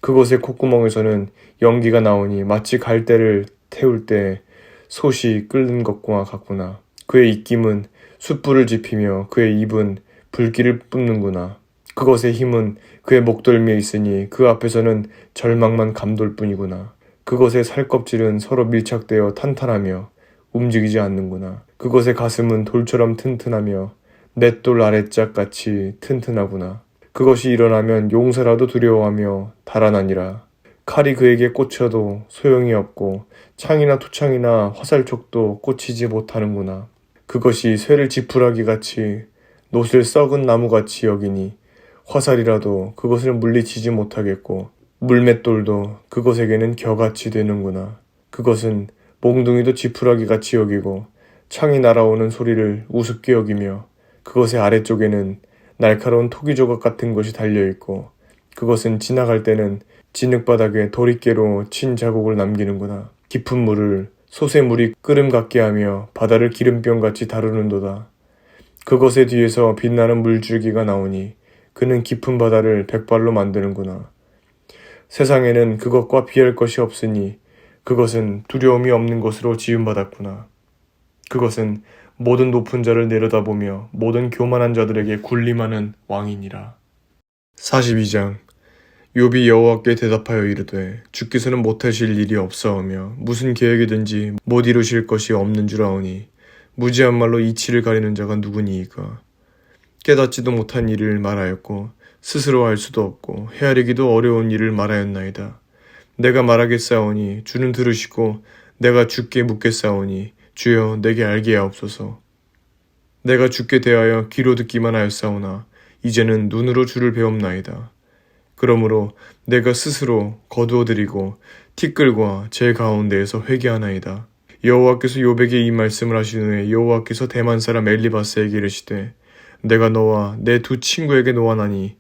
그것의 콧구멍에서는 연기가 나오니 마치 갈대를 태울 때 솥이 끓는 것과 같구나. 그의 입김은 숯불을 지피며 그의 입은 불길을 뿜는구나. 그것의 힘은 그의 목덜미에 있으니 그 앞에서는 절망만 감돌 뿐이구나. 그것의 살껍질은 서로 밀착되어 탄탄하며 움직이지 않는구나. 그것의 가슴은 돌처럼 튼튼하며 맷돌 아래짝같이 튼튼하구나. 그것이 일어나면 용사라도 두려워하며 달아나니라. 칼이 그에게 꽂혀도 소용이 없고 창이나 투창이나 화살촉도 꽂히지 못하는구나. 그것이 쇠를 지푸라기 같이 놋을 썩은 나무같이 여기니 화살이라도 그것을 물리치지 못하겠고 물맷돌도 그것에게는 겨같이 되는구나. 그것은 몽둥이도 지푸라기 같이 여기고 창이 날아오는 소리를 우습게 여기며 그것의 아래쪽에는 날카로운 토기조각 같은 것이 달려있고 그것은 지나갈 때는 진흙바닥에 도리깨로 친 자국을 남기는구나. 깊은 물을 솥의 물이 끓음 같게 하며 바다를 기름병같이 다루는도다. 그것의 뒤에서 빛나는 물줄기가 나오니 그는 깊은 바다를 백발로 만드는구나. 세상에는 그것과 비할 것이 없으니 그것은 두려움이 없는 것으로 지음받았구나. 그것은 모든 높은 자를 내려다보며 모든 교만한 자들에게 군림하는 왕이니라. 42장. 욥이 여호와께 대답하여 이르되 주께서는 못하실 일이 없사오며 무슨 계획이든지 못 이루실 것이 없는 줄 아오니 무지한 말로 이치를 가리는 자가 누구니이까. 깨닫지도 못한 일을 말하였고 스스로 할 수도 없고 헤아리기도 어려운 일을 말하였나이다. 내가 말하겠사오니 주는 들으시고 내가 주께 묻겠사오니 주여 내게 알게 하옵소서. 내가 주께 대하여 귀로 듣기만 하였사오나 이제는 눈으로 주를 배움나이다. 그러므로 내가 스스로 거두어드리고 티끌과 제 가운데에서 회개하나이다. 여호와께서 욥에게 이 말씀을 하신 후에 여호와께서 대만 사람 엘리바스에게 이르시되 내가 너와 내 두 친구에게 노하나니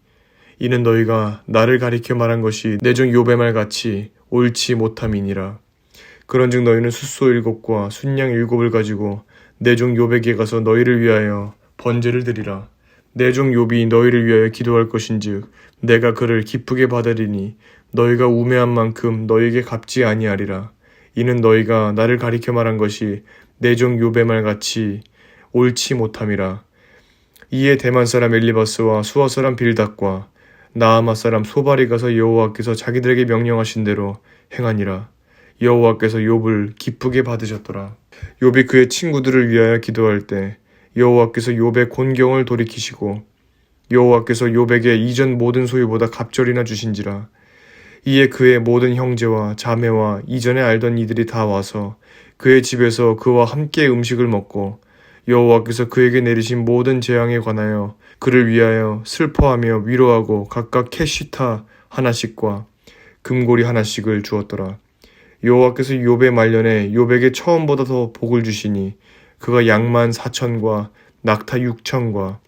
이는 너희가 나를 가리켜 말한 것이 내 종 욥의 말같이 옳지 못함이니라. 그런즉 너희는 숫소 7과 순양 7을 가지고 내 종 욥에게 가서 너희를 위하여 번제를 드리라. 내 종 욥이 너희를 위하여 기도할 것인즉 내가 그를 기쁘게 받으리니 너희가 우매한 만큼 너희에게 갚지 아니하리라. 이는 너희가 나를 가리켜 말한 것이 내 종 욥의 말같이 옳지 못함이라. 이에 대만 사람 엘리바스와 수아 사람 빌닷과 나아마 사람 소발이 가서 여호와께서 자기들에게 명령하신 대로 행하니라. 여호와께서 욥을 기쁘게 받으셨더라. 욥이 그의 친구들을 위하여 기도할 때 여호와께서 욥의 곤경을 돌이키시고 여호와께서 욥에게 이전 모든 소유보다 갑절이나 주신지라. 이에 그의 모든 형제와 자매와 이전에 알던 이들이 다 와서 그의 집에서 그와 함께 음식을 먹고 여호와께서 그에게 내리신 모든 재앙에 관하여 그를 위하여 슬퍼하며 위로하고 각각 캐시타 하나씩과 금고리 하나씩을 주었더라. 여호와께서 욥의 말년에 욥에게 처음보다 더 복을 주시니 그가 양만 4천과 낙타 6천과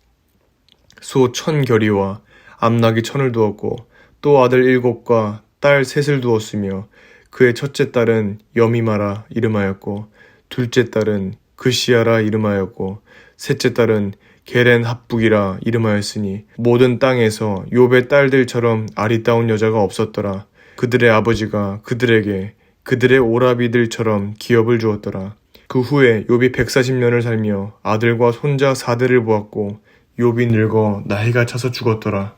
소 1,000결이와 암나귀 1,000을 두었고 또 아들 7과 딸 3을 두었으며 그의 첫째 딸은 여미마라 이름하였고 둘째 딸은 그시아라 이름하였고 셋째 딸은 게렌 합북이라 이름하였으니 모든 땅에서 욥의 딸들처럼 아리따운 여자가 없었더라. 그들의 아버지가 그들에게 그들의 오라비들처럼 기업을 주었더라. 그 후에 욥이 140년을 살며 아들과 손자 4대를 보았고 욥이 늙어 나이가 차서 죽었더라.